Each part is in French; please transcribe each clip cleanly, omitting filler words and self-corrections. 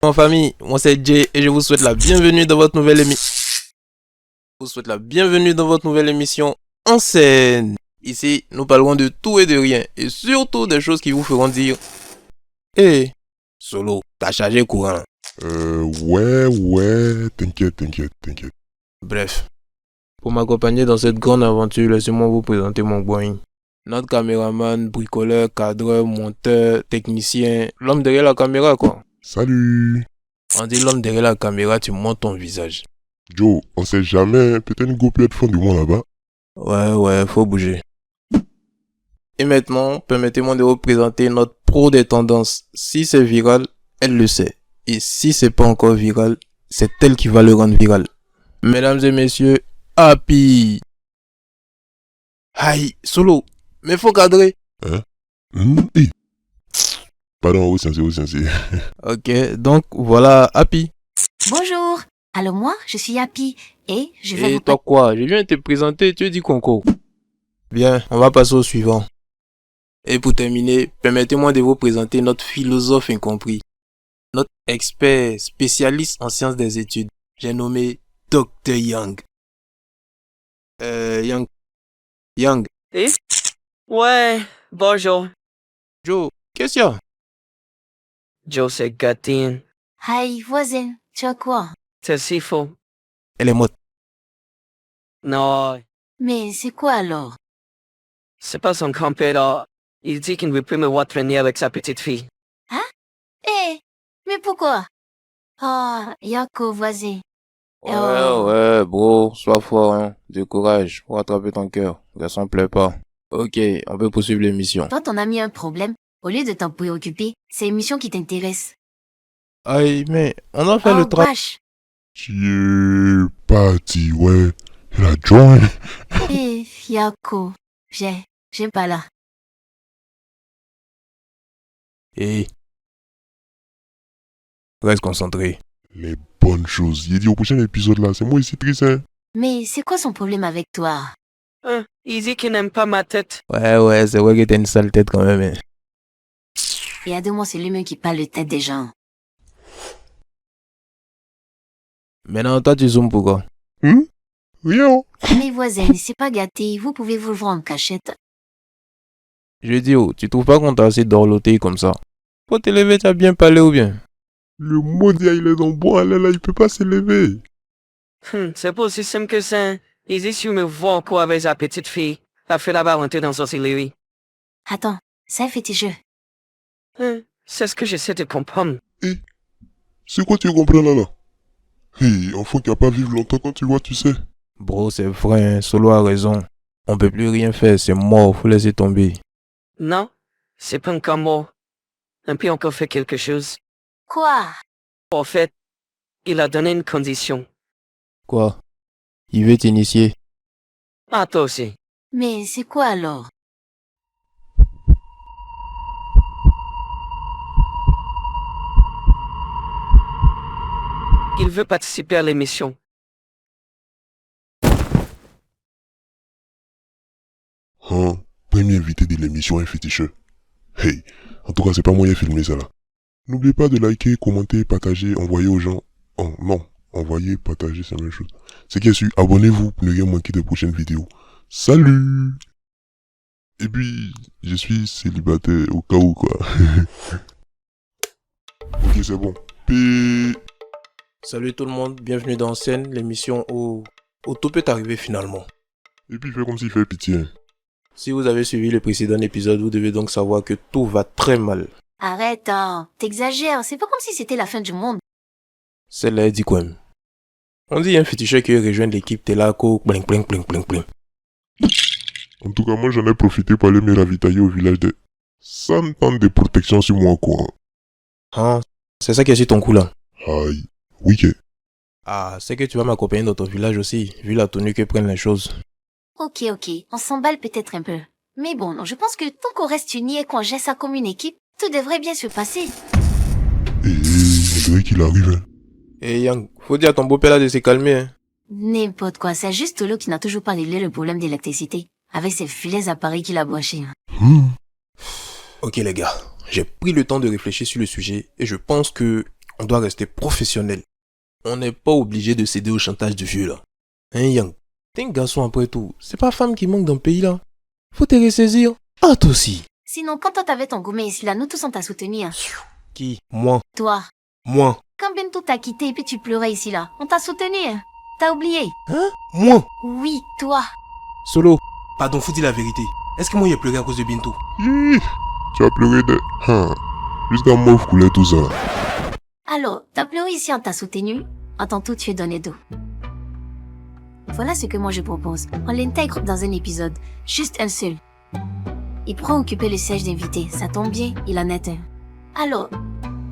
En famille, moi c'est Jay et je vous souhaite la bienvenue dans votre nouvelle émission en scène. Ici, nous parlerons de tout et de rien et surtout des choses qui vous feront dire hey, Solo, t'as chargé courant. Ouais, t'inquiète. Bref, pour m'accompagner dans cette grande aventure, laissez-moi vous présenter mon boy. Notre caméraman, bricoleur, cadreur, monteur, technicien, l'homme derrière la caméra quoi. Salut. On dit l'homme derrière la caméra, tu montes ton visage. Joe, on sait jamais, peut-être une go peut être fond du moins là-bas. Ouais, faut bouger. Et maintenant, permettez-moi de vous présenter notre pro des tendances. Si c'est viral, elle le sait. Et si c'est pas encore viral, c'est elle qui va le rendre viral. Mesdames et messieurs, Happy. Aïe, Solo, mais faut cadrer. Hey. Pardon, oui, c'est. Ok, donc voilà Happy. Bonjour, alors moi, je suis Happy et je vais Et vous... toi quoi? Je viens de te présenter, tu dis Conco. Bien, on va passer au suivant. Et pour terminer, permettez-moi de vous présenter notre philosophe incompris. Notre expert spécialiste en sciences des études. J'ai nommé Dr. Young. Young. Et? Ouais, bonjour. Joe, qu'est-ce qu'il y a? Joe, c'est Gatine. Hi, voisine, tu as quoi? C'est si faux. Elle est morte. Non, Mais c'est quoi alors? c'est pas son compère. Il dit qu'il ne veut plus me voir traîner avec sa petite fille. Eh, mais pourquoi? Oh, Yako, voisin. Ouais, bro, sois fort, hein. Du courage pour attraper ton cœur. Garçon, plaît pas. Ok, on peut poursuivre l'émission. Toi, ton ami a un problème. Au lieu de t'en préoccuper, c'est l'émission qui t'intéresse. Aïe, mais on a fait Oh, le travail. wesh. Tu es parti, ouais. Elle a joint. Eh, Yako, j'aime pas là. Et reste concentré. Les bonnes choses. Il dit au prochain épisode là, c'est moi ici triste, hein. Mais c'est quoi son problème avec toi? Il dit qu'il n'aime pas ma tête. Ouais, c'est vrai que t'as une sale tête quand même. Hein. Et à deux mois, c'est lui-même qui parle de tête des gens. Maintenant, toi, tu zoomes pourquoi? Rien. Mes voisins, c'est pas gâté, vous pouvez vous le voir en cachette. Je dis, oh, tu trouves pas qu'on t'a assez dorloté comme ça? Faut te lever, tu as bien parlé ou bien? Le maudit, il est en bois, là, il peut pas se lever. C'est pas aussi simple que ça. Il dit qu'il me voit encore avec sa petite fille. A fait la volonté dans sorcellerie. Attends, c'est un féticheux. C'est ce que j'essaie de comprendre. C'est quoi tu comprends là? Hey, enfant qui a pas vivre longtemps quand tu vois, tu sais. Bro, c'est vrai, hein, Solo a raison. On peut plus rien faire, c'est mort, faut laisser tomber. Non, c'est pas encore mort. Et puis encore fait quelque chose. Quoi? En fait, il a donné une condition. Quoi? Il veut t'initier. Ah, toi aussi. Mais c'est quoi alors? Il veut participer à l'émission. Premier invité de l'émission Un féticheux. Hey, en tout cas, c'est pas moyen de filmer ça là. N'oubliez pas de liker, commenter, partager, envoyer aux gens. Oh non, envoyer, partager, c'est la même chose. C'est qui est sûr, abonnez-vous pour ne rien manquer de prochaines vidéos. Salut! Et puis, je suis célibataire au cas où quoi. Ok, c'est bon. Salut tout le monde, bienvenue dans Scène, l'émission où tout peut arriver finalement. Et puis, fais comme s'il fait pitié. Hein. Si vous avez suivi le précédent épisode, vous devez donc savoir que tout va très mal. Arrête, hein, t'exagères, c'est pas comme si c'était la fin du monde. Celle-là dit quoi même? On dit un féticheur qui rejoint l'équipe Telako, bling. En tout cas, moi j'en ai profité pour aller me ravitailler au village de 100 ans de protection sur moi quoi. Ah, c'est ça qui est sur ton coup là. Aïe, oui que. Ah, c'est que tu vas m'accompagner dans ton village aussi, vu la tenue que prennent les choses. Ok, on s'emballe peut-être un peu. Mais bon, non, je pense que tant qu'on reste unis et qu'on gère ça comme une équipe, tout devrait bien se passer. On dirait qu'il arrive. Hein. Eh Yang, faut dire à ton beau-père là de se calmer. Hein. N'importe quoi, c'est juste Tolo qui n'a toujours pas réglé le problème d'électricité, avec ses filets appareils qu'il a brochés. Ok les gars, j'ai pris le temps de réfléchir sur le sujet et je pense que On doit rester professionnel. On n'est pas obligé de céder au chantage du vieux là. Hein, Yang? T'es un garçon après tout. C'est pas femme qui manque dans le pays là. Faut te ressaisir. Ah, toi aussi. Sinon, quand toi t'avais ton gourmet ici là, nous tous on t'a soutenu. Hein. Qui? Moi. Toi. Moi. Quand Bento t'a quitté et puis tu pleurais ici là, on t'a soutenu. Hein. T'as oublié? Hein? Moi. Oui, toi. Solo. Pardon, faut dire la vérité. Est-ce que moi j'ai pleuré à cause de Bintou? Hi, tu as pleuré de... Jusqu'à moi, vous coulez tout ça. Alors, t'as pleuré ici, on t'a soutenu. En tant tout, tu es donné d'eau. Voilà ce que moi je propose. On l'intègre dans un épisode. Juste un seul. Il pourra occuper le siège d'invité. Ça tombe bien, il en est un. Alors,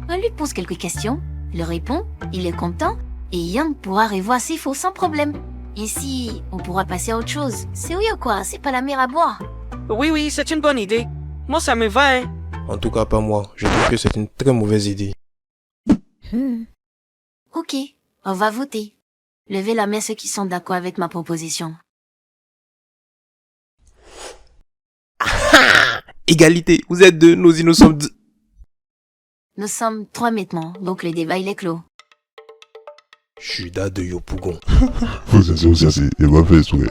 on lui pose quelques questions, il répond, il est content, et Yang pourra revoir s'il faut sans problème. Ainsi, on pourra passer à autre chose. Sérieux quoi, c'est pas la mer à boire. Oui, c'est une bonne idée. Moi, ça me va, hein. En tout cas, pas moi. Je trouve que c'est une très mauvaise idée. Ok, on va voter. Levez la main ceux qui sont d'accord avec ma proposition. Égalité. Vous êtes deux, nous sommes deux. Nous sommes 3 maintenant, donc le débat il est clos. Judas de Yopougon. Vous asseyez, il va faire souhait.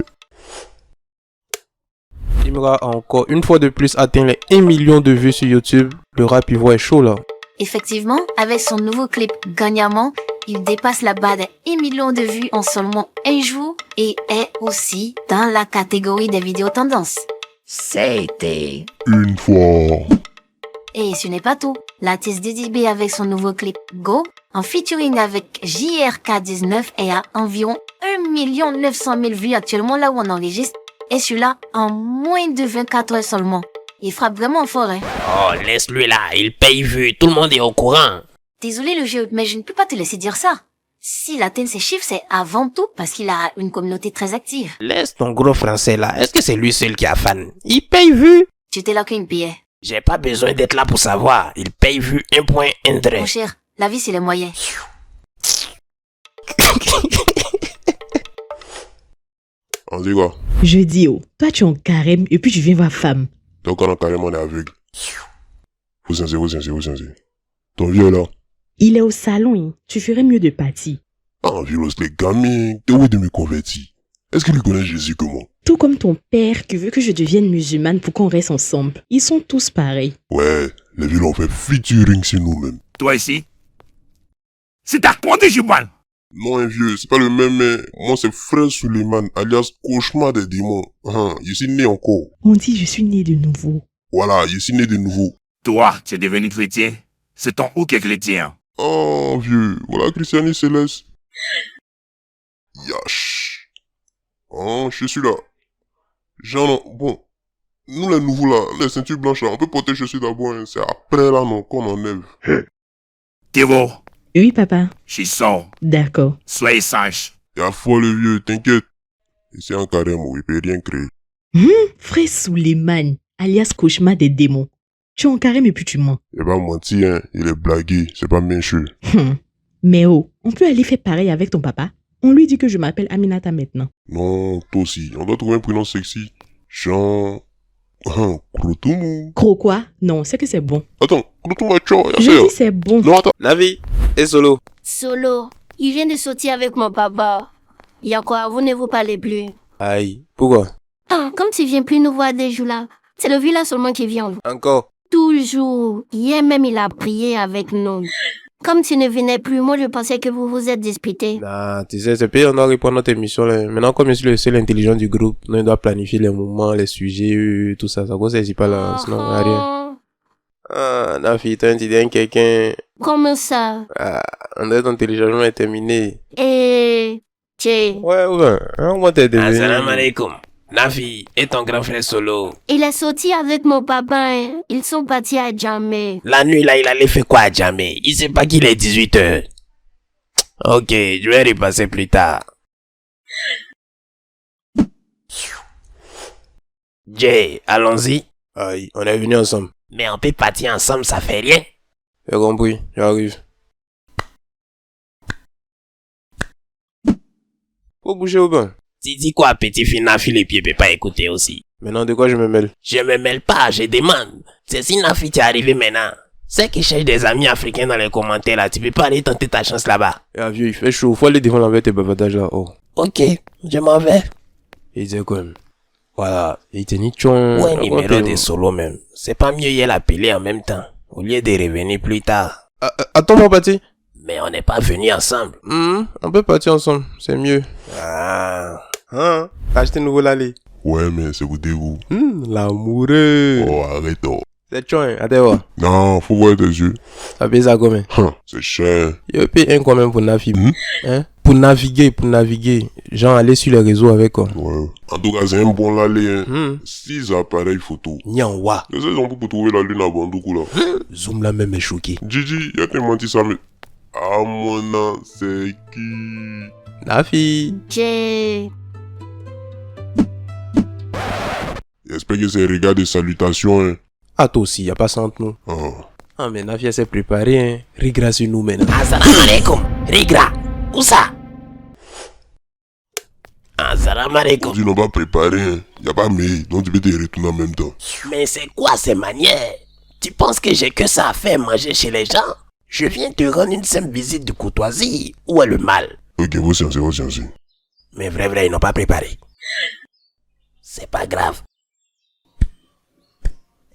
Imra a encore une fois de plus atteint les 1 million de vues sur YouTube. Le rap ivoire est chaud là. Effectivement, avec son nouveau clip Gagnamment, il dépasse la barre des 1 million de vues en seulement un jour et est aussi dans la catégorie des vidéos tendances. C'était Une fois. Et ce n'est pas tout. L'artiste DDB avec son nouveau clip Go, en featuring avec JRK19 est à environ 1 900 000 vues actuellement là où on enregistre. Et celui-là en moins de 24 heures seulement. Il frappe vraiment fort, hein. Oh, laisse-lui là, il paye vu, tout le monde est au courant. Désolé le jeu, mais je ne peux pas te laisser dire ça. S'il atteint ces chiffres, c'est avant tout parce qu'il a une communauté très active. Laisse ton gros français là, est-ce que c'est lui seul qui a fan? Il paye vu. Tu t'es là qu'une billet. J'ai pas besoin d'être là pour savoir, il paye vu un point Mon intérêt. cher, la vie c'est les moyens. On dit quoi? Je dis, oh, toi tu es en carême et puis tu viens voir femme. Donc on a carrément est aveugle. Vous sensez. Ton vieux là? Il est au salon, hein. Tu ferais mieux de partir. Ah, virus les gamins, t'es où de me convertir? Est-ce qu'il connaît Jésus que moi? Tout comme ton père qui veut que je devienne musulmane pour qu'on reste ensemble. Ils sont tous pareils. Ouais, les vieux ont fait featuring sur nous-mêmes. Toi ici, c'est à toi de jouer. Non, un vieux, c'est pas le même, mais moi c'est Frère Suleiman, alias Cauchemar des démons. Je suis né encore. On dit je suis né de nouveau. Voilà, je suis né de nouveau. Toi, tu es devenu chrétien. C'est ton ou qui est chrétien. Oh, vieux, voilà Christiani Céleste. Yash. Oh, je suis là. Genre, bon. Nous les nouveaux là, les ceintures blanches là, on peut porter chaussures d'abord, hein. C'est après là, non, qu'on enlève. Théo, Oui, papa. je sors. D'accord. Soyez sage. Y'a foi le vieux, t'inquiète. Ici en carême, il peut rien créer. Frère Suleiman, alias Cauchemar des démons. Tu es en carême et puis tu mens. Il va mentir, hein. Il est blagué, c'est pas mécheux. Mais oh, on peut aller faire pareil avec ton papa. On lui dit que je m'appelle Aminata maintenant. Non, toi aussi, on doit trouver un prénom sexy. Jean... Krotoumou. Gros quoi? Non, c'est que c'est bon. Attends, Krotoumou, Je dis c'est bon. Non, attends. Navi et Solo. Solo, il vient de sortir avec mon papa. Il y a quoi, vous ne vous parlez plus? Aïe. Pourquoi? Ah, comme tu viens plus nous voir des jours là, c'est le vieux là seulement qui vient. Encore. Toujours. Hier même, il a prié avec nous. Comme tu ne venais plus, moi je pensais que vous vous êtes disputés. Nah, tu sais, c'est payé, on doit répondre à notre émission là. Maintenant, comme je suis le seul intelligent du groupe, nous, on doit planifier les moments, les sujets, tout ça. Ça cause c'est pas là, sinon, y a rien. Ah, Nafi, t'as dit quelqu'un. Comment ça? Ah, on dirait ton téléchargement est terminé. Et... Tché. Ouais, comment t'es devenu? Assalamu alaikum. Nafi et ton grand frère Solo. Il est sorti avec mon papa, hein. Ils sont partis à Djamé. La nuit là, il allait faire quoi à jamais? Il sait pas qu'il est 18h. Ok, je vais repasser plus tard. Jay, allons-y. Aïe, on est venus ensemble. Mais on peut partir ensemble, ça fait rien. J'ai compris, j'arrive. Faut bouger au bain. Tu dis quoi, petit fille, Nafi, les pieds peut pas écouter aussi. Maintenant, de quoi je me mêle? Je me mêle pas, je demande. C'est si Nafi t'es arrivé maintenant. C'est qui cherche des amis africains dans les commentaires là. Tu peux pas aller tenter ta chance là-bas. Ah, vieux, il fait chaud. Faut aller devant avec tes bavardages là. Oh. Ok, je m'en vais. Il disait quoi même? Voilà. Il tenait chon. Ouais, numéro de solo même. C'est pas mieux y l'appeler en même temps. Au lieu de revenir plus tard. Attends, mon parti. Mais on n'est pas venus ensemble. On peut partir ensemble. C'est mieux. Ah. Hein? T'as acheté un nouveau lali? Ouais, mais c'est goûté vous. L'amoureux. Oh, arrête. Oh. C'est chouin, attends. Non, faut voir tes yeux. Ça paye ça combien? C'est cher. Il paye un combien pour naviguer? Hein? Pour naviguer. Genre aller sur les réseaux avec quoi. Ouais. En tout cas, c'est un bon lali, hein. 6 appareils photo. Nyanwa. C'est ça, pour trouver la lune à Bandoukou, là. Zoom là même est choqué. Gigi, y'a tellement dit ça, mais... Ah, mon nom, c'est qui? Nafi. J'ai... J'espère que c'est regard de salutations, hein. Ah, toi aussi, y a pas ça entre nous. Ah, mais Nafi, elle s'est préparée, hein. Rigra sur nous maintenant. Assalamu alaikum. Rigra. Où ça? Assalamu alaikum. Tu n'as pas préparé, hein. Y'a pas mais, donc tu peux te retourner en même temps. Mais c'est quoi ces manières? Tu penses que j'ai que ça à faire manger chez les gens? Je viens te rendre une simple visite de courtoisie. Où est le mal? Ok, vous sciences. Mais vrai, ils n'ont pas préparé. C'est pas grave.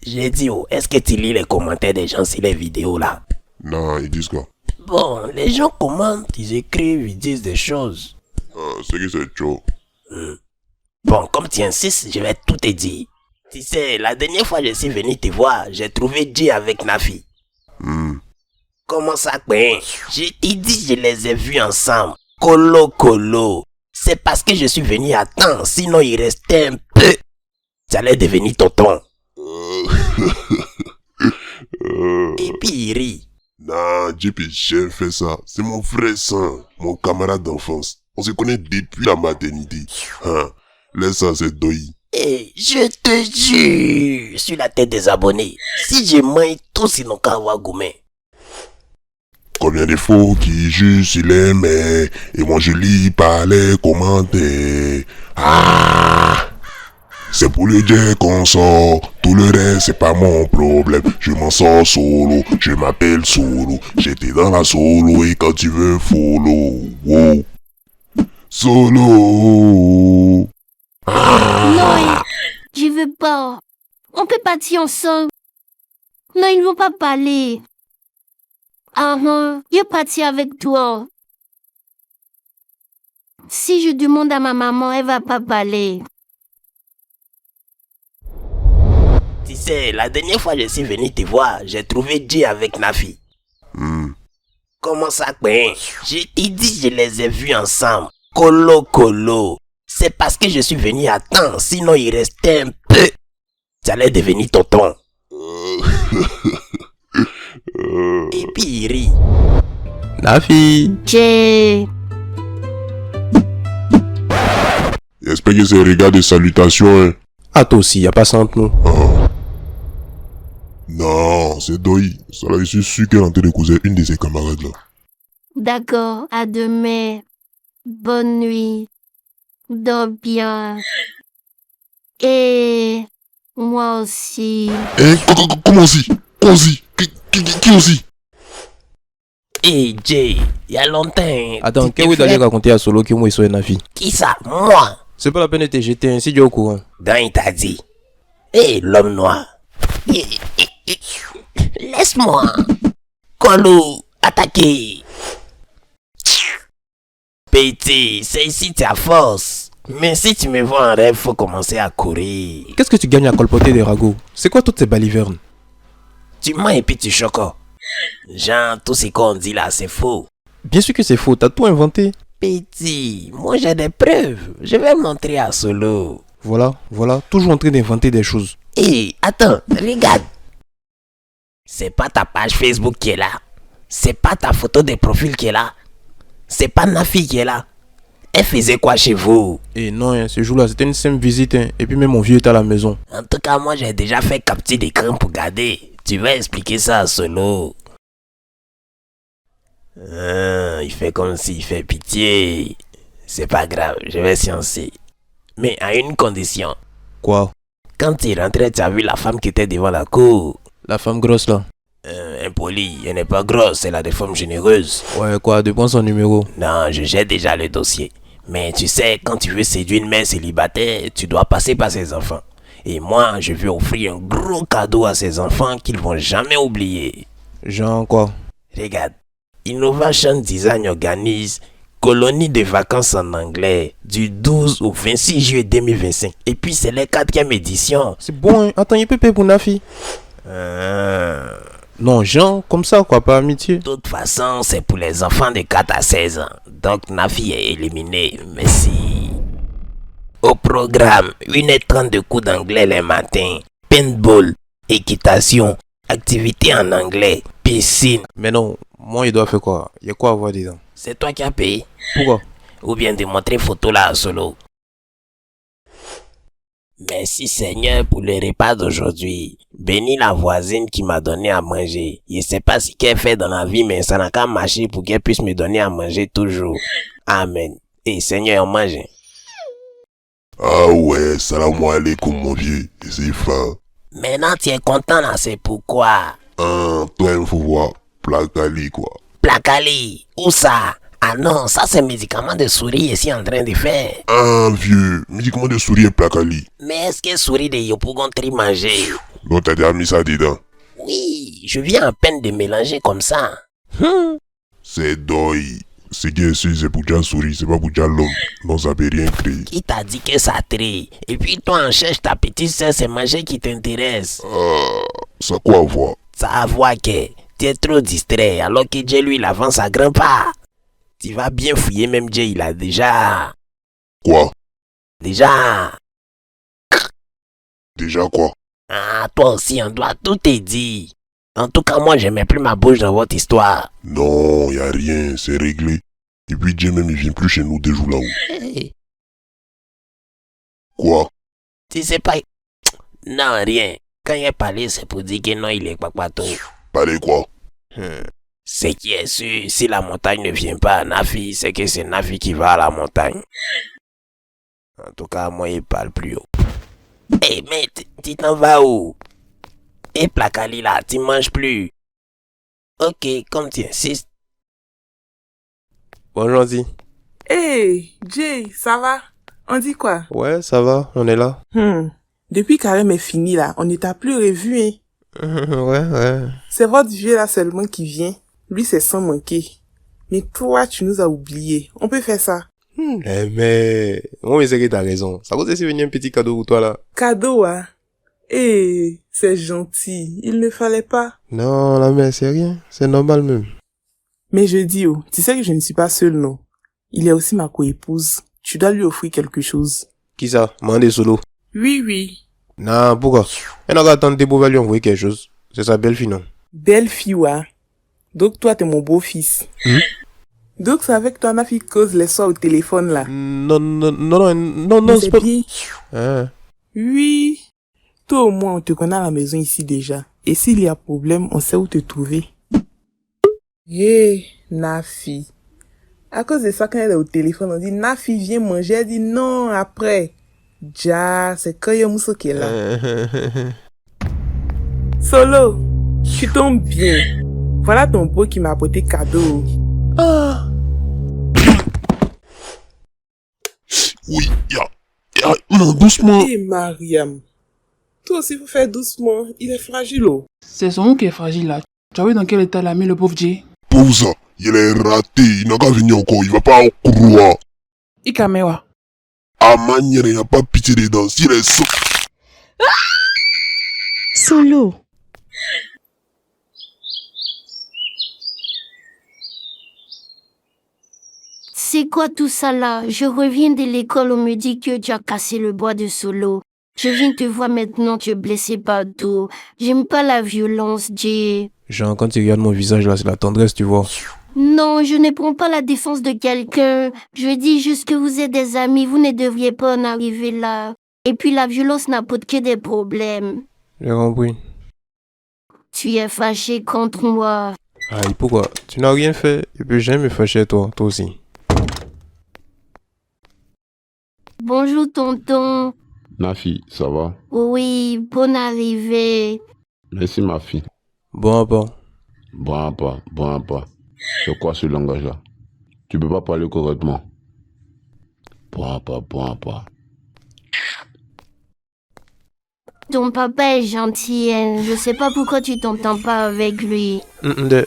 J'ai dit, est-ce que tu lis les commentaires des gens sur les vidéos là? Non, ils disent quoi? Bon, les gens commentent, ils écrivent, ils disent des choses. C'est que c'est chaud. Bon, comme tu insistes, je vais tout te dire. Tu sais, la dernière fois que je suis venu te voir, j'ai trouvé Jay avec Nafi. Comment ça, ben? Je t'ai dit, je les ai vus ensemble. Colo. C'est parce que je suis venu à temps, sinon il restait un peu. Ça allait devenir tonton. Et puis il rit. Non, JP, j'ai fait ça. C'est mon frère sang, mon camarade d'enfance. On se connaît depuis la maternité. Laisse ça, c'est Doi. Et je te jure, sur la tête des abonnés, si je mange tout sinon kawa gourmet. Combien de faux qui jugent sur les mains, et moi je lis pas les commentaires. C'est pour le Dieu qu'on sort, tout le reste c'est pas mon problème. Je m'en sors solo, je m'appelle Solo. J'étais dans la solo et quand tu veux follow, wow. Solo. Non, je veux pas. On peut partir ensemble. Non, ils ne vont pas parler. Je vais partir avec toi. Si je demande à ma maman, elle va pas parler. Tu sais, la dernière fois je suis venu te voir, j'ai trouvé Jay avec Nafi. Comment ça, ben? Je t'ai dit, je les ai vus ensemble. Colo. C'est parce que je suis venu à temps, sinon il restait un peu. Ça allait devenir tonton. Et puis il rit. Nafi. J'ai... J'espère que c'est regard de salutations, hein. Ah, toi aussi, y a pas ça entre nous. Non, c'est Doi. Ça là, je suis sûr qu'elle est en train de causer une de ses camarades là. D'accord, à demain. Bonne nuit. Dors bien. Et... moi aussi. Comment aussi? Qui aussi? Hey Jay, il y a longtemps. Attends, qu'est-ce que vous allez raconter à Solo qui moi ils sont Nafi? Qui ça? Moi? C'est pas la peine de te jeter ainsi, tu es au courant. Dan il t'a dit. Hé, l'homme noir. Laisse-moi. Colo, attaquer. Petit, c'est ici ta force. Mais si tu me vois en rêve, faut commencer à courir. Qu'est-ce que tu gagnes à colporter des ragots? C'est quoi toutes ces balivernes? Tu mens et puis tu choques. Jean, tout ce qu'on dit là, c'est faux. Bien sûr que c'est faux, t'as tout inventé. Petit, moi j'ai des preuves. Je vais montrer à Solo. Voilà, toujours en train d'inventer des choses. Hé, attends, regarde. C'est pas ta page Facebook qui est là. C'est pas ta photo de profil qui est là. C'est pas Nafi qui est là. Elle faisait quoi chez vous? Et non, hein, ce jour-là, c'était une simple visite. Hein, et puis même mon vieux était à la maison. En tout cas, moi j'ai déjà fait capture d'écran pour garder. Tu vas expliquer ça à Solo. Il fait comme s'il fait pitié. C'est pas grave, je vais sciencer. Mais à une condition. Quoi? Quand tu rentrais, tu as vu la femme qui était devant la cour. La femme grosse là. Impoli, elle n'est pas grosse, elle a des formes généreuses. Ouais, quoi, de prendre son numéro. Non, je gère déjà le dossier. Mais tu sais, quand tu veux séduire une mère célibataire, tu dois passer par ses enfants. Et moi, je veux offrir un gros cadeau à ses enfants qu'ils vont jamais oublier. Genre quoi? Regarde, Innovation Design organise colonie de vacances en anglais du 12 au 26 juillet 2025. Et puis c'est la 4e édition. C'est bon, hein? Attends, il peut payer pour Nafi. Non, genre, comme ça, quoi, pas amitié. De toute façon, c'est pour les enfants de 4 à 16 ans. Donc Nafi est éliminé. Merci. Au programme, 1h30 de cours d'anglais les matins. Paintball, équitation, activité en anglais, piscine. Mais non, moi, il doit faire quoi? Il y a quoi à voir dedans? C'est toi qui as payé. Pourquoi? Ou bien de montrer photo là à solo. Merci Seigneur pour le repas d'aujourd'hui. Bénis la voisine qui m'a donné à manger. Je sais pas ce qu'elle fait dans la vie, mais ça n'a qu'à marcher pour qu'elle puisse me donner à manger toujours. Amen. Et Seigneur, on mange. Ah ouais, salam alaikum mon vieux, c'est fin. Maintenant tu es content là, c'est pourquoi. Toi il faut voir, Placali quoi. Placali, où ça? Ah non, ça c'est médicament de souris ici en train de faire. Vieux, médicament de souris et Placali. Mais est-ce que souris de Yopougon tri manger? Donc t'as déjà mis ça dedans. Oui, je viens à peine de mélanger comme ça. C'est doi. Ce qui est sûr, c'est pour déjà souris, c'est pas pour déjà l'homme. Non, ça peut rien créer. Qui t'a dit que ça trie? Et puis toi en cherche ta petite sœur, c'est manger qui t'intéresse. Ça quoi voir? Ça a voir que tu es trop distrait alors que Jay lui il avance à grands pas. Tu vas bien fouiller, même Jay il a déjà... Quoi? Déjà quoi? Ah, toi aussi on doit tout te dire. En tout cas moi je mets plus ma bouche dans votre histoire. Non, y a rien, c'est réglé. Et puis Dieu même il vient plus chez nous des jours là-haut. Hey, Quoi? tu sais pas... Non, rien. Quand il est parlé, c'est pour dire que non, il est papato. Parlez quoi? Ce qui est sûr, si la montagne ne vient pas à Nafi, c'est que c'est Nafi qui va à la montagne. En tout cas, moi, il parle plus haut. Hé, mais tu t'en vas où? Et Placali là, tu manges plus. Ok, comme tu insistes. Bonjour, dit. Hey, Jay, ça va? On dit quoi? Ouais, ça va, on est là. Depuis Carême est fini là, on ne t'a plus revu, hein. Ouais. C'est votre vieux là seulement qui vient. Lui, c'est sans manquer. Mais toi, tu nous as oubliés. On peut faire ça. Mais... Moi, c'est que t'as raison. Ça vous est venu un petit cadeau pour toi, là. Cadeau, hein? Eh, c'est gentil. Il ne fallait pas. Non, la mère, c'est rien. C'est normal même. Mais je dis, oh, tu sais que je ne suis pas seule, non? Il est aussi ma coépouse. Tu dois lui offrir quelque chose. Qui ça? Mandé solo. Oui. Non, pourquoi? Elle n'a qu'à attendre tes beaux lui envoyer quelque chose. C'est sa belle fille, non? Belle fille, ouais. Donc toi, t'es mon beau-fils. Donc c'est avec toi, ma fille cause les soirs au téléphone, là. Non, c'est pas... bien. Hein? Oui. Toi au moins, on te connaît à la maison ici déjà. Et s'il y a problème, on sait où te trouver. Nafi. À cause de ça, quand elle est au téléphone, on dit, Nafi, viens manger. Elle dit, non, après. Ja, c'est Koyomousso qui est là. Solo, tu tombes bien. Voilà ton beau qui m'a apporté cadeau. Oui, non, doucement. Et Mariam. Toi aussi, faut faire doucement. Il est fragile, oh. C'est son mot qui est fragile là. Tu as vu dans quel état l'a mis le pauvre Jay? Pauvre ça, il est raté, il n'a qu'à venir encore, il va pas en couloir. Ikamewa. À manière, il n'y a pas pitié dedans, s'il est sauf. Solo. C'est quoi tout ça là? Je reviens de l'école, on me dit que tu as cassé le bois de Solo. Je viens te voir maintenant, tu es blessé partout. J'aime pas la violence, Jay. Genre, quand tu regardes mon visage là, c'est la tendresse, tu vois. Non, je ne prends pas la défense de quelqu'un. Je dis juste que vous êtes des amis, vous ne devriez pas en arriver là. Et puis la violence n'apporte que des problèmes. J'ai compris. Tu es fâché contre moi. Aïe, pourquoi? Tu n'as rien fait, et puis j'aime me fâcher toi aussi. Bonjour tonton. Nafi, ça va? Oui, bonne arrivée. Merci ma fille. Bon, Bon pas. C'est quoi ce langage-là? Tu peux pas parler correctement. Bon pas. Ton papa est gentil, hein. Je sais pas pourquoi tu t'entends pas avec lui.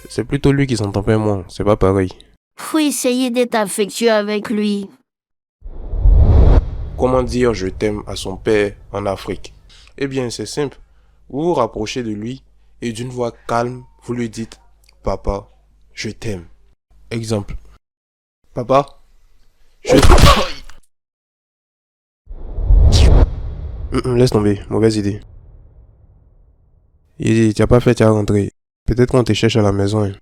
C'est plutôt lui qui s'entend pas moi, c'est pas pareil. Faut essayer d'être affectueux avec lui. Comment dire je t'aime à son père en Afrique? Eh bien, c'est simple. Vous vous rapprochez de lui et d'une voix calme, vous lui dites « Papa, je t'aime ». Exemple. « Papa, je t'aime ». Laisse tomber, mauvaise idée. Tu as pas fait, tu as rentré. Peut-être qu'on te cherche à la maison. Hein.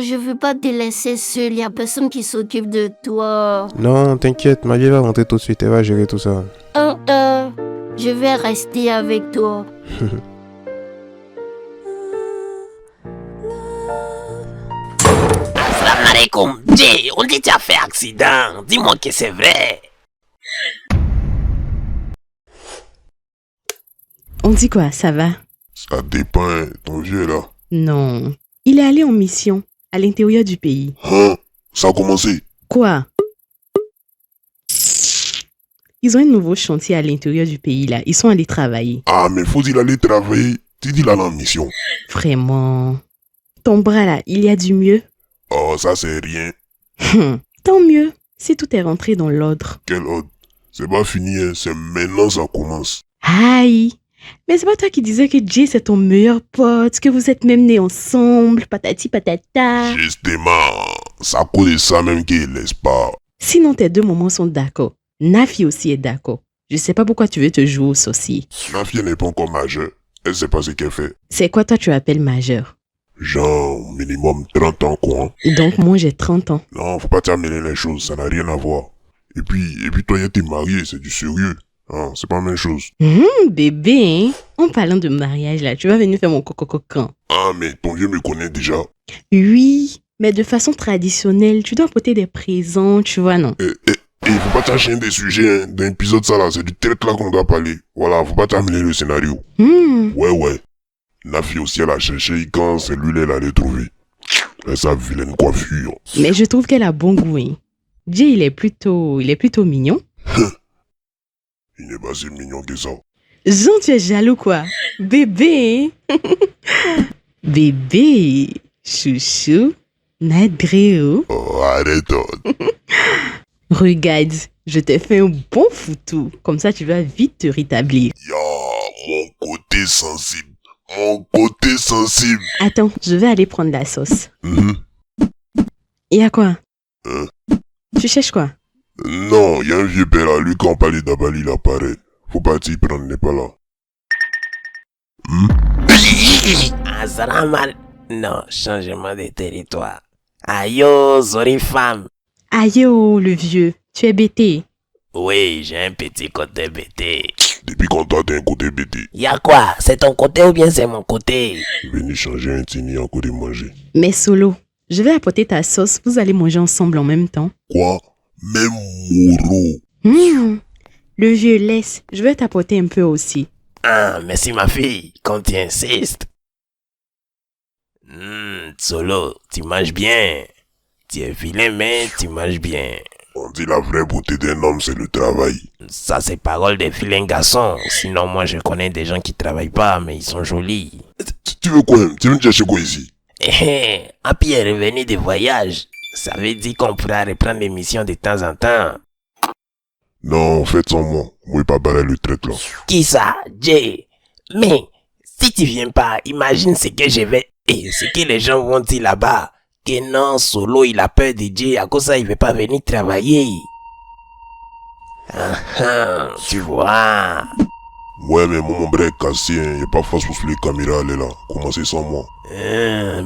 Je veux pas te laisser seul, y a personne qui s'occupe de toi. Non, t'inquiète, ma vie va rentrer tout de suite, elle va gérer tout ça. Je vais rester avec toi. Salam alaikum. Jay, on dit que tu as fait accident. Dis-moi que c'est vrai. On dit quoi, ça va? Ça dépend, hein, ton vieux là. Non. Il est allé en mission, à l'intérieur du pays. Hein? Ça a commencé? Quoi? Ils ont un nouveau chantier à l'intérieur du pays là. Ils sont allés travailler. Ah, mais faut il aller travailler. Tu dis là en mission. Vraiment. Ton bras là, il y a du mieux? Oh, ça c'est rien. Tant mieux. Si tout est rentré dans l'ordre. Quel ordre? C'est pas fini, hein. C'est maintenant ça commence. Aïe. Mais c'est pas toi qui disais que Jay c'est ton meilleur pote, que vous êtes même nés ensemble, patati patata. Justement, c'est à cause de ça même qu'il laisse pas. Sinon tes deux mamans sont d'accord. Nafi aussi est d'accord. Je sais pas pourquoi tu veux te jouer au sorcier. Nafi n'est pas encore majeure. Elle sait pas ce qu'elle fait. C'est quoi toi tu appelles majeur? Genre, minimum 30 ans quoi. Donc moi j'ai 30 ans. Non, faut pas terminer les choses, ça n'a rien à voir. Et puis toi, t'es marié, c'est du sérieux. Ah, c'est pas la même chose. Bébé, hein? En parlant de mariage là, tu vas venir faire mon coco quand? Ah, mais ton vieux me connaît déjà. Oui, mais de façon traditionnelle, tu dois apporter des présents, tu vois, non? Faut pas t'enchaîner des sujets, hein. Dans l'épisode ça là, c'est du tel là qu'on doit parler. Voilà, faut pas terminer le scénario. Ouais. Nafi aussi, elle a cherché quand c'est lui, elle allait trouver. Et sa vilaine coiffure. Mais je trouve qu'elle a bon goût, hein. Jay, il est plutôt mignon. Il n'est pas si mignon que ça. Jean, tu es jaloux quoi? Bébé, hein? Bébé, chouchou, Nadréo. Oh, arrête. Regarde, je t'ai fait un bon foutou. Comme ça, tu vas vite te rétablir. Mon côté sensible. Attends, je vais aller prendre la sauce. Et à quoi? Tu cherches quoi? Non, y a un vieux père là, lui quand on parlait d'Abali, il apparaît. Faut pas t'y prendre, n'est pas là. Non, changement de territoire. Ayo, Zori femme. Ayo, le vieux, tu es bêté. Oui, j'ai un petit côté bêté. Depuis quand toi t'as un côté bêté? Y'a quoi? C'est ton côté ou bien c'est mon côté? Venez changer un tini en côté manger. Mais Solo, je vais apporter ta sauce, vous allez manger ensemble en même temps. Quoi? Même Moro. Le vieux laisse, je vais t'apporter un peu aussi. Ah, merci ma fille, quand tu insistes. Solo, tu manges bien. Tu es vilain mais tu manges bien. On dit la vraie beauté d'un homme c'est le travail. Ça c'est parole des vilains garçons. Sinon moi je connais des gens qui travaillent pas mais ils sont jolis. Tu veux quoi? Tu veux me chercher quoi ici? Api est revenu de voyage. Ça veut dire qu'on pourra reprendre l'émission de temps en temps. Non, faites sans moi. Moi, pas barrer le traite là. Qui ça? Jay? Mais, si tu viens pas, imagine ce que je vais... Et ce que les gens vont dire là-bas. Que non, Solo, il a peur de Jay. À cause ça, il veut pas venir travailler. Tu vois. Ouais, mais mon bras est cassé. Hein. Il a pas force pour soulever les caméras, elle est là. Commencez sans moi.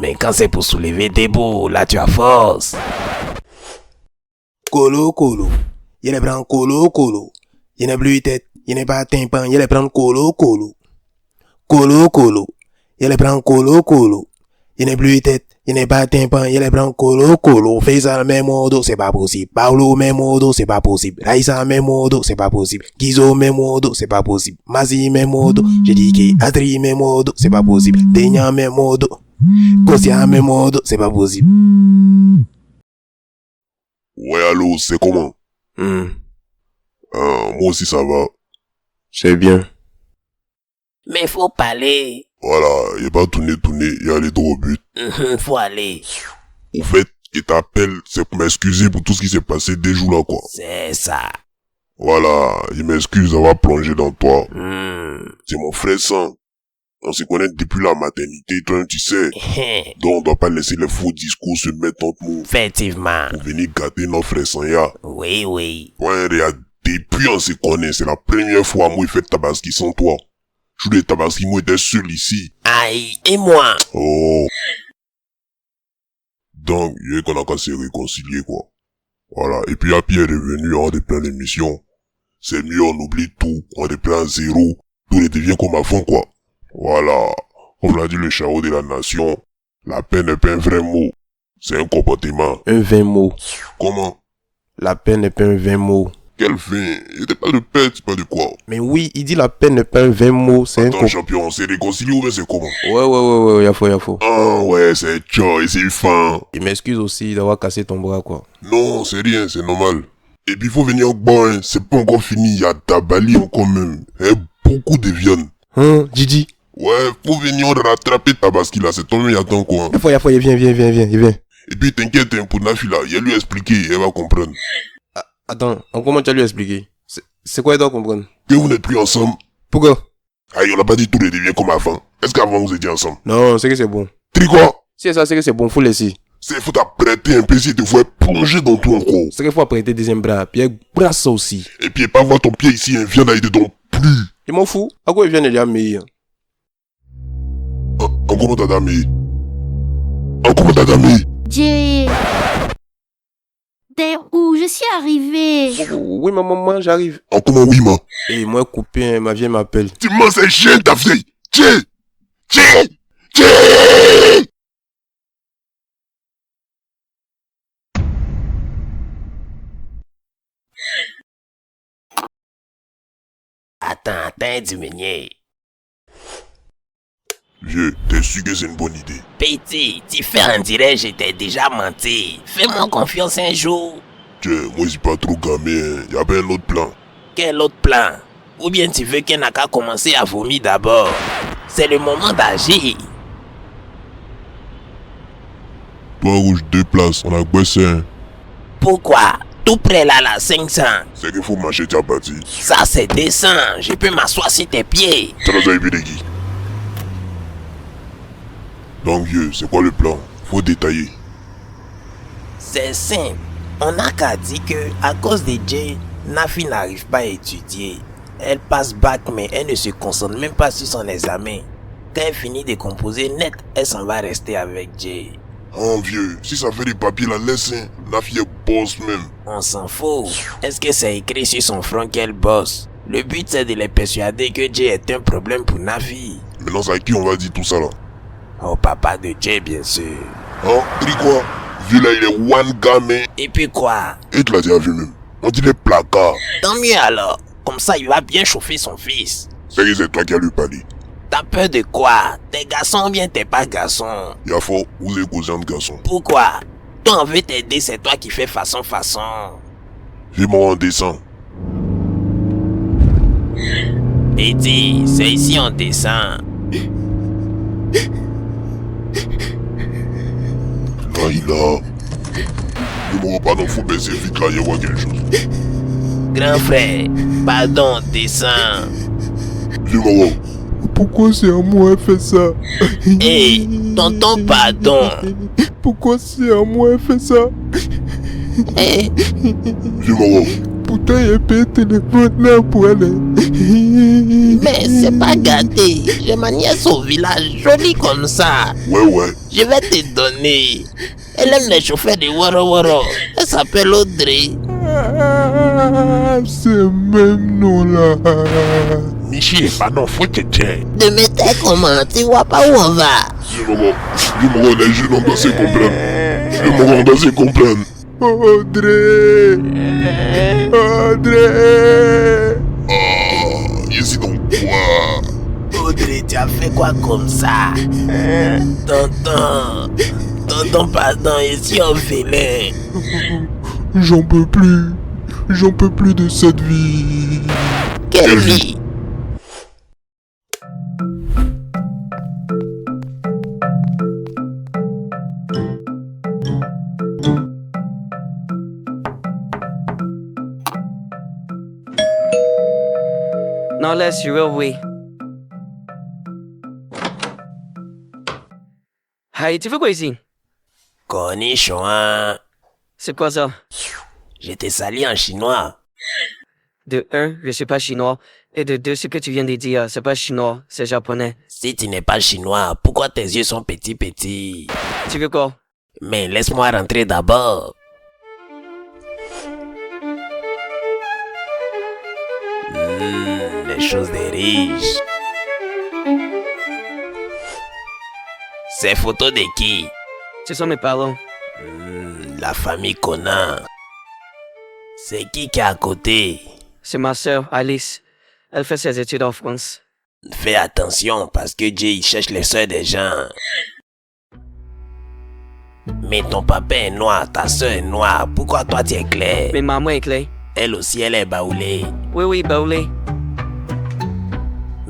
Mais quand c'est pour soulever des bouts, là tu as force. Colo. Il est prend colo. Il n'est plus tête. Il n'est pas tympan. Il est prend colo. Colo. Il est prend colo. Il n'est plus tête. Il n'est pas tympan. Il est prend colo. Fais ça même modo, c'est pas possible. Paulo même modo, c'est pas possible. Raïsa même modo, c'est pas possible. Gizo même modo, c'est pas possible. Mazi même modo. J'ai dit que Adri même modo, c'est pas possible. Denya même modo. Quand c'est à même ordre, c'est pas possible. Ouais, allô, c'est comment? Moi aussi ça va. C'est bien. Mais faut parler. Voilà, y'a pas tourner, y'a aller droit au but. Faut aller. Au fait, il t'appelle, c'est pour m'excuser pour tout ce qui s'est passé des jours là, quoi. C'est ça. Voilà, il m'excuse d'avoir plongé dans toi. C'est mon frère sang. On se connaît depuis la maternité, toi tu sais. Donc on doit pas laisser les faux discours se mettre entre nous. Effectivement. Pour venir gâter notre frère sang, ya. Oui. Ouais, regarde, depuis on se connaît, c'est la première fois moi il fait tabaski sans toi. Je suis de tabaski, moi j'étais seul ici. Aïe, et moi? Oh. Donc, il y a qu'on a qu'à se réconcilier, quoi. Voilà. Et puis, Pierre est venu, on reprend l'émission. C'est mieux, on oublie tout. On reprend à zéro. Tout redevient comme avant, quoi. Voilà. Comme l'a dit le chao de la nation, la paix n'est pas un vrai mot. C'est un comportement. Un vain mot. Comment? La paix n'est pas un vain mot. Quel vain? Il était pas de paix, c'est pas de quoi? Mais oui, il dit la paix n'est pas un vain mot, c'est Attends, champion, on s'est réconcilié ou bien c'est comment? Ouais, y'a faux. Ah ouais, c'est tchao et c'est fin. Il m'excuse aussi d'avoir cassé ton bras, quoi. Non, c'est rien, c'est normal. Et puis faut venir au bon, hein. C'est pas encore fini, il y a Dabali encore même. Et beaucoup de viande. Didi? Ouais, faut venir rattraper Tabaski là, c'est ton il attend quoi. Y'a faut, viens. Et puis t'inquiète, hein, pour Nafi là, il a lui expliqué, elle va comprendre. Attends, comment tu as lui expliqué? C'est quoi elle doit comprendre? Que vous n'êtes plus ensemble. Pourquoi? Aïe, on n'a pas dit tout redevient comme avant. Est-ce qu'avant vous étiez ensemble? Non, c'est que c'est bon. Quoi? Si ça, c'est que c'est bon, faut laisser. C'est faut t'apprêter un peu si tu vois plonger dans tout encore. C'est qu'il faut apprêter deuxième bras, puis bras ça aussi. Et puis pas voir ton pied ici, un viande aille dedans plus. Je m'en fous. À quoi il vient de dire meilleur? Encore t'as damé. Encore t'as damé. Jay. T'es où? Je suis arrivée. Oui, maman, j'arrive. Oh, comment oui, ma? Et moi, coupé, ma vieille m'appelle. Tu m'as c'est chien, ta vieille. Jay. Attends, diminuer. Vieux, t'es sûr que c'est une bonne idée? Petit, tu fais un direct, je t'ai déjà menti. Fais-moi confiance un jour. Tiens, moi je suis pas trop gamé, hein. Y'a pas un autre plan. Quel autre plan? Ou bien tu veux qu'un n'a qu'à commencer à vomir d'abord? C'est le moment d'agir. Toi, rouge, 2 places, on a baissé, hein. Pourquoi? Tout près là, 500. C'est qu'il faut marcher, t'as parti. Ça, c'est décent. Je peux m'asseoir sur tes pieds. Ça nous a évité qui? Donc, vieux, c'est quoi le plan? Faut détailler. C'est simple. On n'a qu'à dire que, à cause de Jay, Nafi n'arrive pas à étudier. Elle passe bac, mais elle ne se concentre même pas sur son examen. Quand elle finit de composer net, elle s'en va rester avec Jay. Oh vieux, si ça fait des papiers la laisse, hein. Nafi est boss même. On s'en fout. Est-ce que c'est écrit sur son front qu'elle bosse? Le but c'est de les persuader que Jay est un problème pour Nafi. Maintenant c'est à qui on va dire tout ça là? Au papa de Jay bien sûr. Oh, dis quoi? Vieux là il est one gamin. Et puis quoi? Et tu l'as déjà vu même. On dirait placard. Tant mieux alors. Comme ça il va bien chauffer son fils. C'est que c'est toi qui as lui parlé. T'as peur de quoi? T'es garçon ou bien t'es pas garçon? Y'a fort, vous êtes cousin de garçon. Pourquoi? Toi on veut t'aider, c'est toi qui fais façon. Fais-moi en descend. Eddie, c'est ici on descend. Là il a... Ne m'aura pas non faut baisser vite là, y'a voir quelque chose. Grand frère, pardon, descends. Dis-moi. Pourquoi c'est à moi de faire ça? Hey, tonton, pardon. Pourquoi c'est à moi de faire ça? Hey. Dis-moi. Pourtant, il y a payé téléphone là pour aller. Mais c'est pas gâté. J'ai ma nièce au village, jolie comme ça. Ouais. Je vais te donner. Elle aime les chauffeurs de Woro Woro. Elle s'appelle Audrey. C'est même nom là. Michi, pardon, faut que tu De mettre comment? Tu vois pas où on va? Dis-moi, les jeunes on doit se comprendre. Dis-moi, on doit se comprendre. Audrey. Ah, ici donc quoi? Audrey, tu as fait quoi comme ça? Tonton, tonton, pardon, et si on venait? J'en peux plus. J'en peux plus de cette vie. Quelle vie? Non, laisse, je oui. Hey, tu fais quoi ici? Cornichon, hein? C'est quoi ça? Je t'ai sali en chinois. De un, je suis pas chinois. Et de deux, ce que tu viens de dire, c'est pas chinois, c'est japonais. Si tu n'es pas chinois, pourquoi tes yeux sont petits? Tu veux quoi? Mais laisse-moi rentrer d'abord. Les choses des riches. Ces photos de qui? Ce sont mes parents. La famille Conan. C'est qui est à côté? C'est ma sœur, Alice. Elle fait ses études en France. Fais attention parce que Jay il cherche les sœurs des gens. Mais ton papa est noir, ta sœur est noire. Pourquoi toi tu es clair? Mais maman est claire. Elle aussi elle est baoulée. Oui, baoulée.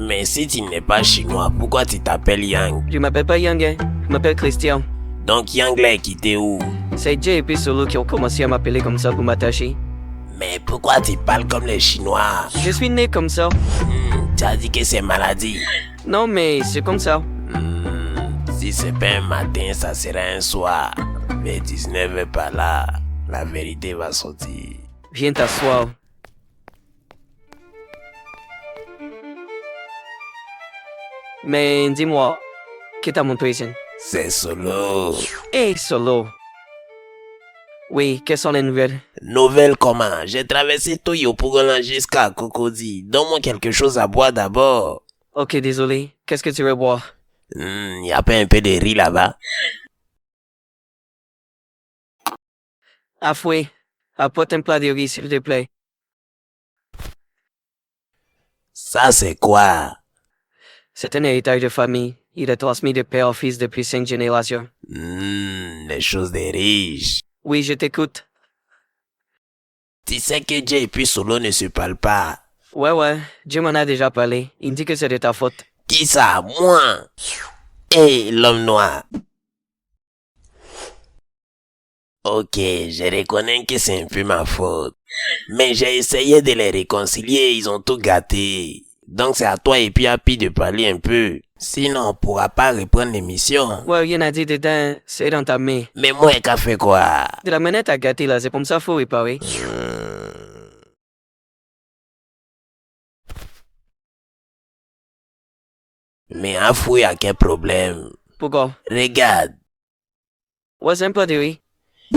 Mais si tu n'es pas chinois, pourquoi tu t'appelles Yang? Je m'appelle pas Yang, hein. Je m'appelle Christian. Donc Yang là est quitté où? C'est Jay et puis Solo qui ont commencé à m'appeler comme ça pour m'attacher. Mais pourquoi tu parles comme les Chinois? Je suis né comme ça. Tu as dit que c'est maladie. Non, mais c'est comme ça. Si c'est pas un matin, ça sera un soir. Mais 19 est pas là. La vérité va sortir. Viens t'asseoir. Mais dis-moi, qui t'a montré ici? C'est Solo. Hey, Solo. Oui, quelles sont les nouvelles? Nouvelles comment? J'ai traversé tout Yopougolan jusqu'à Cocody. Donne-moi quelque chose à boire d'abord. Ok, désolé. Qu'est-ce que tu veux boire? Y a pas un peu de riz là-bas? Afoué, apporte un plat de riz, s'il te plaît. Ça, c'est quoi? C'est un héritage de famille. Il est transmis de père en fils depuis 5 générations. Les choses des riches. Oui, je t'écoute. Tu sais que Jay et puis Solo ne se parlent pas. Ouais, Jay m'en a déjà parlé. Il me dit que c'est de ta faute. Qui ça? Moi? Hey, l'homme noir. Ok, je reconnais que c'est un peu ma faute. Mais j'ai essayé de les réconcilier, ils ont tout gâté. Donc c'est à toi et puis à Pi de parler un peu. Sinon on pourra pas reprendre l'émission. Ouais, rien à dire dedans, c'est dans ta main. Mais moi, qu'a fait quoi? De la manette à gâter là, c'est comme ça faut réparer. Mais un fouille a quel problème? Pourquoi? Regarde. Ouais, c'est un plat de riz.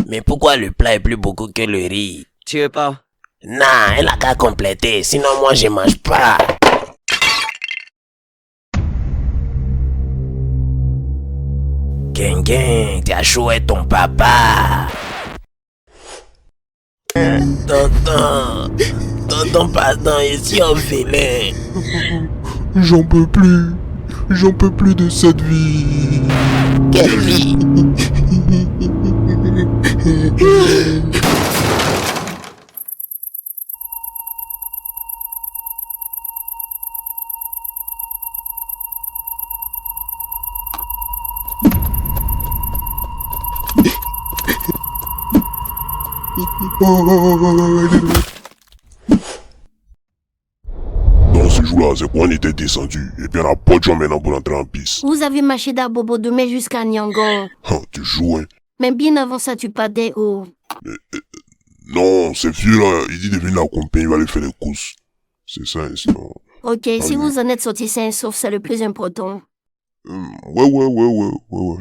Mais pourquoi le plat est plus beaucoup que le riz? Tu veux pas? Non, elle a qu'à compléter, sinon moi je mange pas. Gang, tu as choué ton papa. Tonton, pardon, et si on venait? J'en peux plus. J'en peux plus de cette vie. Quelle vie? Dans ce jour-là, c'est quoi on était descendu. Et puis on a pas de gens maintenant pour entrer en piste. Vous avez marché d'Abobo Domé jusqu'à Nyangon. Tu joues, hein? Mais bien avant ça, tu partais où? Non, c'est vieux là, il dit de venir l'accompagner, il va aller faire les courses. C'est ça, hein, sinon... Ok, si vous en êtes sortis sains et saufs, c'est le plus important. Ouais.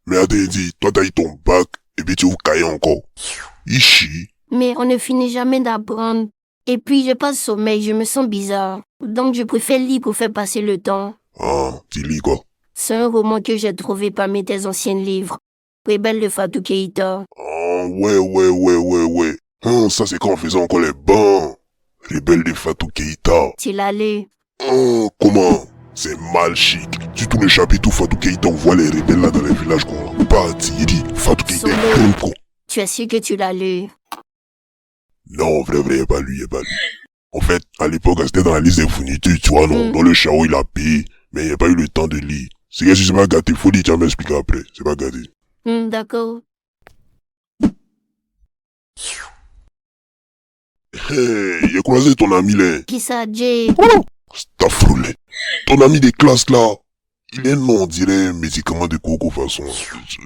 Mais attends, dis, toi t'as eu ton bac, et puis tu ouvres cahier encore. Ici. Mais on ne finit jamais d'apprendre. Et puis je passe sommeil, je me sens bizarre. Donc je préfère lire pour faire passer le temps. Ah, tu lis quoi? C'est un roman que j'ai trouvé parmi tes anciens livres. Rebelle de Fatou Keïta. Ah, ouais. Ah, ça c'est quand on faisait encore les bancs. Rebelle de Fatou Keïta. Tu l'as lu? Ah, comment? C'est mal chic. Surtout le chapitre où Fatou Keïta envoie les rebelles là dans les villages qu'on parti. Il dit Fatou Keïta est crème quoi. Tu es sûr que tu l'as lu? Non, vrai, il n'y a pas lui. En fait, à l'époque, c'était dans la liste des fournitures, tu vois, non. Dans le chao, il a payé, mais il n'y a pas eu le temps de lire. C'est que si c'est pas gâté, faut dire, tu vas m'expliquer après. C'est pas gâté. D'accord. Hey, j'ai croisé ton ami là. Qui ça, Jay? T'as frôlé. Ton ami de classe là, il est non, on dirait un médicament de coco façon.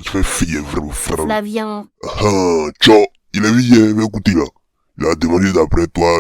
Je fais fier vraiment frère. Flavien. Ah, ciao. Il a vu hier, mais écoutez là. Il a demandé d'après toi,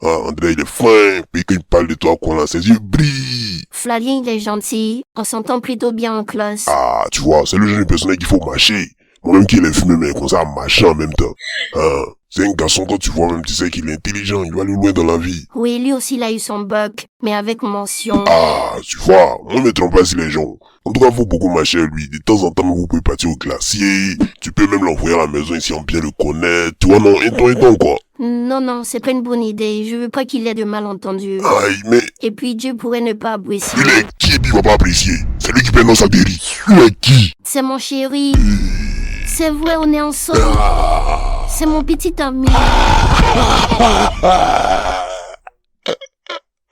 André il est fin, puis quand il parle de toi, qu'on a ses yeux brillent. Flavien, il est gentil. On s'entend plutôt bien en classe. Ah, tu vois, c'est le genre de personne qu'il faut mâcher. Moi-même qui l'ai fumé, mais comme ça, mâcher en même temps. Ah, c'est un garçon, quand tu vois même, tu sais qu'il est intelligent, il va aller loin dans la vie. Oui, lui aussi, il a eu son bac, mais avec mention. Ah, tu vois, moi, je me trompe pas si les gens. En tout cas, faut beaucoup mâcher lui. De temps en temps, vous pouvez partir au glacier. Tu peux même l'envoyer à la maison ici, on bien le connaître. Tu vois, non, et ton, quoi. Non, c'est pas une bonne idée. Je veux pas qu'il ait de malentendus. Aïe, mais... Et puis, Dieu pourrait ne pas apprécier. Il est qui, il va pas apprécier? C'est lui qui paie nos sacs-guéris. Il est qui? C'est mon chéri. C'est vrai, on est ensemble. C'est mon petit ami.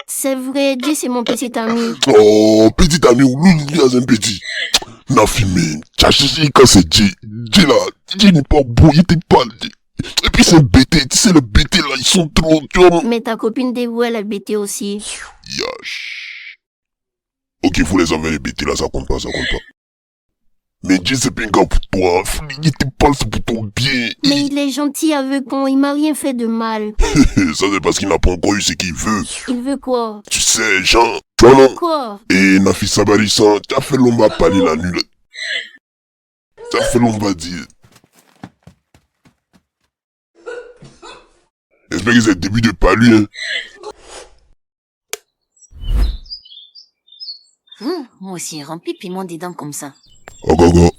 C'est vrai, Dieu, c'est mon petit ami. Oh, petit ami, lui, un petit. N'a fumé. Tchachichi, quand c'est Dieu là, Dieu n'est pas beau, il était pas. Et puis c'est BT, tu sais, le BT là, ils sont trop, tu vois. Mais ta copine dévouée, elle a BT aussi. Yash. Ok, faut les envoyer les BT là, ça compte pas. Mais Dieu, c'est pas un gars pour toi. Il te parle, c'est pour ton bien. Mais il est gentil avec moi, il m'a rien fait de mal. Ça, c'est parce qu'il n'a pas encore eu ce qu'il veut. Il veut quoi? Tu sais, Jean, tu vois non? Quoi? Et Nafisa Barissan, tu as fait l'omba parler la nuit là. Tu as fait l'omba dire. J'espère que c'est le début de pas lui, hein. Moi aussi, rempli piment des dents comme ça. Oh, gogo.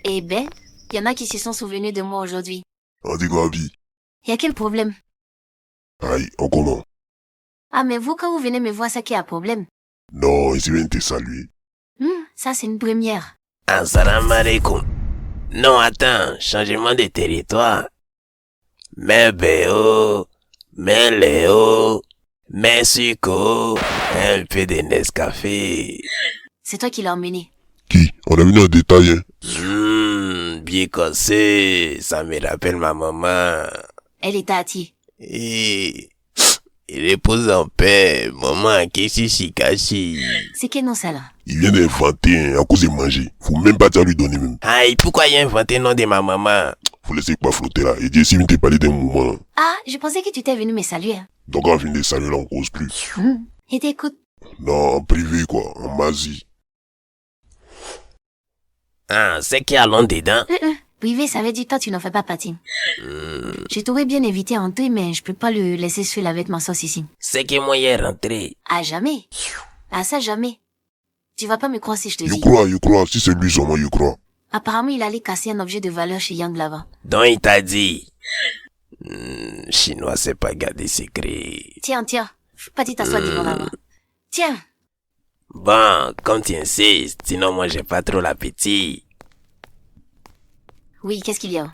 Eh ben, il y en a qui se sont souvenus de moi aujourd'hui. On dit quoi, vie? Y a quel problème? Aïe, on comment? Ah, mais vous, quand vous venez me voir, ça qui a problème? Non, ici vient te saluer. Ça, c'est une première. Assalamu alaikum. Non, attends, changement de territoire. Mais Béo, mais Léo, mais Succo, un peu de Nescafé. C'est toi qui l'as emmené. Qui? On est venu en détail, hein? Bien cassé, ça me rappelle ma maman. Elle est Tati. Et il repose en paix, maman Keshi Shikashi. C'est quel nom ça là? Il vient d'inventer, hein, à cause de manger. Faut même pas lui donner même. Aïe, pourquoi il a inventé le nom de ma maman? Faut laisser pas flotter là. Et Dieu, si vient te parler d'un moment. Ah, je pensais que tu étais venu me saluer. Donc on finit de saluer là, on cause plus. Et t'écoutes? Non, en privé quoi, en magie. Ah, c'est qui allons dedans? Privé, ça veut dire toi tu n'en fais pas partie. Je t'aurais bien invité à entrer, mais je peux pas le laisser seul avec ma sauce ici. C'est que moi est rentré. Ah, jamais. Ah, ça, jamais. Tu vas pas me croire si je te dis. Je crois, si c'est lui seulement, je crois. Apparemment, il allait casser un objet de valeur chez Yang là-bas. Donc il t'a dit. Chinois, c'est pas garder secret. Tiens, faut pas t'asseoir devant là-bas. Tiens. Bon, comme tu insistes, sinon moi j'ai pas trop l'appétit. Oui, qu'est-ce qu'il y a?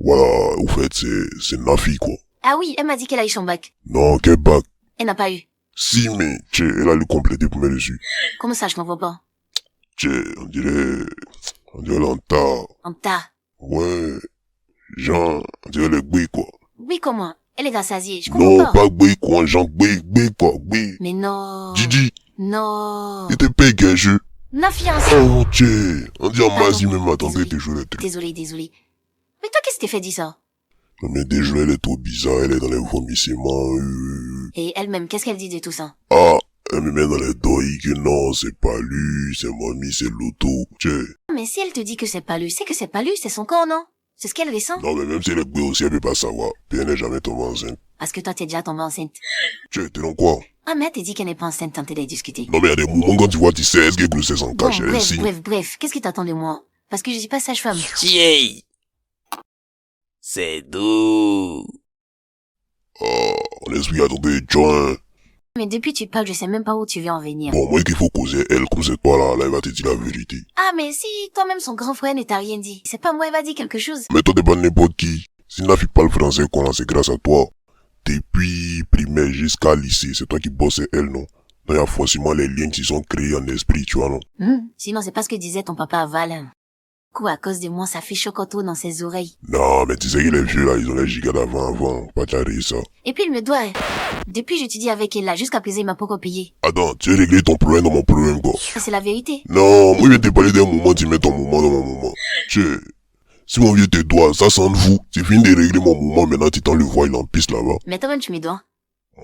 Voilà, au fait, c'est Nafi, quoi. Ah oui, elle m'a dit qu'elle a eu son bac. Non, quel bac? Elle n'a pas eu. Si, mais, elle a le complété pour mettre dessus. Comment ça, je comprends pas? On dirait l'anta. Anta. Ouais. Genre, on dirait le gbé, quoi. Oui, comment? Elle est rassasiée, je comprends Non, pas gbé, quoi, genre gbé, quoi, gbé. Mais non. Didi. Non. Il te paye quel jeu? La fiancée. Oh, on dit en magie même, attendez, tes jouets les trucs. Désolé. Mais toi, qu'est-ce que t'es fait dit ça? Non, mais des jouets, elle est trop bizarre, elle est dans les vomissements, Et elle-même, qu'est-ce qu'elle dit de tout ça? Ah, elle me met dans les doigts que non, c'est pas lui, c'est mamie, c'est l'auto, Mais si elle te dit que c'est pas lui, c'est que c'est pas lui, c'est son corps, non? C'est ce qu'elle ressent. Non, mais même si elle est gbé aussi, elle peut pas savoir. Puis elle n'est jamais tombée enceinte. Parce que toi, t'es déjà tombée enceinte. T'es dans quoi? Ah, mais elle t'a dit qu'elle n'est pas enceinte tant qu'elle a discuté. Non, mais il y a des moments quand tu vois, tu sais, est-ce que grossesse en cache, elle est signe. Bref, qu'est-ce qui t'attend de moi? Parce que je suis pas sage-femme. Tiens! C'est doux. Oh, on explique, attendez, joint. Mais depuis tu parles, je sais même pas où tu veux en venir. Bon, moi qu'il faut causer elle, comme c'est toi là, elle va te dire la vérité. Ah, mais si toi-même son grand frère ne t'a rien dit, c'est pas moi, il va dire quelque chose. Mais toi t'es pas n'importe qui. Si Nafi parle français, qu'on c'est grâce à toi. Depuis primaire jusqu'à lycée, c'est toi qui bossais elle, non? Donc il y a forcément les liens qui sont créés en esprit, tu vois, non? Sinon, c'est pas ce que disait ton papa à Val. Coup, à cause de moi, ça fait chocoto dans ses oreilles. Non, mais tu sais que les vieux là, ils ont les gigas avant, pas carré ça. Et puis il me doit. Depuis j'étudie avec elle là, jusqu'à présent il m'a pas encore payé. Attends, tu veux régler ton problème dans mon problème, quoi. C'est la vérité. Non, moi je vais te parler d'un moment, tu mets ton moment dans mon moment. Tu sais, si mon vieux te doit, ça sent de vous. Tu finis de régler mon moment, maintenant tu t'en le vois, il en pisse là-bas. Mais toi-même tu me dois.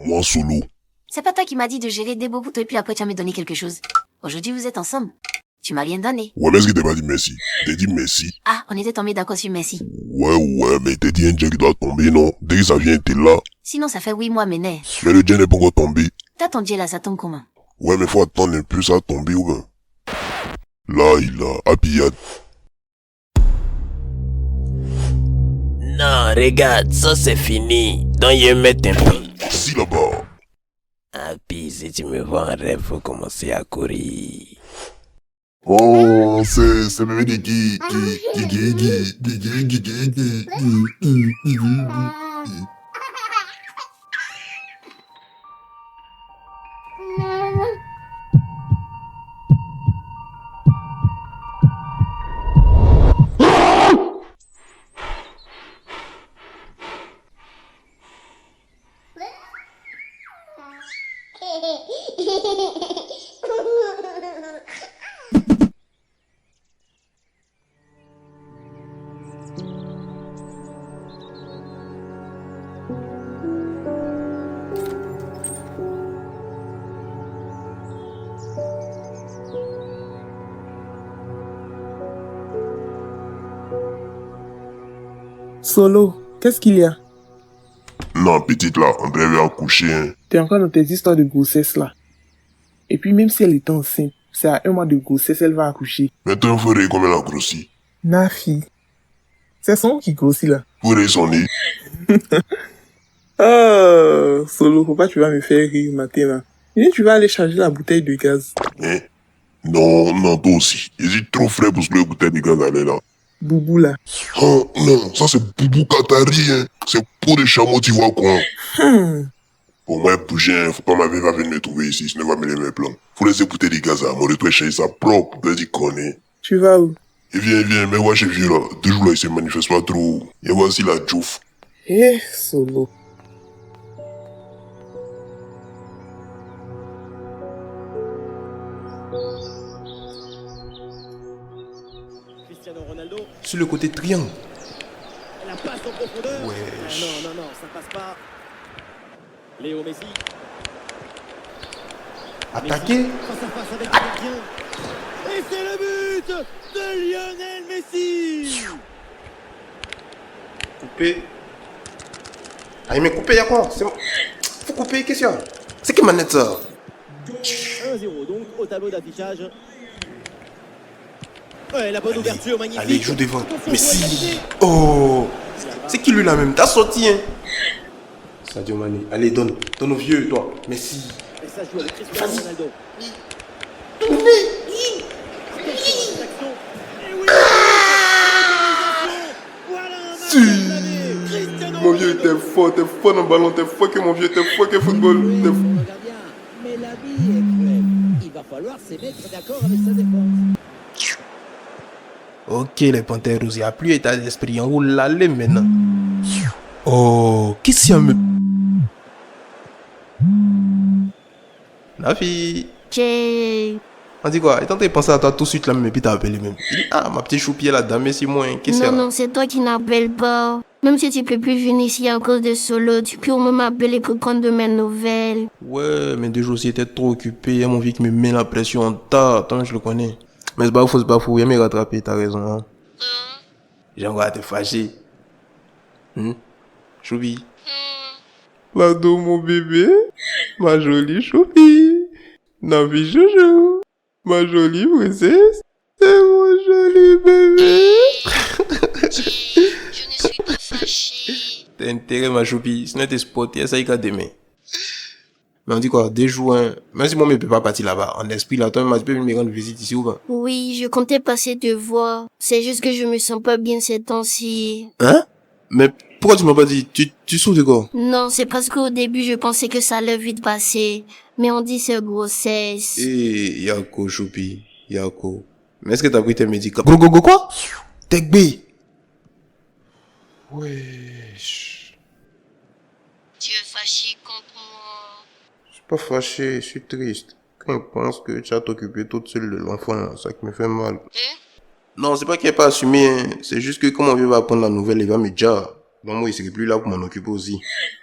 Moi solo. C'est pas toi qui m'as dit de gérer des beaux pour toi et puis après tu vas me donner quelque chose. Aujourd'hui vous êtes ensemble. Tu m'as rien donné. Ouais, mais est-ce que t'as pas dit merci? T'as dit merci. Ah, on était tombé d'accord sur merci. Ouais, mais t'as dit un Dieu qui doit tomber, non? Dès que ça vient, t'es là. Sinon ça fait 8 mois mais Mais le Dieu n'est pas encore tombé. T'as ton Dieu là, ça tombe comment? Ouais, mais faut attendre un peu ça à tomber ou bien. Là, il a appuyé. Non, regarde, ça c'est fini. Donc je mets un peu. Si là-bas. Ah, puis si tu me vois en rêve, faut commencer à courir. Oh, c'est bébé de Guy. Solo, qu'est-ce qu'il y a? Non, petite là, André va accoucher, hein. T'es encore dans tes histoires de grossesse là. Et puis même si elle est enceinte, c'est à 1 mois de grossesse, elle va accoucher. Maintenant, faut rire comme elle a grossi. Nafi. C'est son qui grossit là. Faut rire son nez. Oh, Solo, faut pas que tu vas me faire rire matin là. Et tu vas aller charger la bouteille de gaz. Hein? Non, toi aussi. Il est trop frais pour se le bouteille de gaz aller là. Boubou là. Oh, non, ça c'est Boubou Katari, hein. C'est pour les chameaux, tu vois quoi. Pour moi, Pougin, faut pas ma vieille va venir me trouver ici, sinon elle va mêler mes plans. Faut laisser bouteille de gaz à mon retour chez sa propre, peut dire qu'on est. Tu vas où? Et viens, mais ouais, j'ai vu là. 2 jours là, il se manifeste pas trop. Et voici la djouf. Eh, Solo. Sur le côté triangle. La passe en profondeur. Wesh. Non, ça passe pas. Léo Messi. Attaqué. Messi, face à face avec le gardien. Et c'est le but de Lionel Messi. Coupé. Ah, mais coupé, y'a quoi? C'est... Faut couper, qu'est-ce qu'il y a? C'est qui manette ça? 1-0 donc au tableau d'affichage. Ouais, la bonne ouverture, magnifique. Allez, joue devant. Mais si. Oh. C'est qui lui là même? T'as sorti, hein? Sadio Mané. Allez, donne au vieux, toi. Mais si. Et ça joue avec Cristiano Ronaldo. Si. Mon vieux, t'es fort dans le ballon, t'es fort que mon vieux, t'es fort que football. Mais la vie est cruelle. Il va falloir se mettre d'accord avec sa défense. Ok, les panthères roses, il n'y a plus état d'esprit. On roule l'aller maintenant. Oh, qu'est-ce qu'il y a me... Nafi. J'ai... On dit quoi? Il tentait de penser à toi tout de suite là, mais puis t'as appelé même. Il dit, ah, ma petite choupier là, dame, c'est moi. Qu'est-ce qu'il y a? Non, c'est toi qui n'appelles pas. Même si tu peux plus venir ici à cause de Solo, tu peux au moins m'appeler pour prendre de mes nouvelles. Ouais, mais 2 jours aussi, était trop occupé. Il y a mon vie qui me met la pression en tas. Attends, je le connais. Mais c'est pas fou, il y a me rattraper, t'as raison. Hein. J'ai encore à te fâcher. Choubi. Pardon, mon bébé. Ma jolie Choubi. Nafi Jojo. Ma jolie princesse. C'est mon joli bébé. Je ne suis pas fâchée. T'as intérêt, ma Choubi. Sinon, t'es spoté. Ça y est, demain. Mais on dit quoi, des jours, hein. Même si moi, je ne peux pas partir là-bas, en esprit, là, toi, tu peux venir me rendre visite ici ou pas? Oui, je comptais passer te voir. C'est juste que je me sens pas bien ces temps-ci. Hein? Mais pourquoi tu m'as pas dit? Tu souffres de quoi? Non, c'est parce qu'au début, je pensais que ça allait vite passer. Mais on dit c'est grossesse. Eh, Yako, choupi, Yako. Mais est-ce que t'as pris tes médicaments? Go, quoi? T'es gbé. Wesh. Tu es fâché contre moi. Je suis pas fâché, je suis triste. Quand je pense que tu as t'occupé toute seule de l'enfant, ça qui me fait mal. Non, c'est pas qu'il n'est pas assumé, hein. C'est juste que comment il va apprendre la nouvelle, il va me dire. Donc moi, il serait plus là pour m'en occuper aussi.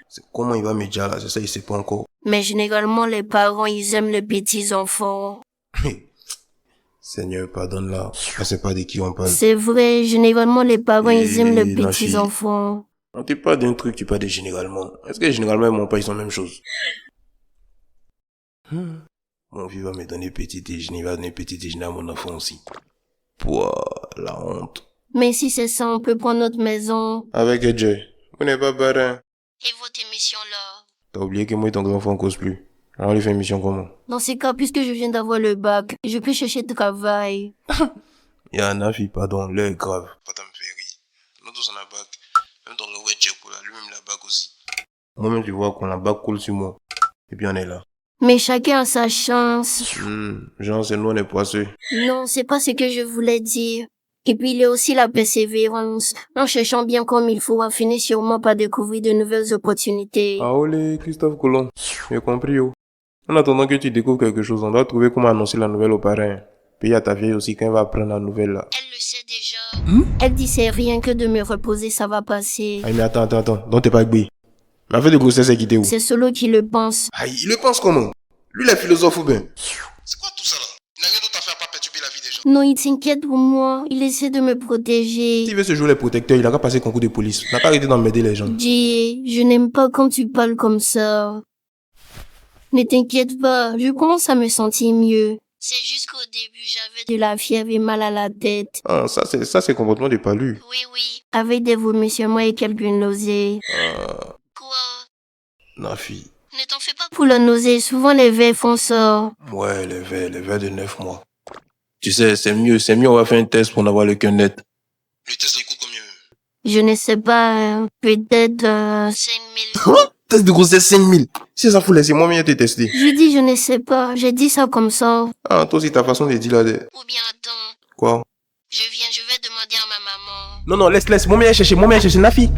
C'est comment il va me dire là, c'est ça, il sait pas encore. Mais généralement, les parents, ils aiment les petits enfants. Seigneur, pardonne-la. Je sais pas de qui on parle. C'est vrai, généralement, les parents, ils aiment les petits enfants. On te parle d'un truc, tu parles de généralement. Est-ce que généralement, ils m'ont pas, ils sont la même chose? Mon fils va me donner petit déjeuner, il va donner petit déjeuner à mon enfant aussi. Pouah, la honte. Mais si c'est ça, on peut prendre notre maison. Avec Dieu, vous n'êtes pas parrain. Et votre émission là? T'as oublié que moi et ton grand-enfant cause plus. Alors, on lui fait une mission comment? Dans ces cas, puisque je viens d'avoir le bac, je peux chercher de travail. Il y a un fille, pardon, l'heure est grave. Pas me faire rire. Nous tous on a bac. Même ton nouveau check pour là, lui-même la bac aussi. Moi-même, tu vois qu'on a bac cool sur moi. Et puis on est là. Mais chacun a sa chance. Genre, c'est nous, on est poisseux. Non, c'est pas ce que je voulais dire. Et puis, il y a aussi la persévérance. En cherchant bien comme il faut, on finit sûrement par découvrir de nouvelles opportunités. Ah, olé, Christophe Colomb. J'ai compris, yo. En attendant que tu découvres quelque chose, on doit trouver comment annoncer la nouvelle au parrain. Puis il y a ta vieille aussi quand elle va apprendre la nouvelle là. Elle le sait déjà. Elle dit c'est rien que de me reposer, ça va passer. Aïe, mais attends. Donc t'es pas gbé. La fête de grossesse est quittée où? C'est Solo qui le pense. Aïe, il le pense comment? Lui, il est philosophe ou bien? C'est quoi tout ça là? Il n'a rien d'autre à faire à part perturber la vie des gens. Non, il s'inquiète pour moi. Il essaie de me protéger. S'il veut se jouer les protecteurs, il a qu'à passer concours de police. Il n'a pas arrêté d'emmerder les gens. Jay, je n'aime pas quand tu parles comme ça. Ne t'inquiète pas, je commence à me sentir mieux. C'est juste qu'au début, j'avais de la fièvre et mal à la tête. Ah, ça c'est comportement de palu. Oui. Avec des vomissements et quelques nausées. Quoi? Nafi. Ne t'en fais pas pour la nausée, souvent les verres font ça. Ouais, les verres de 9 mois. Tu sais, c'est mieux, on va faire un test pour en avoir le cœur net. Le test, il coûte combien? Je ne sais pas, peut-être 5 000. Test de grossesse 5 000. Si ça fout, laissez-moi bien te tester. Je dis je ne sais pas, j'ai dit ça comme ça. Ah, toi aussi ta façon de dire là. Ou bien attends. Quoi? Je vais demander à ma maman. Non, laisse. Moi, viens chercher, Nafi.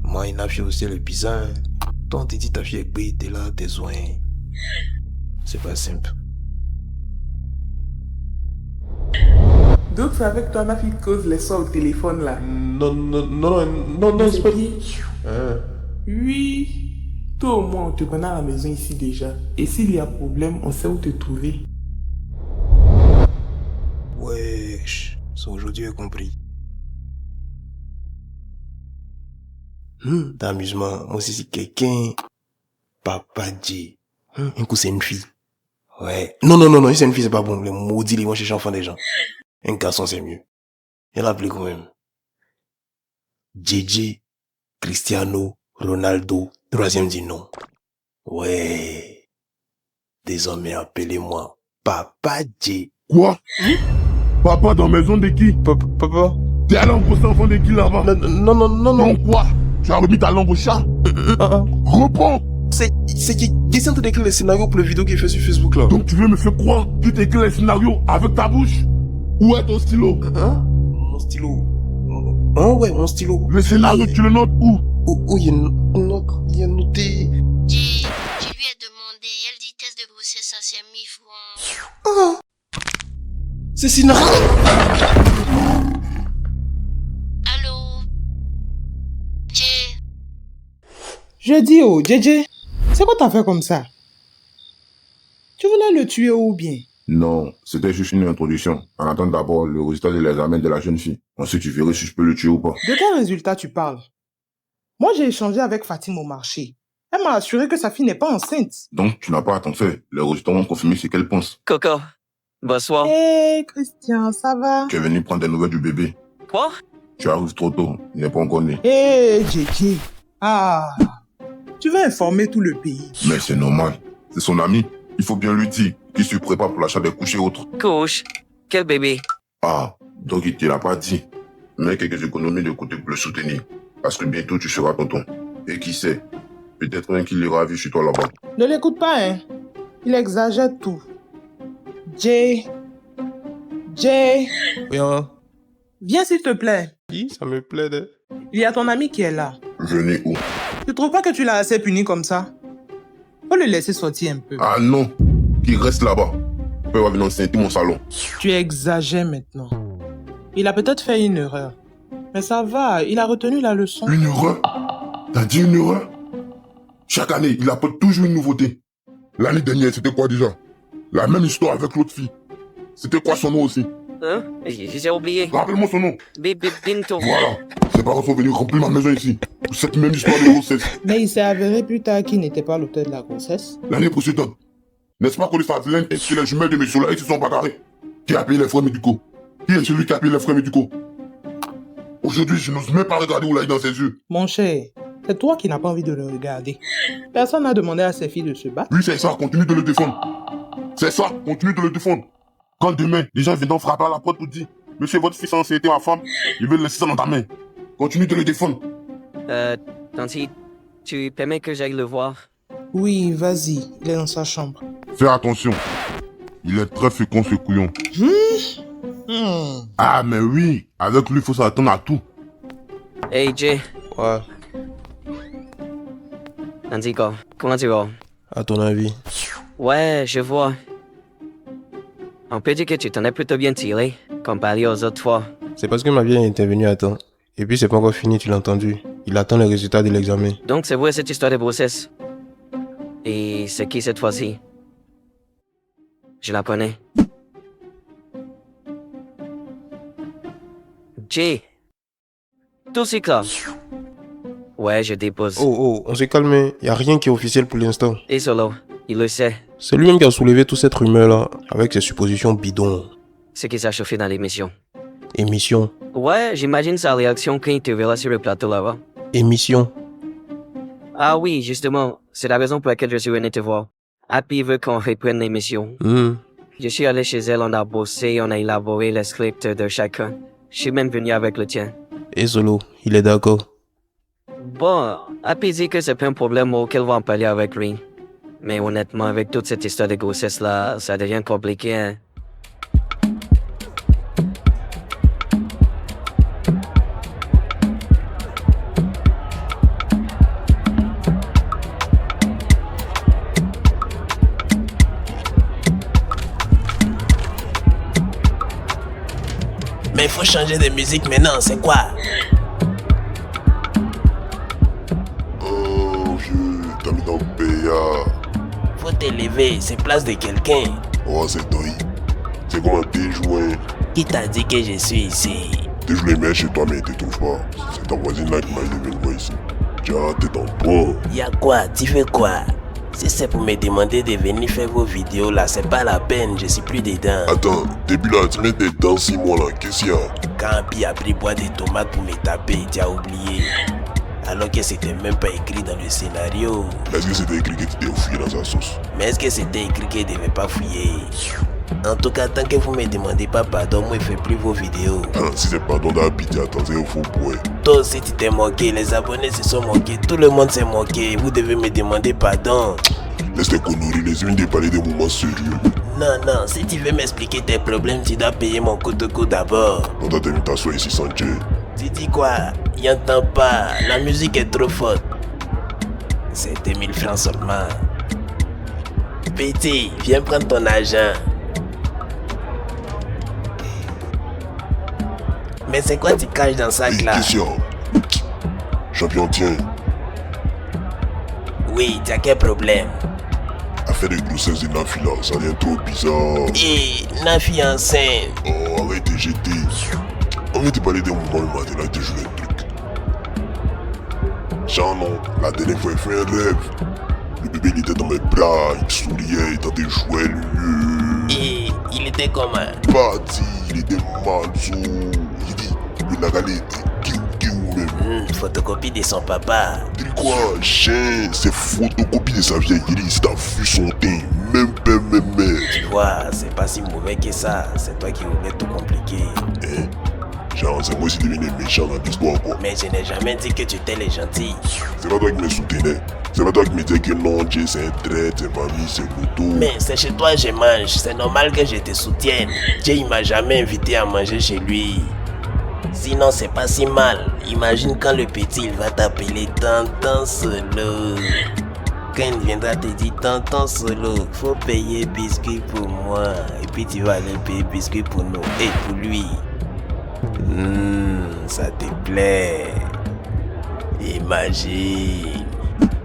Moi, et Nafi aussi, le bizarre. Toi, on te dit ta fille est bête, t'es là, t'es soin. C'est pas simple. Donc c'est avec toi, Nafi, cause les soins au téléphone là. Non, c'est pas... Oui. Toi au moins, on te connaît à la maison ici déjà. Et s'il y a problème, on sait où te trouver. Wesh, ça aujourd'hui j'ai compris. D'amusement, moi aussi c'est quelqu'un. Papa J. Un coup c'est une fille. Ouais. Non, si c'est une fille c'est pas bon. Les maudits, ils vont chercher enfant des gens. Un garçon c'est mieux. Il y en a plus quand même. JJ, Cristiano, Ronaldo, troisième dit non. Ouais. Désormais appelez-moi Papa J. Quoi? Papa dans maison de qui? Papa? T'es allé embaucher enfant de qui là-bas? Non. Non quoi? Tu as remis ta langue au chat? Reprends! C'est qui essaie de décrire les scénarios pour le vidéo qu'il fait sur Facebook là. Donc tu veux me faire croire? Tu t'écris les scénarios avec ta bouche? Où est ton stylo? Mon stylo. Ouais, mon stylo. Le scénario, tu le notes où? Où il y a noté. Je lui ai demandé, elle dit test de grossesse à 5 000 francs. C'est scénario. Allô? Jay? Je dis oh, JJ, c'est quoi t'as fait comme ça? Tu voulais le tuer ou bien? Non, c'était juste une introduction. En attendant d'abord le résultat de l'examen de la jeune fille. Ensuite, tu verrais si je peux le tuer ou pas. De quel résultat tu parles? Moi, j'ai échangé avec Fatima au marché. Elle m'a assuré que sa fille n'est pas enceinte. Donc, tu n'as pas à t'en faire. Les résultats vont confirmer ce qu'elle pense. Coco, bonsoir. Hé, Christian, ça va? Tu es venu prendre des nouvelles du bébé. Quoi? Tu arrives trop tôt, il n'est pas encore né. Hé, JJ. Ah, tu vas informer tout le pays. Mais c'est normal, c'est son ami. Il faut bien lui dire qu'il se prépare pour l'achat des couches et autres. Couche? Quel bébé? Ah, donc il te l'a pas dit. Mets quelques économies de côté pour le soutenir. Parce que bientôt tu seras tonton. Et qui sait, peut-être même qu'il ira vivre chez toi là-bas. Ne l'écoute pas, hein. Il exagère tout. Jay. Oui, hein? Viens s'il te plaît. Oui, ça me plaît de... Il y a ton ami qui est là. Venez où? Tu trouves pas que tu l'as assez puni comme ça? Faut le laisser sortir un peu. Ah non, qu'il reste là-bas. Il va venir enceinter mon salon. Tu exagères maintenant. Il a peut-être fait une erreur. Mais ça va, il a retenu la leçon. Une erreur? T'as dit une erreur? Chaque année, il apporte toujours une nouveauté. L'année dernière, c'était quoi déjà? La même histoire avec l'autre fille. C'était quoi son nom aussi? Hein? J'ai oublié. Rappelle-moi son nom. Bébé Binto. Voilà. Ses parents sont venus remplir ma maison ici. Pour cette même histoire de grossesse. Mais il s'est avéré plus tard qu'il n'était pas l'auteur de la grossesse. L'année précédente. N'est-ce pas qu'on les Fadlène et que les jumelles de messieurs là, ils se sont bagarrés? Qui a payé les frais médicaux? Qui est celui qui a payé les frais médicaux? Aujourd'hui, je n'ose même pas regarder Oulaï dans ses yeux. Mon cher, c'est toi qui n'as pas envie de le regarder. Personne n'a demandé à ses filles de se battre. Oui, c'est ça, continue de le défendre. C'est ça, continue de le défendre. Quand demain, les gens viendront frapper à la porte pour dire « Monsieur, votre fils a enceinté ma femme, il veut laisser ça dans ta main. » Continue de le défendre. Tanti, tu permets que j'aille le voir? Oui, vas-y, il est dans sa chambre. Fais attention. Il est très fécond ce couillon. Ah, mais oui, avec lui, il faut s'attendre à tout. Hey, Jay. Ouais, Tanti, comment tu vas? à ton avis. Ouais, je vois. On peut dire que tu t'en es plutôt bien tiré, comparé aux autres fois. C'est parce que ma vie est intervenue à temps. Et puis c'est pas encore fini, tu l'as entendu. Il attend les résultats de l'examen. Donc c'est vrai cette histoire de grossesse. Et c'est qui cette fois-ci? Je la connais. Jay. Tout c'est clair. Ouais, je dépose. Oh, on s'est calmé. Y a rien qui est officiel pour l'instant. Et Solo, il le sait. C'est lui-même qui a soulevé toute cette rumeur-là, avec ses suppositions bidons. Ce qui s'est chauffé dans l'émission. Émission. Ouais, j'imagine sa réaction quand il te verra sur le plateau là-bas. Émission. Ah oui, justement, c'est la raison pour laquelle je suis venu te voir. Happy veut qu'on reprenne l'émission. Je suis allé chez elle, on a bossé, on a élaboré les scripts de chacun. Je suis même venu avec le tien. Et Solo, il est d'accord. Bon, Happy dit que c'est pas un problème auquel on va en parler avec lui. Mais honnêtement, avec toute cette histoire de grossesse-là, ça devient compliqué, hein. Mais faut changer de musique maintenant, c'est quoi? Oh, vieux, t'as mis dans le PA. Faut t'élever, c'est place de quelqu'un. Oh, c'est toi. C'est comme un déjoué. Qui t'a dit que je suis ici? Déjoué, mais chez toi, mais il te trouve pas. C'est ta voisine là qui m'a élevé le voir ici. Tiens, t'es dans le point. Y'a quoi? Tu fais quoi? Si c'est pour me demander de venir faire vos vidéos là, c'est pas la peine, je suis plus dedans. Attends, début là, tu mets des dents 6 mois là, qu'est-ce qu'il y a? Quand Happy a pris boire des tomates pour me taper, tu as oublié. Alors que c'était même pas écrit dans le scénario. Est-ce que c'était écrit que tu devais fouiller dans sa sauce? Mais est-ce que c'était écrit qu'il devait pas fouiller? En tout cas, tant que vous me demandez pas pardon, moi je fais plus vos vidéos. Si c'est pardon d'Happy, tu attends, c'est un faux point. Toi aussi tu t'es moqué, les abonnés se sont moqués, tout le monde s'est moqué, vous devez me demander pardon. Laisse tes conneries, laisse-moi de parler des moments sérieux. Non, si tu veux m'expliquer tes problèmes, tu dois payer mon coup de coup d'abord. On t'a invitation ici sans Dieu. Tu dis quoi? Y'entend pas, la musique est trop forte. C'est 2000 francs seulement. Petit, viens prendre ton argent. Mais c'est quoi tu caches dans ça là? Question. Champion, tiens. Oui, t'as quel problème? Affaire de grossesse de Nafi là, ça devient trop bizarre. Et Nafi enceinte. Oh, arrête de jeter. On vient te parler des moments le matin, là, tu joues un truc. Genre non, la dernière fois, il fait un rêve. Le bébé, il était dans mes bras, il souriait, il tentait de jouer, lui. Et il était comment? Parti, il était mal, il dit, le nagalé était Photocopie de son papa. Dis quoi, chien, c'est photocopie de sa vieille liste, t'as vu son teint, même père, même mère. Tu vois, c'est pas si mauvais que ça, c'est toi qui voulais tout compliquer. Genre, c'est moi qui devenais méchant dans l'histoire, quoi. Mais je n'ai jamais dit que tu étais les gentils. C'est pas toi qui me soutenais. C'est pas toi qui me disais que non, Jay, c'est un trait, c'est mamie, c'est l'auto. Mais c'est chez toi je mange, c'est normal que je te soutienne. Jay, il m'a jamais invité à manger chez lui. Sinon, c'est pas si mal. Imagine quand le petit, il va t'appeler Tonton Solo. Quand il viendra te dire Tonton Solo, faut payer biscuit pour moi. Et puis tu vas aller payer biscuit pour nous et pour lui. Ça te plaît.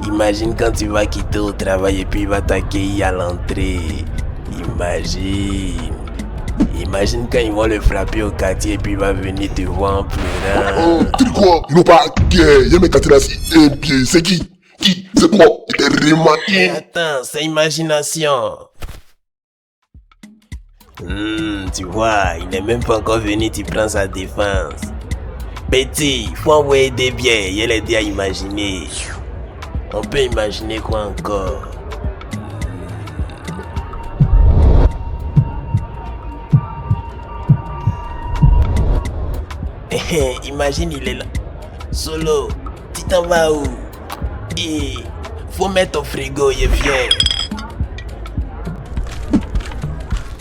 Imagine quand tu vas quitter au travail et puis il va t'accueillir à l'entrée. Imagine quand ils vont le frapper au quartier et puis il va venir te voir en pleurant. Tu dis quoi? Ils n'ont pas guère. Il y a mes quartiers là, c'est un pied. C'est qui? C'est quoi? T'es remarqué? Attends, c'est imagination. Tu vois, il n'est même pas encore venu, tu prends sa défense. Petit, faut envoyer des biens, il est déjà imaginé. On peut imaginer quoi encore? Imagine, il est là. Solo, tu t'en vas où? Et faut mettre au frigo, il vient.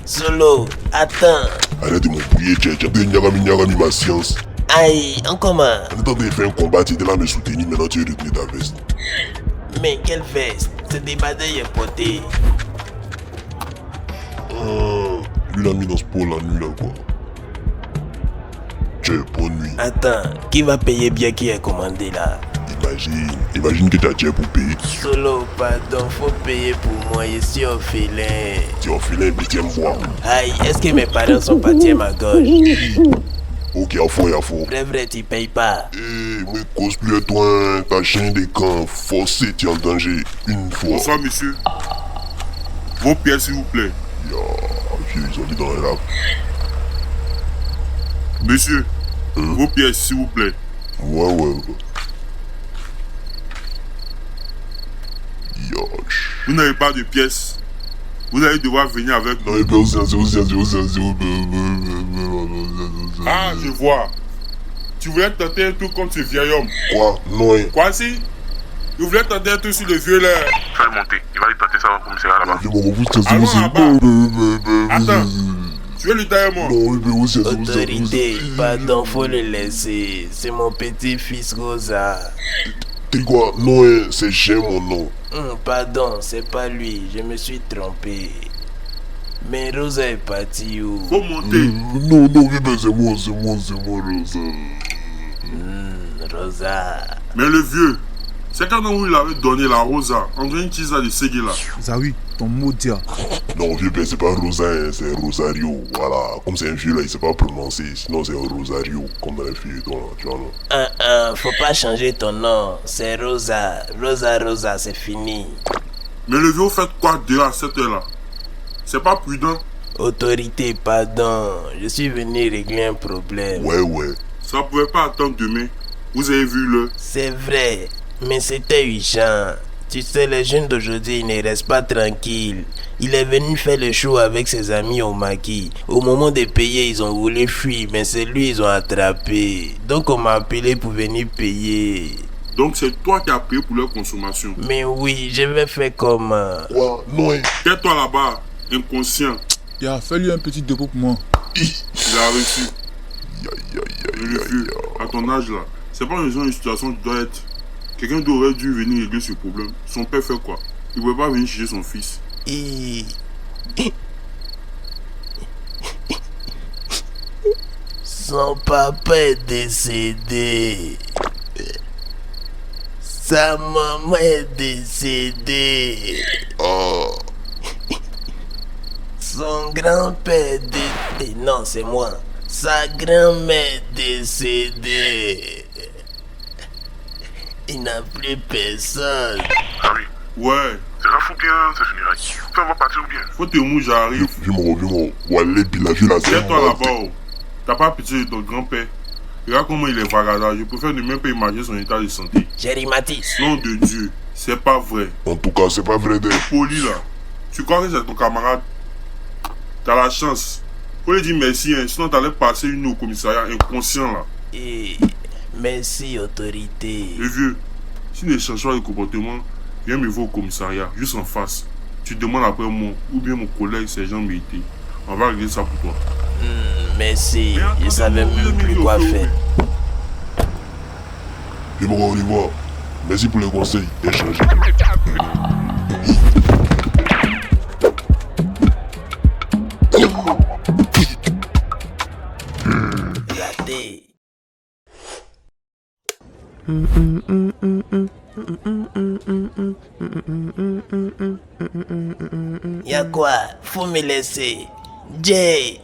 Solo, attends. Arrête de m'embrouiller, tu as mis ma science. Aïe, en comment? En étant de faire un combat, tu étais là à me soutenir, maintenant tu veux retenir ta veste. Mais quelle veste? Ce débardeur est porté. Lui l'a mis dans ce pot la nuit là quoi. Tiens, bonne nuit. Attends, qui va payer bien qui est commandé là? Imagine que tu as tiens pour payer. Solo, pardon, faut payer pour moi, je suis orphelin. Tu es orphelin, mais tiens-moi. Aïe, est-ce que mes parents sont partis à ma gorge? Ok, à fond. Vrai, tu payes pas. Mais cause plus à toi, ta chaîne de camp, forcé, tu es en danger, une fois. Bonsoir, monsieur. Vos pièces, s'il vous plaît. Vieux, ils ont dit dans le rap. Monsieur, vos pièces, s'il vous plaît. Ouais. Yosh. Vous n'avez pas de pièces. Vous allez devoir venir avec nous. Ah, je vois. Tu voulais tenter un truc contre ce vieil homme. Quoi? Non. Quoi si? Tu voulais tenter un truc sur le vieux là. Fais-le monter. Il va aller tenter ça au commissariat là-bas. Attends. Tu veux lui tailler moi? Autorité, pardon, faut le laisser. C'est mon petit-fils Rosa. T'es quoi? Non, c'est Jean mon nom. Pardon, c'est pas lui, je me suis trompé. Mais Rosa est partie où? Faut monter. Non, c'est moi, Rosa. Rosa. Mais le vieux, c'est quand on lui avait donné la Rosa, on dirait une tisa de Segui là. Zawi, ton maudit. Non, vieux père, c'est pas Rosa, c'est Rosario. Voilà, comme c'est un vieux là, il sait pas prononcer. Sinon, c'est Rosario, comme dans les filles, toi, tu vois, non? Faut pas changer ton nom, c'est Rosa. Rosa, c'est fini. Mais le vieux fait quoi dehors à cette heure là? C'est pas prudent. Autorité, pardon, je suis venu régler un problème. Ouais. Ça pouvait pas attendre demain. Vous avez vu le... C'est vrai, mais c'était urgent. Tu sais, les jeunes d'aujourd'hui, ils ne restent pas tranquilles. Il est venu faire le show avec ses amis au maquis. Au moment de payer, ils ont voulu fuir, mais c'est lui ils ont attrapé. Donc on m'a appelé pour venir payer. Donc c'est toi qui as payé pour leur consommation. Mais oui, je vais faire comment? Ouais, non. Tais-toi là-bas, inconscient. Fais-lui un petit dépôt pour moi. Il a reçu. Le vieux, à ton âge là, c'est pas une situation qui doit être... Quelqu'un aurait dû venir régler ce problème. Son père fait quoi? Il ne pouvait pas venir chercher son fils. Son papa est décédé. Sa maman est décédée. Son grand-père est décédé. Non, c'est moi. Sa grand-mère est décédée. Il n'a plus personne. Ah oui. Ouais. C'est là, faut bien se finir là. Toi, on va partir ou bien? Faut te mouiller, j'arrive. Viens-moi. Wallet, la vue là, c'est toi là-bas. T'as pas pitié de ton grand-père. Regarde comment il est vagabond. Je préfère ne même pas imaginer son état de santé. J'ai rhumatisme. Nom de Dieu, c'est pas vrai. En tout cas, c'est pas vrai. Poli là, tu crois que c'est ton camarade? T'as la chance. Faut lui dire merci, hein, sinon t'allais passer une au commissariat inconscient là. Et merci, autorité. Le vieux, si ne change pas de comportement, viens me voir au commissariat, juste en face. Tu demandes après moi, ou bien mon collègue sergent Mété. On va régler ça pour toi. Merci, je savais même plus quoi faire. Et bon, on y va. Merci pour le conseil. Échangez. Raté. Y'a quoi? Faut me laisser. Jay.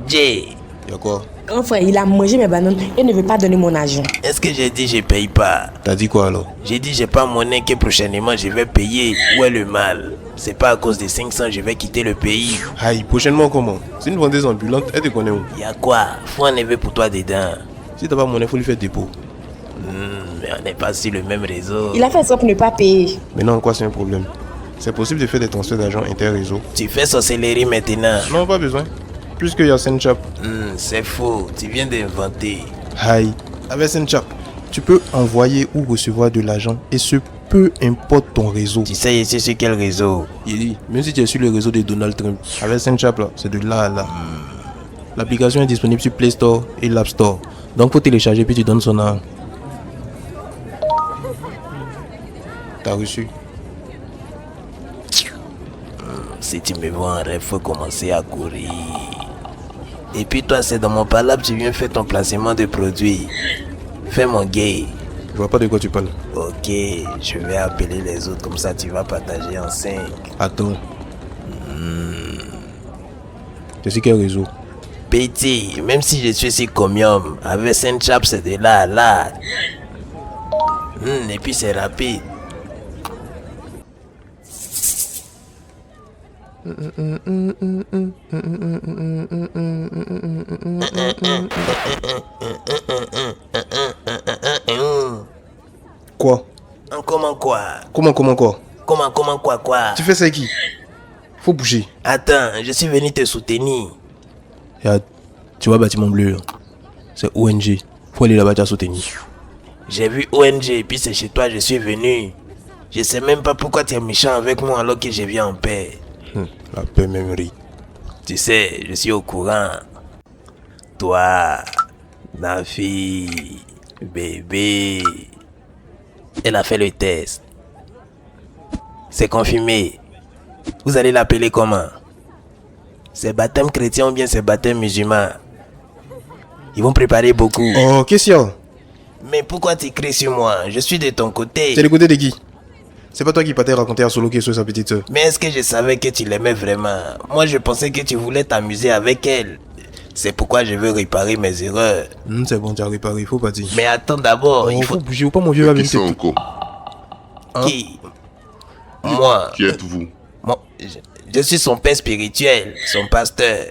Jay. Y'a quoi? Grand frère, il a mangé mes bananes et ne veut pas donner mon argent. Est-ce que j'ai dit je paye pas? T'as dit quoi alors? J'ai dit j'ai pas monnaie que prochainement je vais payer. Où est le mal? C'est pas à cause des 500 je vais quitter le pays. Aïe, prochainement comment? C'est une vendeuse ambulante, elle te connaît où? Y'a quoi? Faut un neveu pour toi dedans. Si t'as pas monnaie, faut lui faire dépôt. Mais on n'est pas sur le même réseau. Il a fait ça pour ne pas payer. Mais non, quoi, c'est un problème? C'est possible de faire des transferts d'argent inter-réseau. Tu fais sorcellerie maintenant? Non, pas besoin. Puisque y a Senchap. C'est faux, tu viens d'inventer. Aïe, avec Senchap, tu peux envoyer ou recevoir de l'argent et ce peu importe ton réseau. Tu sais ici sur quel réseau? Il dit, même si tu es sur le réseau de Donald Trump, avec Senchap là, c'est de là à là. L'application est disponible sur Play Store et l'App Store. Donc faut télécharger puis tu donnes son argent. T'as reçu? Si tu me vois en rêve, faut commencer à courir. Et puis toi, c'est dans mon palabre, tu viens faire ton placement de produits. Fais mon gay. Je vois pas de quoi tu parles. Ok, je vais appeler les autres, comme ça tu vas partager en 5. Attends. C'est sur quel réseau? Petit, même si je suis sur Comium, avec Senchap c'est de là à là. Et puis c'est rapide. Quoi? Comment quoi? Comment quoi? Comment quoi? Tu fais ça avec qui? Faut bouger. Attends, je suis venu te soutenir. Tu vois bâtiment bleu là. C'est ONG. Faut aller là-bas te soutenir. J'ai vu ONG et puis c'est chez toi je suis venu. Je sais même pas pourquoi tu es méchant avec moi alors que je viens en paix. La paix même rit. Tu sais, je suis au courant. Toi, ma fille, bébé, elle a fait le test. C'est confirmé. Vous allez l'appeler comment? C'est baptême chrétien ou bien c'est baptême musulman? Ils vont préparer beaucoup. Oh, qu'est-ce qu'il y a? Mais pourquoi tu cries sur moi? Je suis de ton côté. C'est le côté de qui? C'est pas toi qui partais raconter à Solo qui est sur sa petite soeur. Mais est-ce que je savais que tu l'aimais vraiment? Moi je pensais que tu voulais t'amuser avec elle. C'est pourquoi je veux réparer mes erreurs. C'est bon, tu as réparé, faut pas dire. Mais attends d'abord, il faut bouger ou pas mon vieux avec Qui encore? Qui? Moi. Qui êtes-vous? Je suis son père spirituel, son pasteur.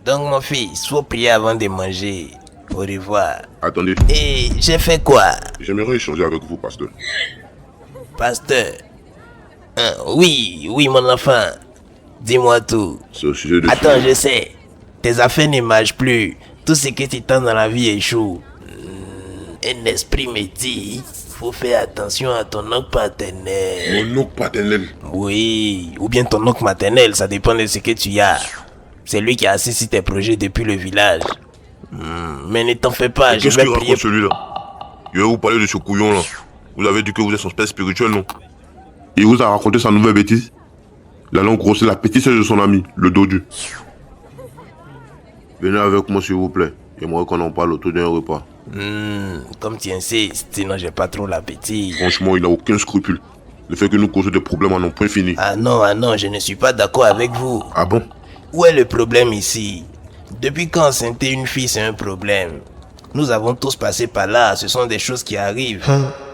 Donc mon fils, faut prier avant de manger. Au revoir. Attendez. Et j'ai fait quoi? J'aimerais échanger avec vous, pasteur. Pasteur? Oui, mon enfant. Dis-moi tout. C'est au sujet de... Attends, je sais. Tes affaires ne marchent plus. Tout ce que tu tentes dans la vie échoue. Un esprit me dit, faut faire attention à ton oncle paternel. Mon oncle paternel? Oui, ou bien ton oncle maternel, ça dépend de ce que tu as. C'est lui qui a assis sur tes projets depuis le village. Mais ne t'en fais pas, je vais prier. Qu'est-ce qu'il raconte celui-là? Je vais vous parler de ce couillon là. Vous avez dit que vous êtes son père spirituel, non? Il vous a raconté sa nouvelle bêtise. La langue grosse, c'est la petite sœur de son ami, le dodu. Venez avec moi s'il vous plaît. J'aimerais qu'on en parle autour d'un repas. Comme tu insistes, sinon j'ai pas trop l'appétit. Franchement, il n'a aucun scrupule. Le fait que nous causons des problèmes à non point fini. Ah non, je ne suis pas d'accord avec vous. Ah bon? Où est le problème ici? Depuis quand enceinter une fille c'est un problème? Nous avons tous passé par là, ce sont des choses qui arrivent.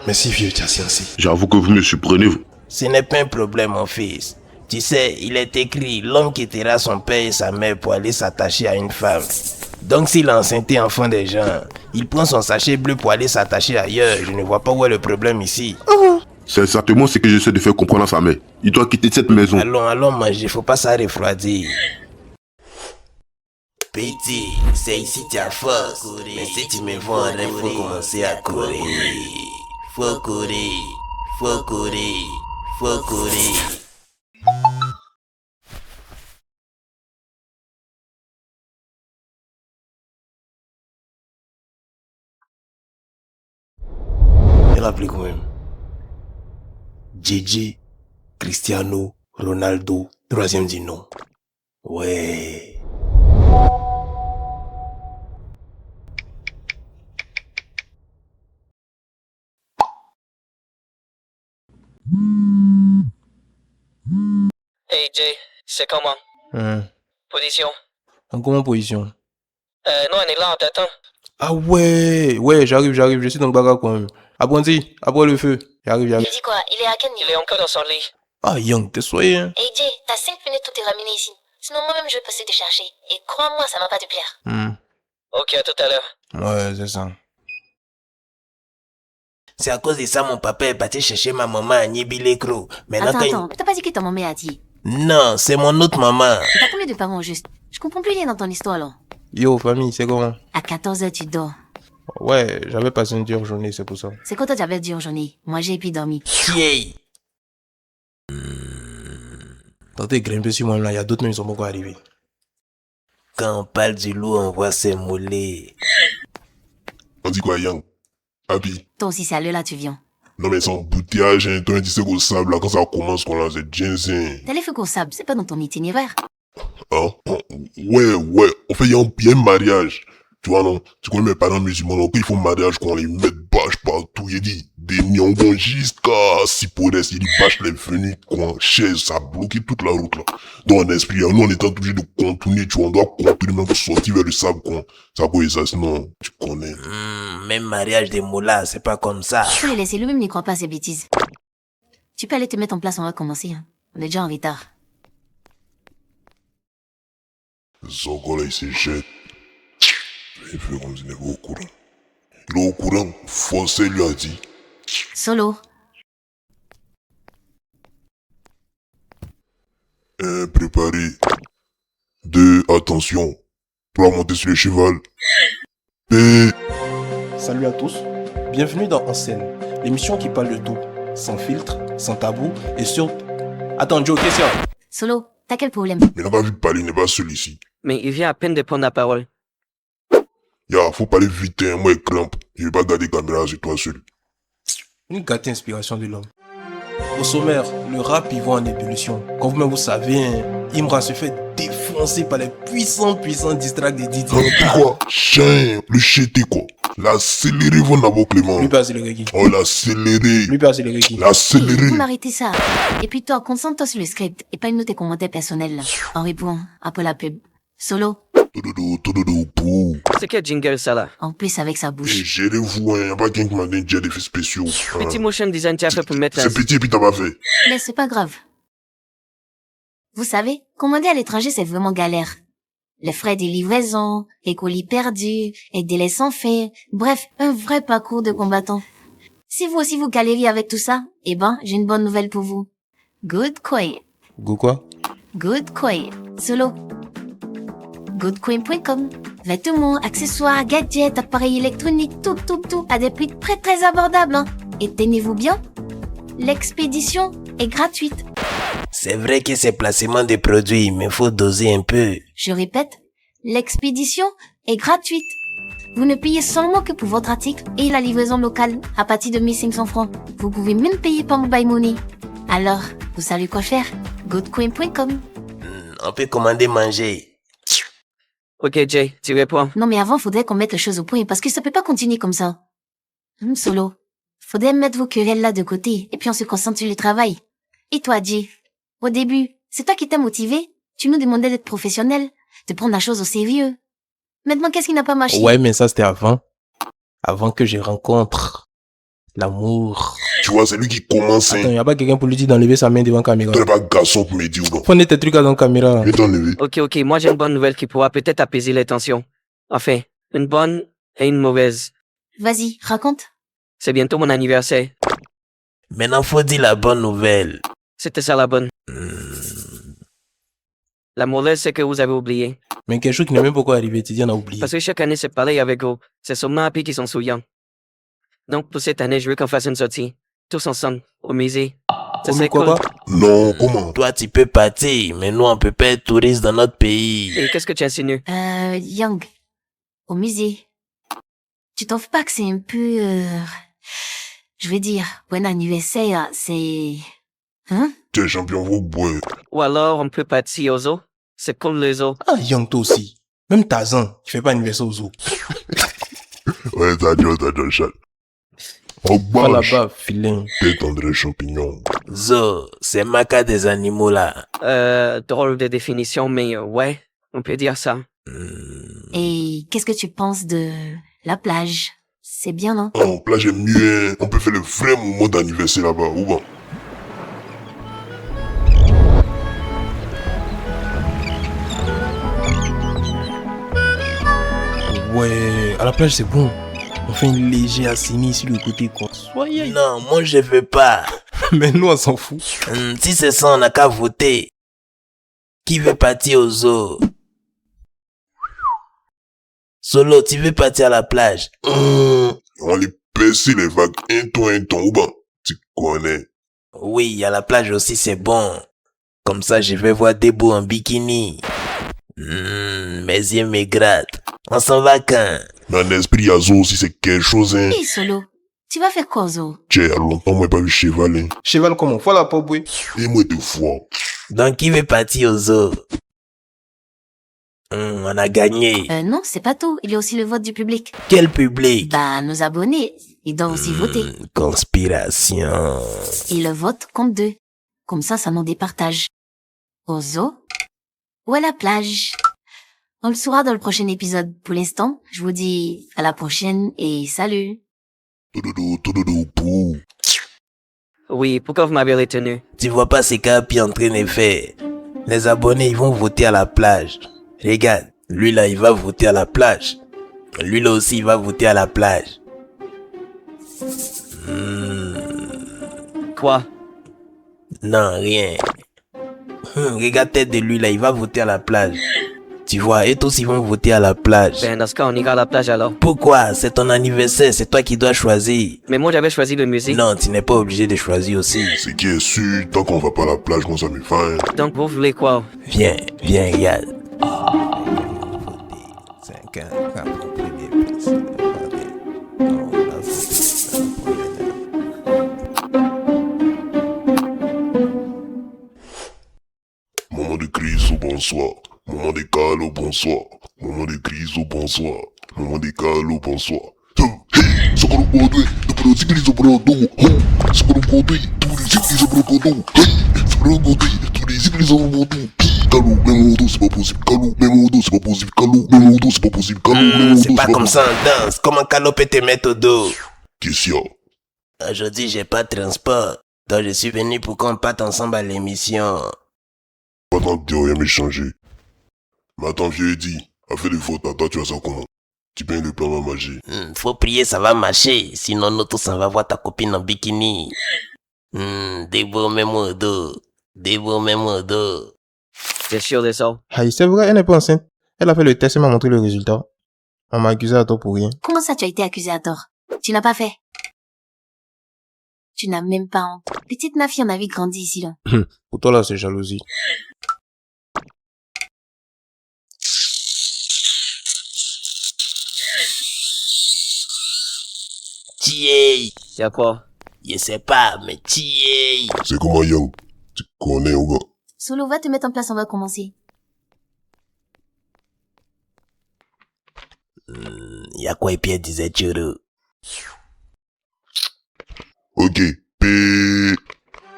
Mais si vieux, tu as sciencé. J'avoue que vous me surprenez, vous. Ce n'est pas un problème, mon fils. Tu sais, il est écrit, l'homme quittera son père et sa mère pour aller s'attacher à une femme. Donc s'il a enceinté enfant des gens, il prend son sachet bleu pour aller s'attacher ailleurs. Je ne vois pas où est le problème ici. C'est exactement ce que j'essaie de faire comprendre à sa mère. Il doit quitter cette maison. Allons manger, faut pas ça refroidir. Petit, c'est ici ta force. Mais si tu me vois en rêve, faut commencer à courir. Faut courir, faut courir, faut courir. Elle a appelé quand même. JJ, Cristiano, Ronaldo, troisième dit non. Ouais. Hey Jay, c'est comment? Position? En comment position? Non, on est là, on t'attend. Ah ouais, j'arrive, je suis dans le bagarre quand même. Apprenti, après le feu. J'arrive. Il dit quoi? Il est à quel niveau? Il est encore dans son lit. Ah, Young, t'es soyé, hein. Hey Jay, t'as 5 minutes pour te ramener ici. Sinon moi-même je vais passer te chercher. Et crois-moi, ça va pas te plaire. Ok, à tout à l'heure. Ouais, c'est ça. C'est à cause de ça mon papa est parti chercher ma maman à Nibilecro. Attends, t'as pas dit que ta maman a dit? Non, c'est mon autre maman. T'as combien de parents juste? Je comprends plus rien dans ton histoire là. Yo, famille, c'est comment? À 14h tu dors. Ouais, j'avais passé une dure journée, c'est pour ça. C'est quand toi t'avais dure journée. Moi j'ai pu dormir. Qui Tentez grimper sur moi là, il y a d'autres même qui sont pas encore arrivés. Quand on parle du loup, on voit ses mollets. On dit quoi, Yang? Happy? Toi aussi c'est à l'heure là tu viens. Non mais son embouteillage, hein, toi tu sais qu'au sable, là, quand ça commence, qu'on lance, c'est ginseng. T'as les feux qu'on sable, c'est pas dans ton itinéraire. Hein? Ouais, en fait, il y a un mariage. Tu vois, non? Tu connais mes parents musulmans, donc ils font mariage, qu'on les met bâche partout, il dit, des nyongons jusqu'à Sipodes, il dit bâche les venus, qu'on chaise, ça a bloqué toute la route, là. Donc, en esprit, nous, on est obligé de contourner, tu vois, on doit contourner même pour sortir vers le sable, quoi. Ça peut ça, sinon, tu connais. Même mariage des mollahs, c'est pas comme ça. Faut les laisser, lui-même n'y croit pas à ces bêtises. Tu peux aller te mettre en place, on va commencer, hein. On est déjà en retard. Zongo, là, il se jette. Il fait comme s'il n'est pas au courant. Il est au courant, Foncé lui a dit. Solo. 1, préparé. 2, attention. 3, monter sur le cheval. P. Salut à tous, bienvenue dans En Scène, l'émission qui parle de tout, sans filtre, sans tabou et surtout... Attends Joe, question. Solo, t'as quel problème? Mais n'a pas vu parler, il n'est pas seul ici. Mais il vient à peine de prendre la parole. Faut parler vite, hein, moi, crampe. Je vais pas garder caméra sur toi seul. Une gâtée inspiration de l'homme. Au sommaire, le rap y va en ébullition. Comme vous-même vous savez, hein, Imra se fait défoncer par les puissants distracts des Didier. Quoi? Chien, le chété quoi. L'accéléré, vous n'avez Clément. Lui pas accéléré qui? Oh, l'accéléré. Lui pas accéléré qui? L'accéléré. Vous m'arrêtez ça. Et puis toi, concentre-toi sur le script et pas une de tes commentaires personnels là. On répond après la pub. Solo. C'est quel jingle ça là? En plus avec sa bouche. Gérez-vous, hein, y'a pas quelqu'un qui m'a donné déjà d'effets spéciaux. Petit motion design tu as fait pour mettre là. C'est petit et puis t'as pas fait. Mais c'est pas grave. Vous savez, commander à l'étranger c'est vraiment galère. Les frais de livraison, les colis perdus, les délais sans fait, bref, un vrai parcours de combattant. Si vous aussi vous galériez avec tout ça, eh ben, j'ai une bonne nouvelle pour vous. Good Coin. Go quoi? Good Coin. Solo. Goodcoin.com. Vêtements, accessoires, gadgets, appareils électroniques, tout, à des prix très abordables, hein. Et tenez-vous bien, l'expédition est gratuite. C'est vrai que c'est placement des produits, mais faut doser un peu. Je répète, l'expédition est gratuite. Vous ne payez seulement que pour votre article et la livraison locale à partir de 1500 francs. Vous pouvez même payer par mobile money. Alors, vous savez quoi faire? Goodcoin.com. On peut commander manger. Ok Jay, tu réponds. Non mais avant, faudrait qu'on mette les choses au point parce que ça peut pas continuer comme ça. Solo, faudrait mettre vos querelles là de côté et puis on se concentre sur le travail. Et toi, Jay, au début, c'est toi qui t'as motivé. Tu nous demandais d'être professionnel, de prendre la chose au sérieux. Maintenant, qu'est-ce qui n'a pas marché? Ouais, mais ça c'était avant. Avant que je rencontre l'amour. Tu vois, c'est lui qui commence. Attends, y'a pas quelqu'un pour lui dire d'enlever sa main devant la caméra. T'es pas garçon pour me dire ou non? Faut mettre tes trucs dans la caméra. Je vais t'enlever. Ok, moi j'ai une bonne nouvelle qui pourra peut-être apaiser les tensions. Enfin, une bonne et une mauvaise. Vas-y, raconte. C'est bientôt mon anniversaire. Maintenant, faut dire la bonne nouvelle. C'était ça la bonne. La mauvaise, c'est que vous avez oublié. Mais quelque chose qui n'est même pas encore arrivé, tu dis, on a oublié. Parce que chaque année, c'est pareil avec vous. C'est seulement Happy qui s'en souvient. Donc, pour cette année, je veux qu'on fasse une sortie. Tous ensemble, au musée. Ça serait cool. Non, comment? Toi, tu peux partir, mais nous, on peut pas être touristes dans notre pays. Et qu'est-ce que tu insinues? Young, au musée. Tu trouves pas que c'est un peu... Je veux dire, bon anniversaire, c'est... Hein? T'es champion, vous boire. Ou alors, on peut partir au zoo. C'est cool le zoo. Ah, Young, toi aussi. Même Tarzan, tu fais pas anniversaire au zoo. Ouais, t'as dit, chat. Oh, Va là-bas, filin. Tête André Champignon. Zoo, c'est Maca des animaux là. Drôle de définition, mais ouais, on peut dire ça. Et qu'est-ce que tu penses de la plage? C'est bien, non? Oh, plage est mieux, hein. On peut faire le vrai moment d'anniversaire là-bas, ou bon? Ouais, à la plage, c'est bon. On fait une légère assaini sur le côté, quoi. Soyez. Non, moi, je veux pas. Mais nous, on s'en fout. Si c'est ça, on n'a qu'à voter. Qui veut partir au zoo? Solo, tu veux partir à la plage? On les percer les vagues un ton, ou bon? Tu connais. Oui, à la plage aussi, c'est bon. Comme ça, je vais voir des beaux en bikini. Mes yeux me grattent. On s'en va quand? Dans l'esprit, à zoo aussi, c'est quelque chose, hein. Hey, Solo, tu vas faire quoi, Zo? Tiens, il y a longtemps, moi, j'ai pas vu cheval, hein. Cheval comment? Faut la pas bouer. Et moi, deux fois. Donc, qui veut partir au zoo? On a gagné. Non, c'est pas tout. Il y a aussi le vote du public. Quel public? Bah, nos abonnés. Ils doivent aussi voter. Conspiration. Et le vote compte 2. Comme ça nous départage. Au zoo ou à la plage? On le saura dans le prochain épisode. Pour l'instant, je vous dis à la prochaine et salut. Oui, pourquoi vous m'avez retenu? Tu vois pas ce qu'Happy est en train de faire? Les abonnés, ils vont voter à la plage. Regarde, lui là, il va voter à la plage. Lui là aussi, il va voter à la plage. Quoi? Non, rien. Regarde tête de lui là, il va voter à la plage. Tu vois, et tous ils vont voter à la plage. Ben, dans ce cas, on ira à la plage alors. Pourquoi? C'est ton anniversaire, c'est toi qui dois choisir. Mais moi, j'avais choisi le musée. Non, tu n'es pas obligé de choisir aussi. Ce qui est sûr, tant qu'on va pas à la plage, moi ça me fait. Donc, vous voulez quoi? Viens, regarde. Moment de crise au bonsoir. Moment de calme au bonsoir. Moment de crise au bonsoir. Moment de calme au bonsoir. Hey, ce qu'on a besoin de produire les obradons. Ce qu'on a besoin de les obradons. Hey, ce qu'on a besoin de les obradons. Calou, même modo, c'est pas possible. Calou, même modo, c'est pas possible. Calou, même modo, c'est pas possible. Calou, même modo, c'est pas comme ça on danse. Comment Calo peut te mettre au dos? Question. Aujourd'hui, j'ai pas de transport. Donc, je suis venu pour qu'on parte ensemble à l'émission. Pas tant de rien m'échanger. Mais attends, vieux dit, a fait des fautes, attends, tu vas ça comment? Tu peins le plan va marcher. Faut prier, ça va marcher. Sinon, nous tous, on va voir ta copine en bikini. Débo, mets-moi au dos. Débo, mets-moi au dos. T'es sûr de ça? Aïe, c'est vrai, elle n'est pas enceinte. Elle a fait le test et m'a montré le résultat. On m'a accusé à tort pour rien. Comment ça, tu as été accusé à tort? Tu n'as pas fait? Tu n'as même pas honte. Petite Nafi, on a vu grandir ici, là. Pour toi, là, c'est jalousie. Tiye. Y'a quoi? Je sais pas, mais tiye. C'est comment, Young? Tu connais, ou gars? Solo, va te mettre en place, on va commencer. Y'a quoi, et Pierre disait Tchuru? Ok,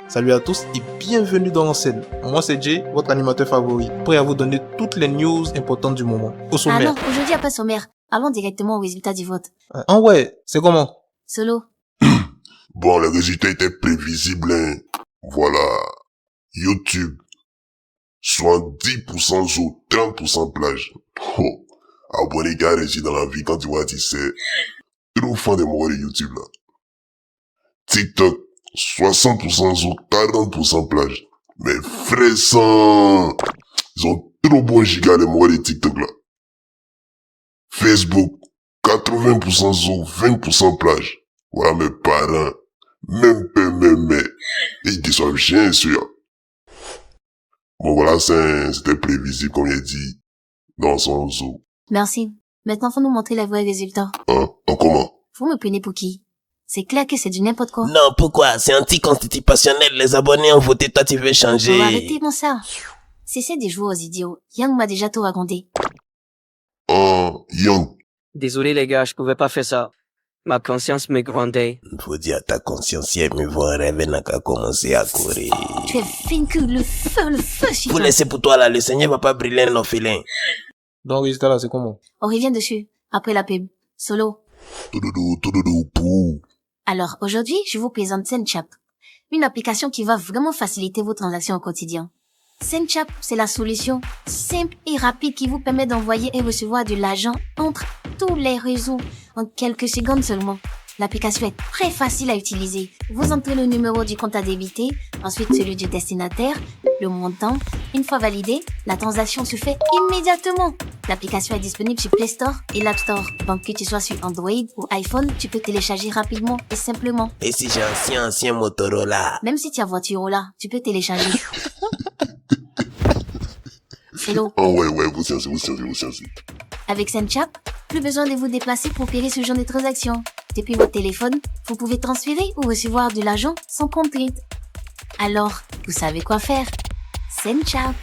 Salut à tous et bienvenue dans l'enseigne. Moi c'est Jay, votre animateur favori, prêt à vous donner toutes les news importantes du moment. Au sommaire. Ah non, aujourd'hui il n'y a pas sommaire. Allons directement au résultat du vote. Ah ouais, c'est comment? Solo. Bon, le résultat était prévisible, hein. Voilà. YouTube. 70% zoo, 30% plage. Oh. Abonné gars réussi dans la vie quand tu vois, tu sais. Trop fan des morts de YouTube là. TikTok, 60% zouk, 40% plage. Mais frère sang, ils ont trop bon giga les morts de TikTok là. Facebook, 80% zouk, 20% plage. Voilà mes parents. Même père, même mère. Et ils déçoivent bien sûr. Bon voilà, c'était prévisible comme il a dit dans son zoo. Merci. Maintenant, faut nous montrer les vrais résultats. Hein? Comment? Vous me prenez pour qui? C'est clair que c'est du n'importe quoi. Non, pourquoi? C'est anticonstitutionnel. Les abonnés ont voté, toi tu veux changer. Bon, arrêtez mon ça. Cessez de jouer aux idiots. Young m'a déjà tout raconté. Young. Désolé les gars, je pouvais pas faire ça. Ma conscience me grondait. Faut dire à ta conscience, hier, mais voir rêve n'a qu'à commencer à courir. Tu es fin que le feu, chien. Vous laissez pour toi là, le Seigneur va pas brûler un orphelin. Donc, résultat là, c'est comment? On revient dessus, après la pub. Solo. Alors, aujourd'hui, je vous présente SendChap. Une application qui va vraiment faciliter vos transactions au quotidien. SendChap, c'est la solution simple et rapide qui vous permet d'envoyer et recevoir de l'argent entre tous les réseaux en quelques secondes seulement. L'application est très facile à utiliser. Vous entrez le numéro du compte à débiter, ensuite celui du destinataire, le montant. Une fois validé, la transaction se fait immédiatement. L'application est disponible sur Play Store et l'App Store. Donc que tu sois sur Android ou iPhone, tu peux télécharger rapidement et simplement. Et si j'ai un ancien Motorola? Même si tu as Motorola, tu peux télécharger. Hello. Oh ouais, vous sensez. Avec SendChap, plus besoin de vous déplacer pour opérer ce genre de transactions. Depuis votre téléphone, vous pouvez transférer ou recevoir de l'argent sans contrainte. Alors, vous savez quoi faire. SendChap.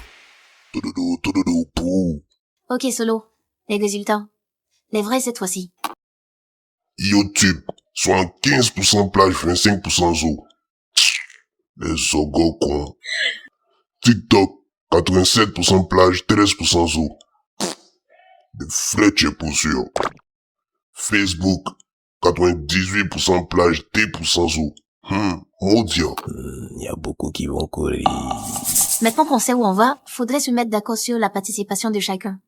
Ok, Solo. Les résultats. Les vrais cette fois-ci. YouTube, 75% plage, 25% zoo. Les zogos cons. TikTok, 87% plage, 13% zoo. Des flèches pour sûr. Facebook, 98% plage, 10% zoo. Maudit. Y a beaucoup qui vont courir. Maintenant qu'on sait où on va, faudrait se mettre d'accord sur la participation de chacun.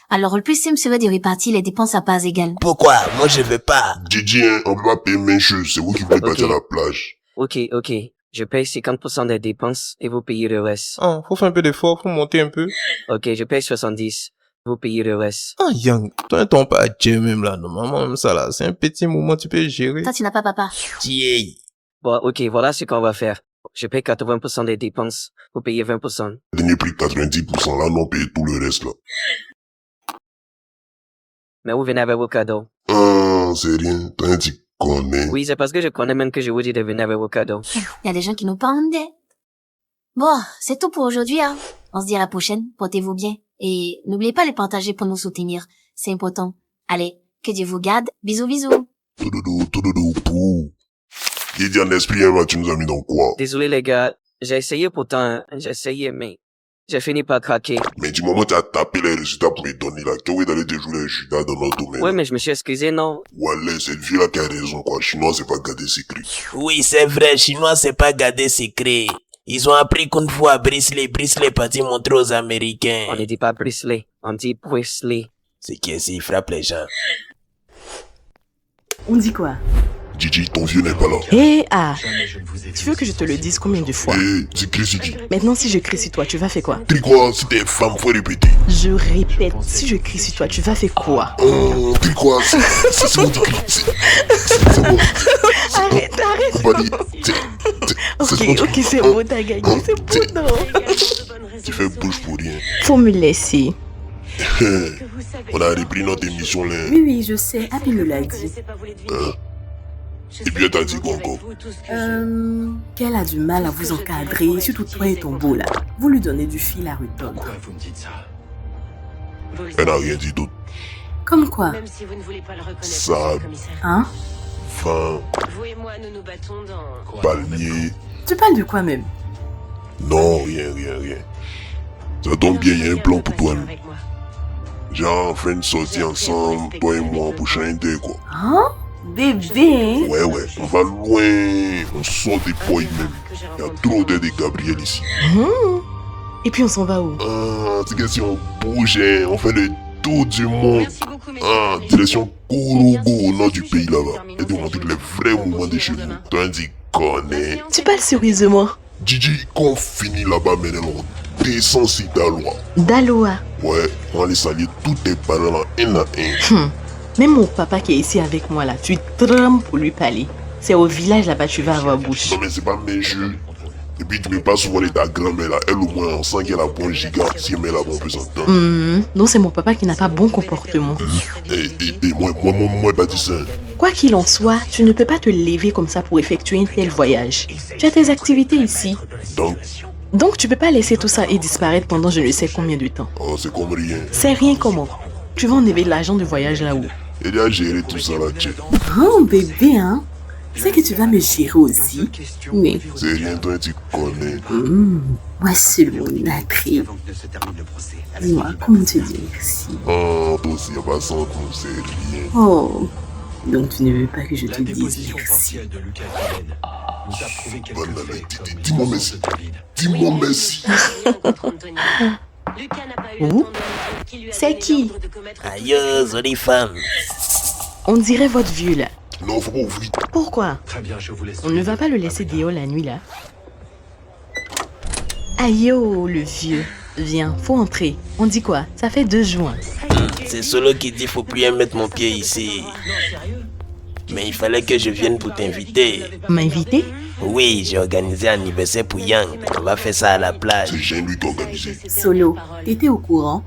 Alors, le plus simple serait de répartir les dépenses à parts égales. Pourquoi? Moi, je veux pas. Didi, on peut pas payer même chose. C'est vous qui voulez partir à la plage. Ok. Je paye 50% des dépenses et vous payez le reste. Faut faire un peu d'effort, faut monter un peu. Ok, je paye 70. Vous payez le reste. Young, toi ne tombes pas à Dieu même là, normalement même ça là, c'est un petit moment, tu peux gérer. Toi, tu n'as pas papa. Bon, ok, voilà ce qu'on va faire. Je paye 80% des dépenses, vous payez 20%. Dernier prix 90%, là, non, payez tout le reste là. Mais vous venez avec vos cadeaux. C'est rien, t'as dit connais. Oui, c'est parce que je connais même que je vous dis de venir avec vos cadeaux. Il y a des gens qui nous parlent d'aide. Bon, c'est tout pour aujourd'hui, hein. On se dit à la prochaine, portez-vous bien. Et n'oubliez pas de les partager pour nous soutenir. C'est important. Allez, que Dieu vous garde. Bisous. Il dit en esprit, tu nous as mis dans quoi? Désolé les gars, j'ai essayé pourtant, mais j'ai fini par craquer. Mais du moment où tu as tapé les résultats pour me donner là, tu es d'aller te jouer les judas dans notre domaine. Ouais, mais je me suis excusé, non? Wallah, cette vie-là qui a raison, quoi. Chinois, c'est pas garder secret. Oui, c'est vrai, Chinois, c'est pas garder secret. Ils ont appris qu'une fois Brisley parti montrer aux Américains. On ne dit pas Brisley, on dit Brisley. C'est qui est-ce, il frappe les gens. On dit quoi? Gigi, ton vieux n'est pas là. Tu veux que je te le dise combien de fois? Tu cries sur qui? Maintenant, si je crie sur toi, tu vas faire quoi? Tu quoi? Si t'es femme, faut répéter. Je répète, si je crie sur toi, tu vas faire quoi? Tu quoi? C'est bon, tu cries. C'est bon. Arrête. Ok, c'est bon, t'as gagné. C'est bon, non? Tu fais bouche pour rien. Faut me laisser. On a repris notre émission là. Oui, je sais. Happy me l'a dit. Et puis elle t'a dit quoi encore? Qu'elle a du mal à vous encadrer, surtout toi et ton beau là. Vous lui donnez du fil à retordre. Pourquoi vous me dites ça? Elle n'a rien dit d'autre. Comme quoi? Sable. Hein? Fin. Vous et moi, nous nous battons dans... Palmier. Tu parles de quoi même? Non, rien. Ça tombe bien, il y a un plan pour toi. Genre, on fait une sortie ensemble, toi et moi, pour chanter quoi. Hein? Bébé? Ouais, on va loin. On sort des boys même. Il y a trop d'aide de Gabriel ici. Et puis on s'en va où? C'est que si on bouge, on fait le tout du monde. Direction Kourougo, au nord du pays là-bas. Et de montrer les vrais moments de chez vous. Toi, tu connais. Tu parles sérieusement? Gigi, quand on finit là-bas, maintenant, on descend sur Daloa. Daloa? Ouais, on va aller saluer tous tes parents là, un à un. Même mon papa qui est ici avec moi là, tu trembles pour lui parler. C'est au village là-bas tu vas avoir bouche. Non mais c'est pas mes jeux. Et puis tu peux pas souvent aller ta grand-mère là. Elle au moins on sent qu'elle a bon giga. Si elle met là bon on peut s'entendre. Non, c'est mon papa qui n'a pas bon comportement. Et moi pas dit ça. Quoi qu'il en soit, tu ne peux pas te lever comme ça pour effectuer un tel voyage. Tu as tes activités ici. Donc tu peux pas laisser tout ça et disparaître pendant je ne sais combien de temps. Oh c'est comme rien. C'est rien comment? Tu vas enlever l'argent de voyage là-haut. Elle a géré tout ça là, tchè. Oh bébé hein. C'est que tu vas me gérer aussi. Mais... C'est rien, toi tu connais. Moi c'est mon attrait. Dis-moi, comment tu dis merci? Oh, toi aussi, y'a pas sans nous, c'est rien. Oh, donc tu ne veux pas que je te dise merci? Dis-moi merci. Dis-moi merci. C'est qui? Aïe, jolie femme. On dirait votre vieux là. Non, faut pas ouvrir. Pourquoi? On ne va pas le laisser dehors la nuit là. Aïe, oh, le vieux. Viens, faut entrer. On dit quoi? Ça fait 2 jours. C'est Solo qui dit faut plus mettre mon pied ici. Mais il fallait que je vienne pour t'inviter. M'inviter? Oui, j'ai organisé un anniversaire pour Yang. On va faire ça à la plage. C'est Jean-Louis qui a organisé. Solo, t'étais au courant?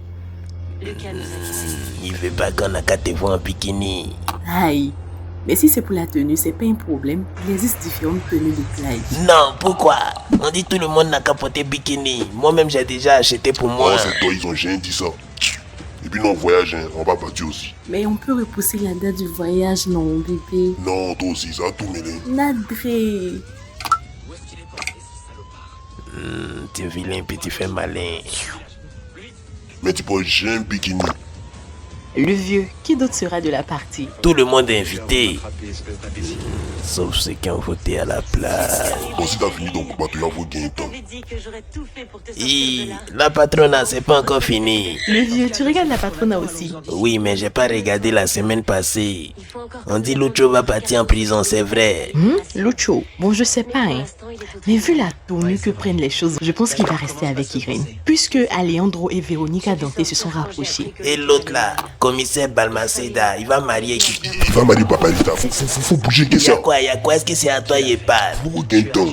Il veut pas qu'on a qu'à te voir en bikini. Aïe. Mais si c'est pour la tenue, c'est pas un problème. Il existe différentes tenues de plage. Non, pourquoi? On dit tout le monde n'a qu'à porter bikini. Moi-même, j'ai déjà acheté pour moi. Oh, c'est toi, ils ont jamais dit ça. Et puis non, voyage, hein, on va partir aussi. Mais on peut repousser la date du voyage, non, bébé? Non, toi aussi, ça a tout mêlé. Nadré. Tu es vilain, puis tu fais malin. Mais tu portes jamais bikini. Le vieux, qui d'autre sera de la partie? Tout le monde est invité. Sauf ceux qui ont voté à la plage. Bon, si t'as fini ton combat, tu vas vous gagner temps. La patronne, c'est pas encore fini. Le vieux, tu regardes la patronne aussi? Oui, mais j'ai pas regardé la semaine passée. On dit Lucho va partir en prison, c'est vrai. Lucho? Bon, je sais pas, hein. Mais vu la tournure que prennent les choses, je pense qu'il va rester avec Irène. Puisque Alejandro et Véronica Dante se sont rapprochés. Et l'autre là, commissaire Balmaceda, il va marier qui? Il va marier Papa Rita. Faut bouger, qu'est-ce que Y'a quoi? Est-ce que c'est à toi il parle? Vous gagnez temps.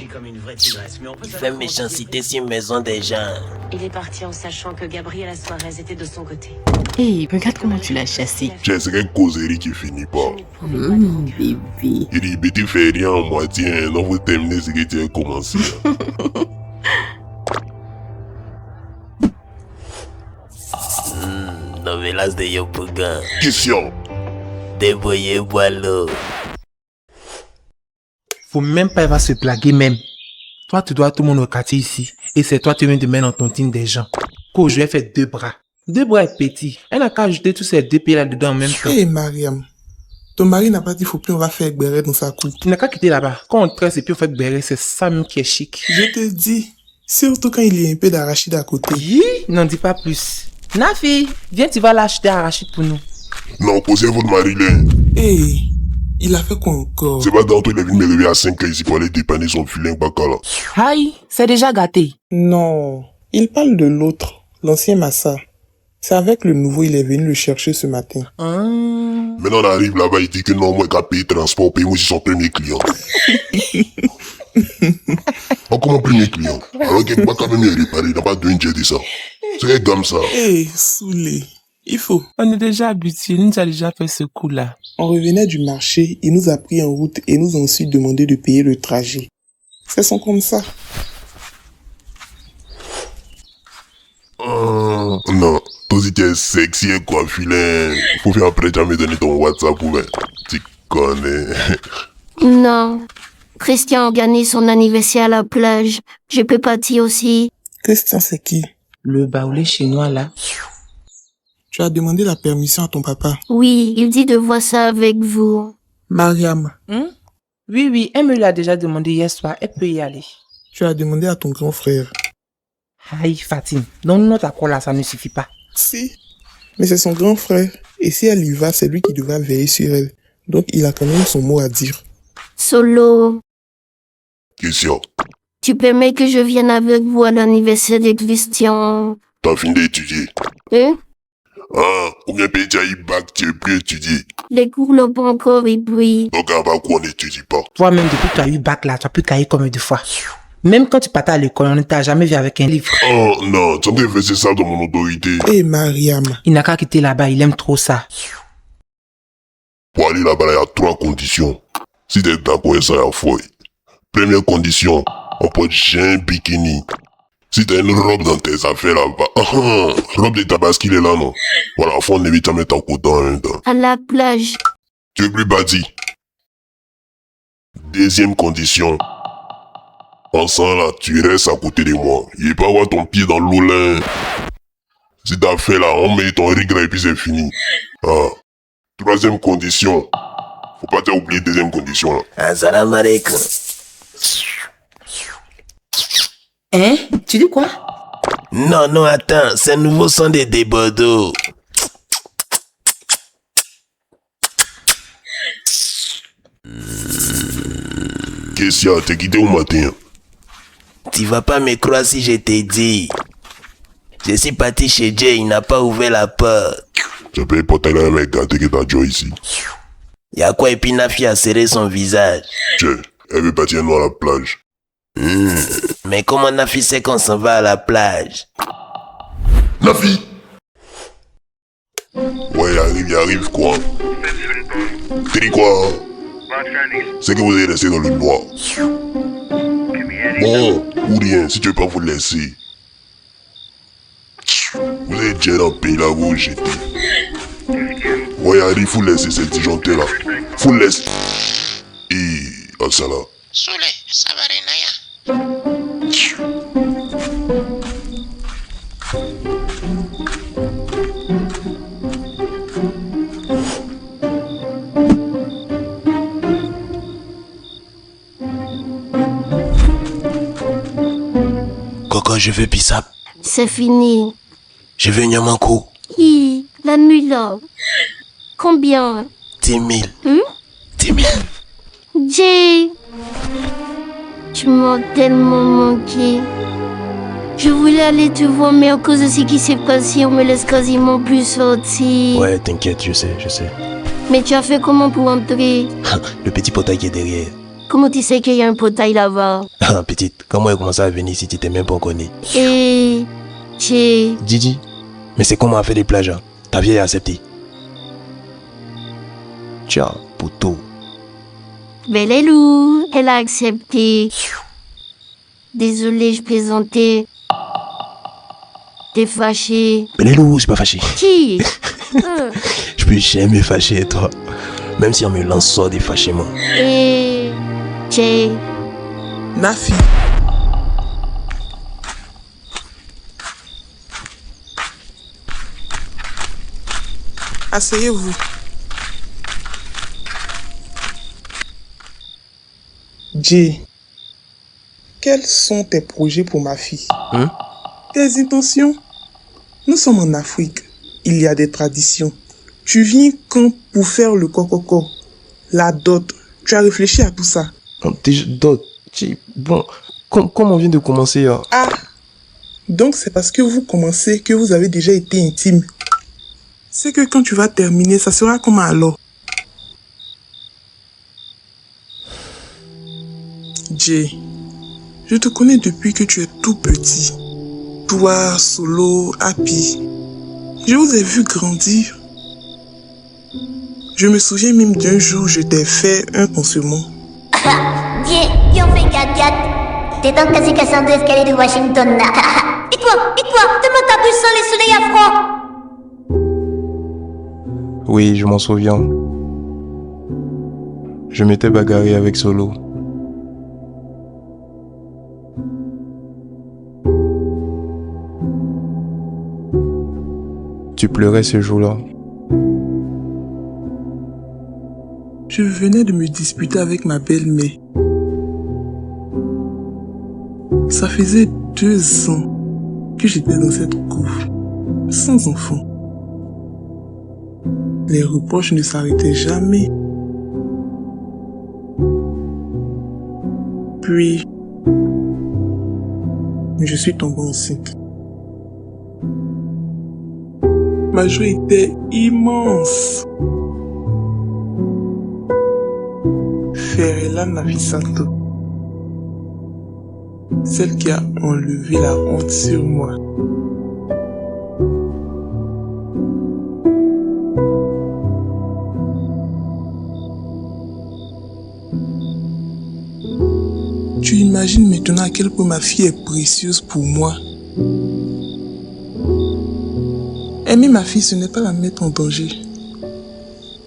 Il fait méchanceté sur maison des gens. Il est parti en sachant que Gabriela Suarez était de son côté. Hey, regarde comment tu l'as chassé. C'est une causerie qui finit pas. Bébé. Il dit, mais tu fais rien en moitié, hein. Non, vous terminez ce que tu as commencé. Novelas de Yopugan. Question. Débrouillez Boileau. Faut même pas, elle va se blaguer même. Toi, tu dois tout le monde au quartier ici. Et c'est toi, tu viens de mettre dans ton team des gens. Qu'au je lui ai fait 2 bras. 2 bras est petit. Elle n'a qu'à ajouter tous ces 2 pieds là-dedans en même temps. Hé, Mariam. Ton mari n'a pas dit faut plus on va faire béret dans sa coupe. Tu n'as qu'à quitter là-bas. Quand on tresse et puis on fait béret, c'est ça même qui est chic. Je te dis. Surtout quand il y a un peu d'arachide à côté. N'en dis pas plus. Nafi, viens, tu vas l'acheter arachide pour nous. Non, posez votre mari là. Hé, il a fait quoi encore? C'est pas dans toi, il est venu me lever à 5 ans ici pour aller dépanner son filet bacala. Aïe, c'est déjà gâté. Non, il parle de l'autre, l'ancien Massa. C'est avec le nouveau, il est venu le chercher ce matin. Maintenant, on arrive là-bas, il dit que non, moi, qu'à payer transport, paye moi, c'est son premier client. Comment premier client? Alors qu'il va quand même y réparer, il n'a pas besoin de ça. C'est comme ça. Hé, saoulé. Il faut. On est déjà habitués, nous avons déjà fait ce coup-là. On revenait du marché, il nous a pris en route et nous a ensuite demandé de payer le trajet. C'est son comme ça. Non, toi si tu es sexy et coiffulé, faut faire après jamais donner ton WhatsApp ou ben, tu connais. Non. Christian organise son anniversaire à la plage. Je peux partir aussi. Christian, c'est qui? Le baoulé chinois là. Tu as demandé la permission à ton papa? Oui, il dit de voir ça avec vous. Mariam. Oui, elle me l'a déjà demandé hier soir, elle peut y aller. Tu as demandé à ton grand frère? Aïe, Fatine, donne notre accord là, ça ne suffit pas. Si. Mais c'est son grand frère. Et si elle y va, c'est lui qui devra veiller sur elle. Donc il a quand même son mot à dire. Solo, Question. tu permets que je vienne avec vous à l'anniversaire de Christian? T'as fini d'étudier. Hein? Ah, combien de pays tu as eu bac, tu es plus étudié. Les cours n'ont pas encore repris. Donc à bac, on n'étudie pas. Toi-même, depuis que tu as eu bac là, tu as pu cahier combien de fois? Même quand tu partais à l'école, on ne t'a jamais vu avec un livre. Oh non, tu as fait ça dans mon autorité. Et Mariam. Il n'a qu'à quitter là-bas, il aime trop ça. Pour aller là-bas, il y a 3 conditions. Si t'es d'accord, ça y a foi. Première condition, on porte jamais un bikini. Si t'as une robe dans tes affaires là-bas, robe de tabaski, il est là, non? Voilà, faut on évite à mettre en coton en même temps. À la plage. Tu es plus bâti. Deuxième condition. En sang là, tu restes à côté de moi. Il ne pas avoir ton pied dans l'eau là. Si t'as fait là, on met ton rig là et puis c'est fini. Ah. Troisième condition. Faut pas t'oublier deuxième condition là. Assalamu alaikum. Hein? Tu dis quoi? Non, non, attends, c'est un nouveau son de Débordeaux. Qu'est-ce qu'il y a? T'es quitté au matin? Tu vas pas me croire si je te dis. Je suis parti chez Jay, il n'a pas ouvert la porte. Tu peux pas t'aller avec gâté que t'as Joe ici. Y'a quoi et puis Nafi a serré son visage. Tiens, elle veut partir nous à la plage. Mais comment Nafi sait qu'on s'en va à la plage? Nafi! Ouais, il arrive quoi? Tu dis quoi? C'est que vous allez rester dans le noir. Bon, ou rien, si tu veux pas vous laisser. Vous êtes déjà dans le pays là, vous jetez. Ouais, il faut laisser cette disjonctée là. Faut laisser. Et, ah ça là. Soleil, ça va rien. Coco, je veux Bissap. C'est fini. Je veux Nyamanko. Hi, la nuit là. Combien? 10 000. 10 000. Jay, tu m'as tellement manqué. Je voulais aller te voir, mais à cause de ce qui s'est passé, on me laisse quasiment plus sortir. Ouais, t'inquiète, je sais. Mais tu as fait comment pour entrer? Le petit portail qui est derrière. Comment tu sais qu'il y a un portail là-bas? Ah, petite, comment elle commencé à venir si tu t'es même pas connu? Et... Jay... Didi, mais c'est comment on a fait des plages, hein? Ta vieille a accepté. Tiens, poteau. Belelou, elle a accepté. Désolée, je plaisantais. T'es fâché. Belelou, je suis pas fâché. Qui? Je peux jamais fâcher, toi. Même si on me lance sort des fâchements. Et... Jay... Nafi. Asseyez-vous. Jay, quels sont tes projets pour ma fille? Tes intentions? Nous sommes en Afrique. Il y a des traditions. Tu viens quand pour faire le cococo? La dot. Tu as réfléchi à tout ça? Dot. Bon, comme on vient de commencer... Ah, donc c'est parce que vous commencez que vous avez déjà été intime. C'est que quand tu vas terminer, ça sera comment alors? Jay, je te connais depuis que tu es tout petit. Toi, Solo, Happy. Je vous ai vu grandir. Je me souviens même d'un jour, je t'ai fait un pansement. Viens on fait gat-gat. T'es dans le casino de l'escalier de Washington là. Et toi, demande ta bouche sans les soleils à froid. Oui, je m'en souviens. Je m'étais bagarré avec Solo. Tu pleurais ce jour-là. Je venais de me disputer avec ma belle-mère. Ça faisait 2 ans que j'étais dans cette cour, sans enfant. Les reproches ne s'arrêtaient jamais. Puis, je suis tombée enceinte. Ma joie était immense. Ferella Nafisato, celle qui a enlevé la honte sur moi. Tu imagines maintenant à quel point ma fille est précieuse pour moi. Aimer ma fille, ce n'est pas la mettre en danger.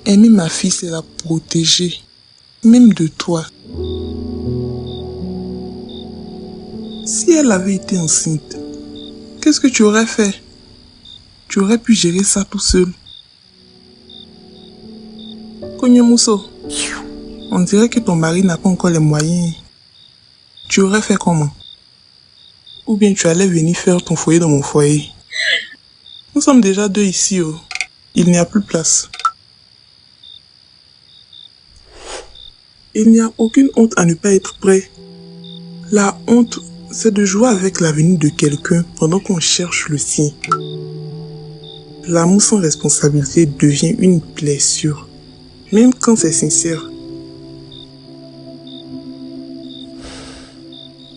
Aimer ma fille, c'est la protéger, même de toi. Si elle avait été enceinte, qu'est-ce que tu aurais fait? Tu aurais pu gérer ça tout seul. Konyomuso, on dirait que ton mari n'a pas encore les moyens. Tu aurais fait comment? Ou bien tu allais venir faire ton foyer dans mon foyer? Nous sommes déjà deux ici, oh. Il n'y a plus place. Il n'y a aucune honte à ne pas être prêt. La honte, c'est de jouer avec l'avenir de quelqu'un pendant qu'on cherche le sien. L'amour sans responsabilité devient une blessure, même quand c'est sincère.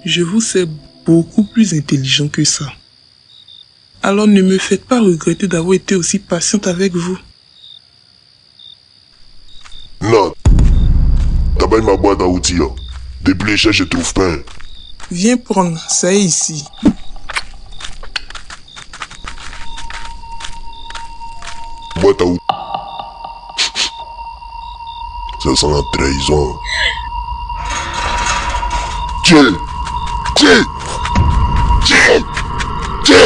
Je vous sais beaucoup plus intelligent que ça. Alors ne me faites pas regretter d'avoir été aussi patiente avec vous. Non. Tabaye ma boîte à outils là. Depuis les chats, je trouve pas. Viens prendre, ça est ici. Boîte à outils. Ça sent la trahison. Tiens! Tiens! Tiens! Tiens!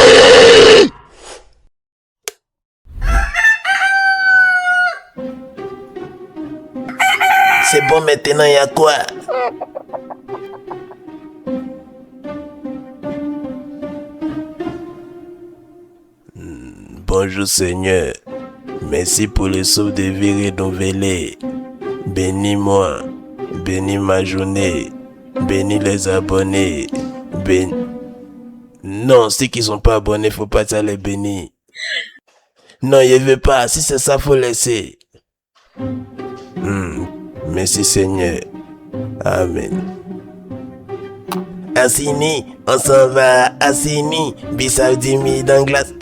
C'est bon maintenant, y'a quoi? Bonjour Seigneur, merci pour le souffle de vie renouvelé. Bénis-moi, bénis ma journée, bénis les abonnés, Non, ceux qui sont pas abonnés, faut pas ça les bénir. Non, je veux pas, si c'est ça, faut laisser. Merci Seigneur. Amen. Assini, on s'en va. Assini, Bissaudimi dans glace.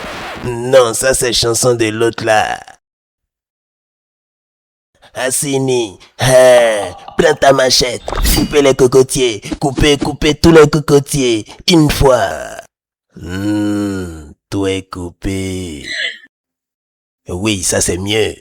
Non, ça c'est chanson de l'autre là. Assini, prends ta machette, coupez les cocotiers, coupez tous les cocotiers, une fois. Tout est coupé. Oui, ça c'est mieux.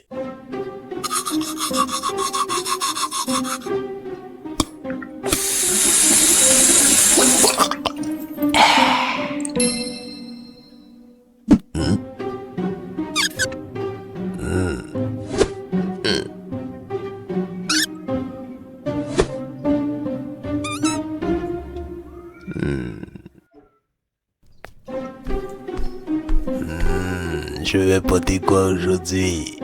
Je vais porter quoi aujourd'hui?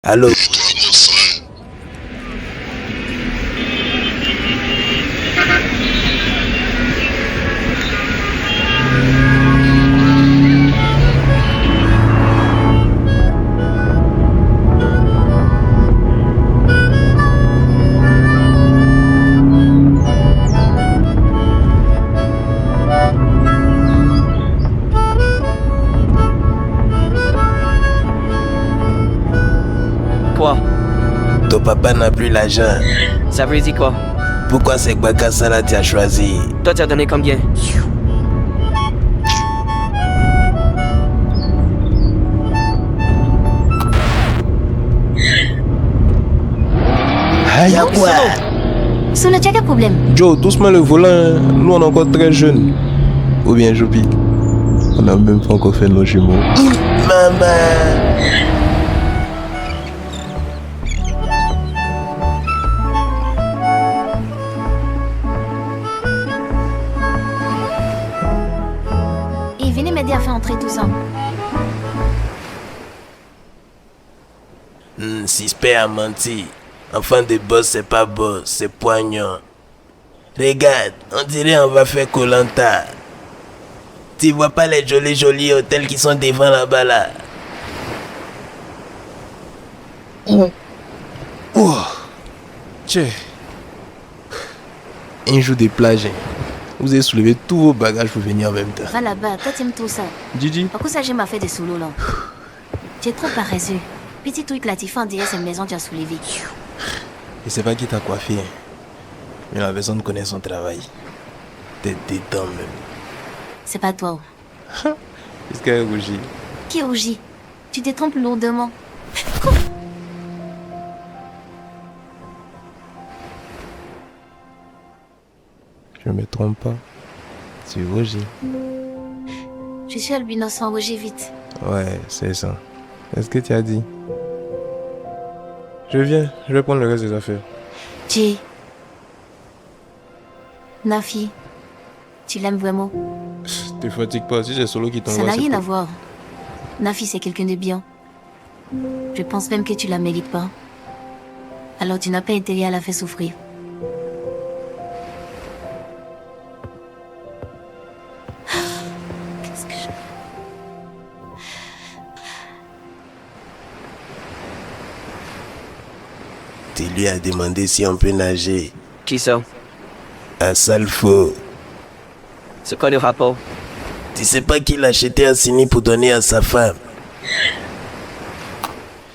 Allô? Quoi? Ton papa n'a plus l'argent. Ça veut dire quoi? Pourquoi c'est Bakasala tu as choisi? Toi tu as donné combien? Y'a quoi? Sono, tu as quel problème? Joe, doucement le volant, nous on est encore très jeunes. Ou bien Joby, on n'a même pas encore fait nos jumeaux. Maman! entrer tous ensemble. Suspect a menti. Enfant de boss, c'est pas boss, c'est poignant. Regarde, on dirait on va faire Koh-Lanta. Tu vois pas les jolis hôtels qui sont devant là-bas là? Oh. Tchè. Un jour de plage, vous avez soulevé tous vos bagages pour venir en même temps. Va là-bas, toi t'aimes tout ça. Gigi. Pourquoi ça j'ai m'a fait des sous-lots là? Tu es trop paresseux. Petit truc là, tu fais en direct cette maison, tu as soulevé. Et c'est pas qui t'a coiffé, hein. Mais la personne connaît son travail. T'es dedans même. C'est pas toi. Qu'est-ce qu'elle rougit? Qui rougit? Tu te trompes lourdement. Je me trompe pas. Tu rougis. Je suis albinos sans rougir vite. Ouais, c'est ça. Est-ce que tu as dit? Je viens, je vais prendre le reste des affaires. Jay. Nafi. Tu l'aimes vraiment? Te fatigue pas, si c'est Solo qui t'envoie. Ça n'a rien à voir. Nafi, c'est quelqu'un de bien. Je pense même que tu la mérites pas. Alors tu n'as pas intérêt à la faire souffrir. Qu'est-ce que je... Tu lui as demandé si on peut nager. Qui ça? Un Salfo. C'est quoi le rapport? Tu sais pas qu'il a acheté un Sini pour donner à sa femme.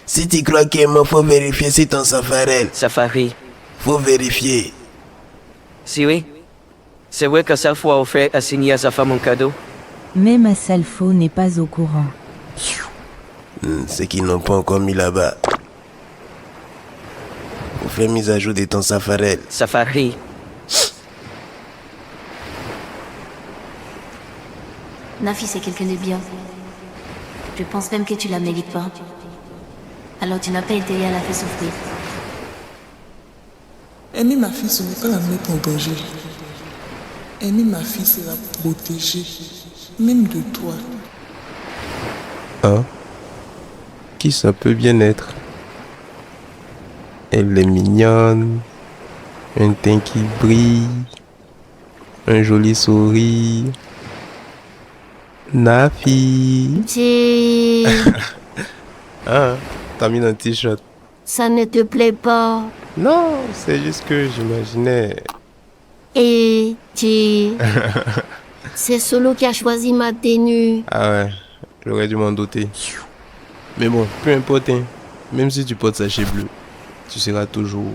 Si tu crois qu'il est mort, faut vérifier si ton Safarel. Safari. Faut vérifier. Si oui. C'est vrai que Salfo a offert à signer à sa femme un cadeau. Même à Salfo n'est pas au courant. C'est qu'ils n'ont pas encore mis là-bas. Faut faire mise à jour de ton Safarel. Safari. Nafi, c'est quelqu'un de bien. Je pense même que tu la mérites pas. Alors tu n'as pas intérêt à la faire souffrir. Aimer ma fille, ce n'est pas la mettre en danger. Aimer ma fille, c'est la protéger. Même de toi. Ah. Qui ça peut bien être? Elle est mignonne. Un teint qui brille. Un joli sourire. Nafi. Jay. Ah, t'as mis un t-shirt. Ça ne te plaît pas? Non, c'est juste que j'imaginais. Et Jay. C'est Solo qui a choisi ma tenue. Ah ouais, j'aurais dû m'en douter. Mais bon, peu importe, hein. Même si tu portes sachet bleu, tu seras toujours...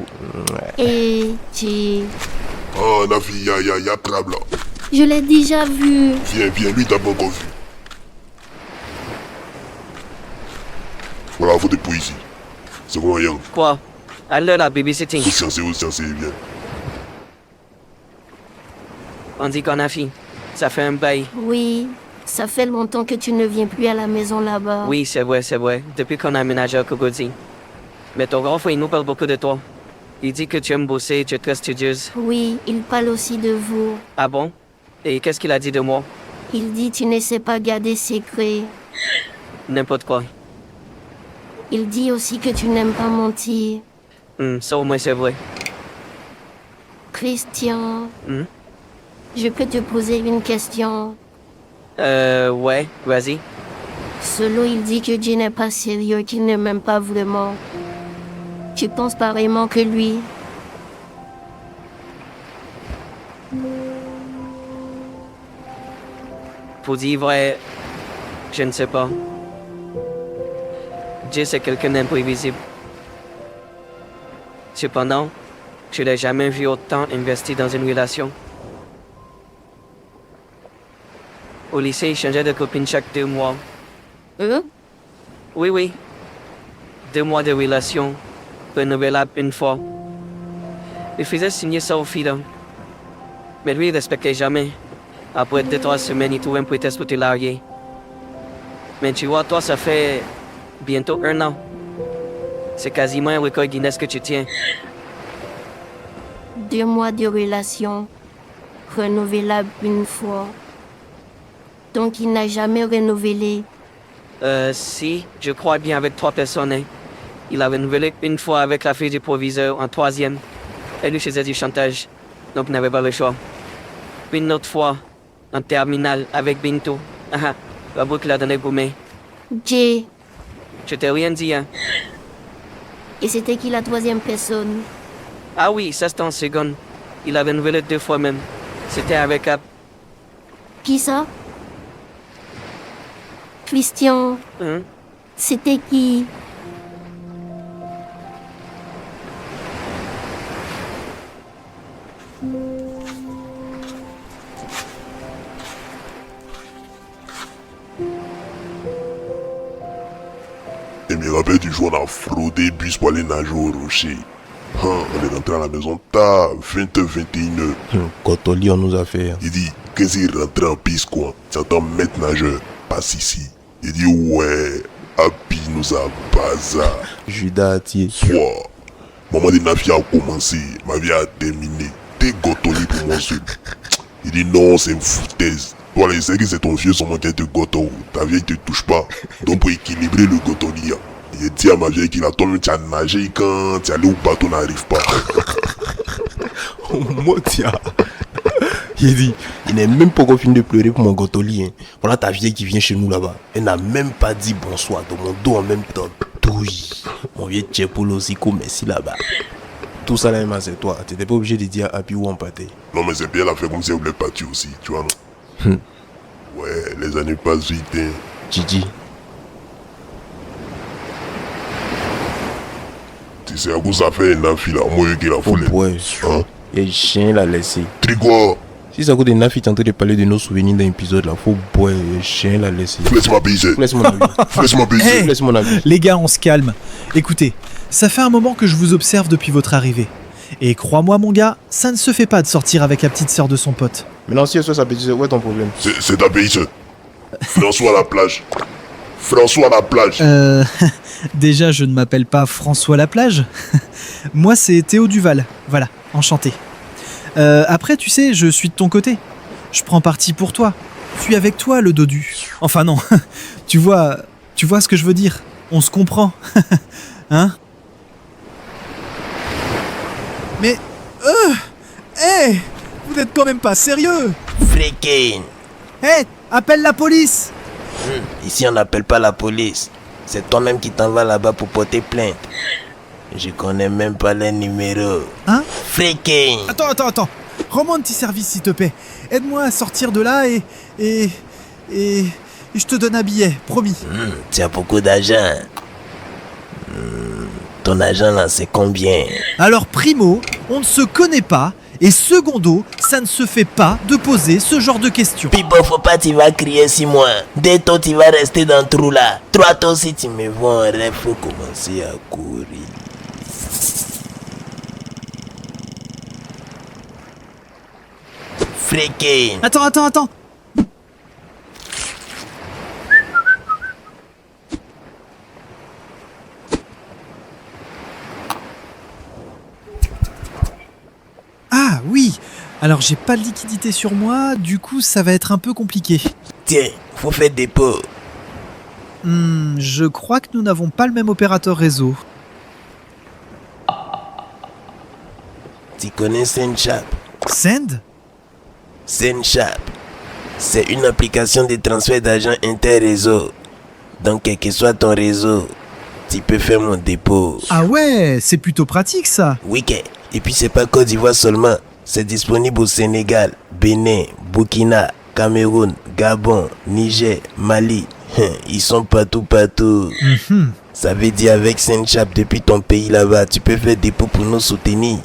Et Jay. Oh, Nafi, y'a crabe là. Je l'ai déjà vu. Viens, lui t'as pas encore vu. Voilà, faut des pots ici. C'est comment, Yang? Quoi? À l'heure la babysitting. C'est bien. On dit qu'on a fini. Ça fait un bail. Oui, ça fait longtemps que tu ne viens plus à la maison là-bas. Oui, c'est vrai. Depuis qu'on a aménagé à Kogodi. Mais ton grand frère, il nous parle beaucoup de toi. Il dit que tu aimes bosser, tu es très studieuse. Oui, il parle aussi de vous. Ah bon? Et qu'est-ce qu'il a dit de moi? Il dit tu ne sais pas garder secret. N'importe quoi. Il dit aussi que tu n'aimes pas mentir. Ça au moins c'est vrai. Christian, je peux te poser une question? Ouais, vas-y. Solo, il dit que Dieu n'est pas sérieux, qu'il ne m'aime pas vraiment. Tu penses pareillement que lui? Pour dire vrai, je ne sais pas. Dieu c'est quelqu'un d'imprévisible. Cependant, je l'ai jamais vu autant investi dans une relation. Au lycée, il changeait de copine chaque 2 mois. Oui. 2 mois de relation, renouvelable une fois. Il faisait signer ça aux filles. Mais lui, il respectait jamais. Après 2-3 semaines, il trouvait un prétexte pour te larguer. Mais tu vois, toi, ça fait bientôt 1 an. C'est quasiment un record Guinness que tu tiens. 2 mois de relation, renouvelable une fois. Donc il n'a jamais renouvelé. Si, je crois bien avec 3 personnes. Hein. Il a renouvelé une fois avec la fille du proviseur en 3e. Elle lui faisait du chantage, donc n'avait pas le choix. Puis une autre fois, en terminale, avec Binto. La boucle l'a donné gourmet. Jay. Je t'ai rien dit, hein. Et c'était qui la 3e personne? Ah oui, ça c'était en seconde. Il a renouvelé 2 fois même. C'était avec Ab. Qui ça? Christian. Hein? C'était qui? Et me rappelle du jour on a fraudé bus pour aller nager au rocher. On est rentré à la maison tard, 20h21h. Gotoli on nous a fait. Il dit, qu'est-ce qu'il rentre en piste quoi? J'entends maître nageur, passe ici. Il dit, ouais, Happy nous a bazar. Judas Atier. Wow. Maman de Nafi a commencé, ma vie a terminé. T'es Gotoli pour moi seul. Il dit, non, c'est une foutaise. Voilà, il sait que c'est ton vieux seulement qui te goto. Ta vieille te touche pas. Donc pour équilibrer le Gotoli, il dit à ma vieille qu'il a tombé, tu as nagé quand tu es allé au bateau n'arrive pas. Oh mon Dieu. Il dit, il n'est même pas encore fini de pleurer pour mon Gotoli. Hein. Voilà ta vieille qui vient chez nous là-bas. Elle n'a même pas dit bonsoir dans mon dos en même temps. Oui. Mon vieux Tchepolo aussi, merci là-bas. Tout ça là, c'est toi. Tu n'étais pas obligé de dire à Happy ou en pâté. Non mais c'est bien la fait comme si elle voulait partir aussi, tu vois non? Ouais, les années passent vite. Hein. Gigi. Tu sais à quoi ça fait Nafi là, moi qui la foulée. Ouais. Hein? Et chien l'a laissé. Trigua. Si ça coûte de Nafi, t'es en train de parler de nos souvenirs dans l'épisode là, faut boire, chien l'a laissé. Laisse-moi baiser. Laisse mon avis. Laisse-moi baiser. Hey, laisse mon avis. Les gars, on se calme. Écoutez, ça fait un moment que je vous observe depuis votre arrivée. Et crois-moi mon gars, ça ne se fait pas de sortir avec la petite sœur de son pote. Maintenant si elle soit sa petite sœur, où est ton problème? C'est ta petite sœur. François à la plage. François à la plage. Déjà, je ne m'appelle pas François Laplage. Moi, c'est Théo Duval. Voilà, enchanté. Après, tu sais, je suis de ton côté. Je prends parti pour toi. Je suis avec toi, le dodu. Enfin non, tu vois ce que je veux dire. On se comprend. Hein? Mais... Hey, vous n'êtes quand même pas sérieux. Freaking. Hey, appelle la police. Ici on n'appelle pas la police. C'est toi-même qui t'en vas là-bas pour porter plainte. Je connais même pas les numéros. Hein? Freaking. Attends. Rends-moi un petit service s'il te plaît. Aide-moi à sortir de là et je te donne un billet, promis. Tu as beaucoup d'argent. Ton argent là c'est combien? Alors primo, on ne se connaît pas. Et secondo, ça ne se fait pas de poser ce genre de questions. Puis bon, faut pas tu vas crier 6 mois. Dès toi tu vas rester dans le trou là. Toi aussi tu me vois en rêve, faut commencer à courir. Freaking. Attends. Ah oui. Alors j'ai pas de liquidité sur moi, du coup ça va être un peu compliqué. Tiens, faut faire dépôt. Je crois que nous n'avons pas le même opérateur réseau. Tu connais SendShop? Send? SendShop. C'est une application de transfert d'argent inter-réseau. Donc quel que soit ton réseau, tu peux faire mon dépôt. Ah ouais, c'est plutôt pratique ça. Oui, et puis c'est pas Côte d'Ivoire seulement. C'est disponible au Sénégal, Bénin, Burkina, Cameroun, Gabon, Niger, Mali. Ils sont partout. Ça veut dire avec SendShop depuis ton pays là-bas, tu peux faire dépôt pour nous soutenir.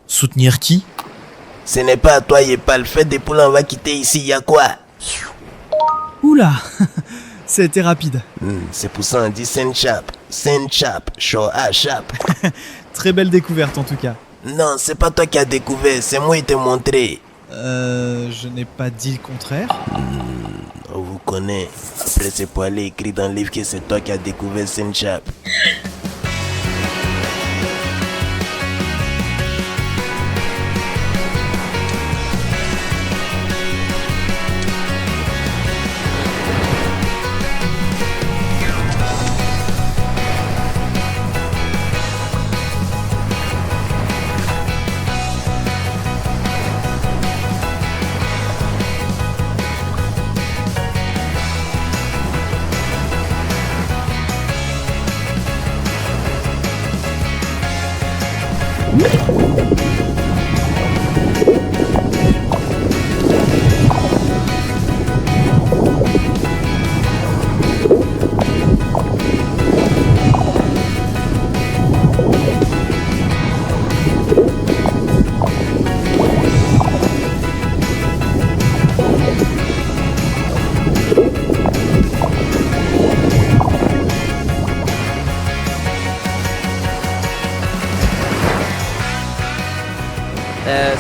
Soutenir qui? Ce n'est pas à toi, Yepal. Fais dépôt là, on va quitter ici, y'a quoi? Oula, c'était rapide. C'est pour ça on dit SendShop. SendShop, shop. Très belle découverte en tout cas. Non, c'est pas toi qui as découvert, c'est moi qui t'ai montré. Je n'ai pas dit le contraire. On vous connaît. Après c'est pour aller écrire dans le livre que c'est toi qui as découvert SendShop.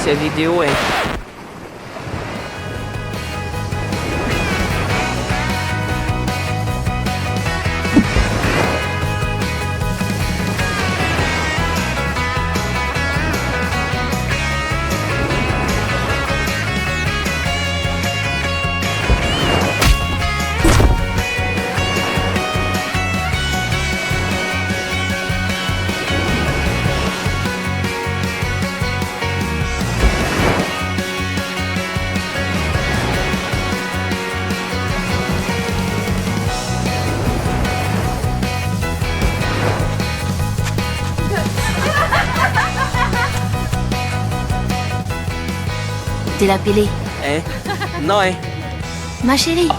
C'est vidéo, hein. T'es l'appelé. Hein? Non, hein? Ma chérie.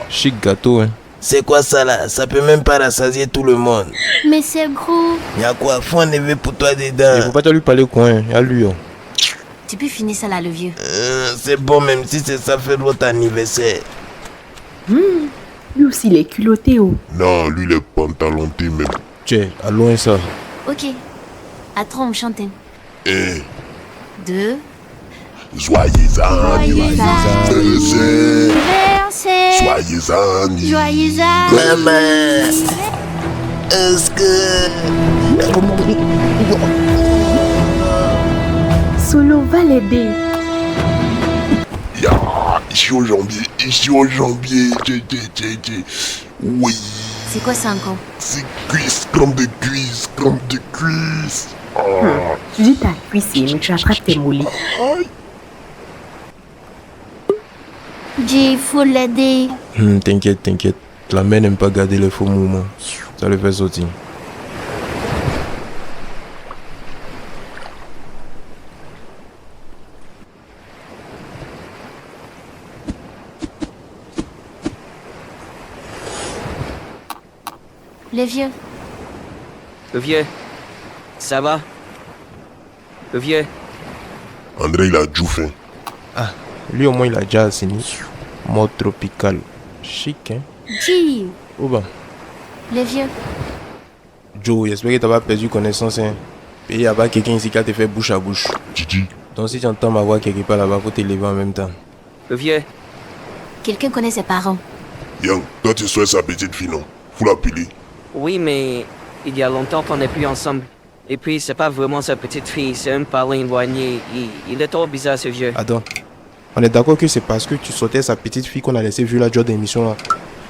Chic gâteau, hein. C'est quoi ça là? Ça peut même pas rassasier tout le monde. Mais c'est gros. Y'a quoi? Faut un éveil pour toi dedans. Il faut pas te lui parler coin, y'a lui. Oh. Tu peux finir ça là, le vieux. C'est bon, même si c'est ça fait votre anniversaire. Lui aussi, il est culotté, oh. Non, lui, il est pantalonté même. Tiens, à loin ça. Ok. À 3, on chante. 1, 2. Joyeux anniversaire. Joyeux anniversaire. Joyeux Maman. Est-ce que... Solo va l'aider. Ya, ici au jambier. Oui. C'est quoi ça encore? C'est cuisse, crème de cuisse. Tu dis ta cuisse, mais tu attrapes tes mollets. Jay, faut l'aider. T'inquiète. La mère n'aime pas garder les faux moments. Ça le fait sauter. Les vieux. Le vieux. Ça va? Le vieux. André, il a du faim. Ah, lui au moins il a déjà assaini. Mode tropical. Chic, hein? Jay. Où va? Les vieux. Joe, j'espère que t'as pas perdu connaissance, hein? Et il y a pas quelqu'un ici qui a te fait bouche à bouche. Gigi. Donc si tu entends ma voix quelque part là-bas, faut te lever en même temps. Le vieux. Quelqu'un connaît ses parents. Young, toi tu souhaites sa petite fille, non? Faut l'appeler. Oui, mais il y a longtemps qu'on n'est plus ensemble. Et puis, c'est pas vraiment sa petite fille, c'est un parent éloigné. Il est trop bizarre, ce vieux. Attends. On est d'accord que c'est parce que tu sautais sa petite fille qu'on a laissé vu la job d'émission là.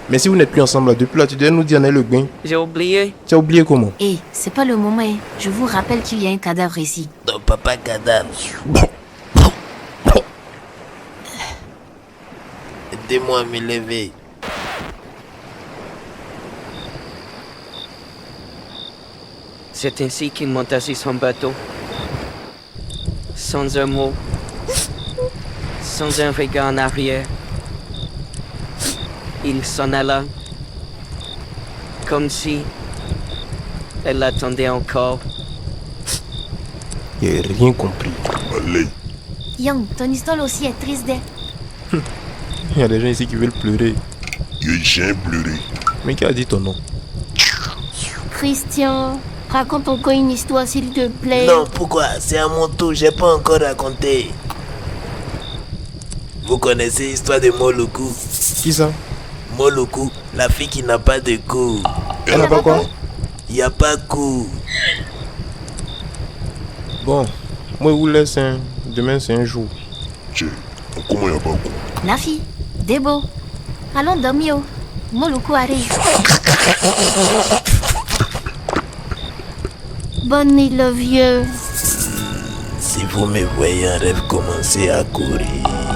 Mais si vous n'êtes plus ensemble là, depuis là, tu devais nous dire le bain. J'ai oublié. Tu as oublié comment? Hé, c'est pas le moment, hein. Je vous rappelle qu'il y a un cadavre ici. Ton papa cadavre. Aidez-moi à me lever. C'est ainsi qu'il monta sur son bateau. Sans un mot. Sans un regard en arrière. Il s'en alla. Comme si elle l'attendait encore. J'ai rien compris. Allez. Young, ton histoire aussi est triste, hein. Il y a des gens ici qui veulent pleurer. J'ai pleuré. Mais qui a dit ton nom? Christian, raconte encore une histoire, s'il te plaît. Non, pourquoi? C'est à mon tour, j'ai pas encore raconté. Vous connaissez l'histoire de Moluku? Qui ça? Moluku, la fille qui n'a pas de cou. Elle n'a pas quoi? Il n'y a pas de cou. Bon, moi je vous laisse, hein. Demain c'est un jour. Jay, comment y'a pas quoi? Nafi, Debo, allons dormir. Moluku arrive. Bonne nuit, le vieux. Si vous me voyez en rêve commencer à courir.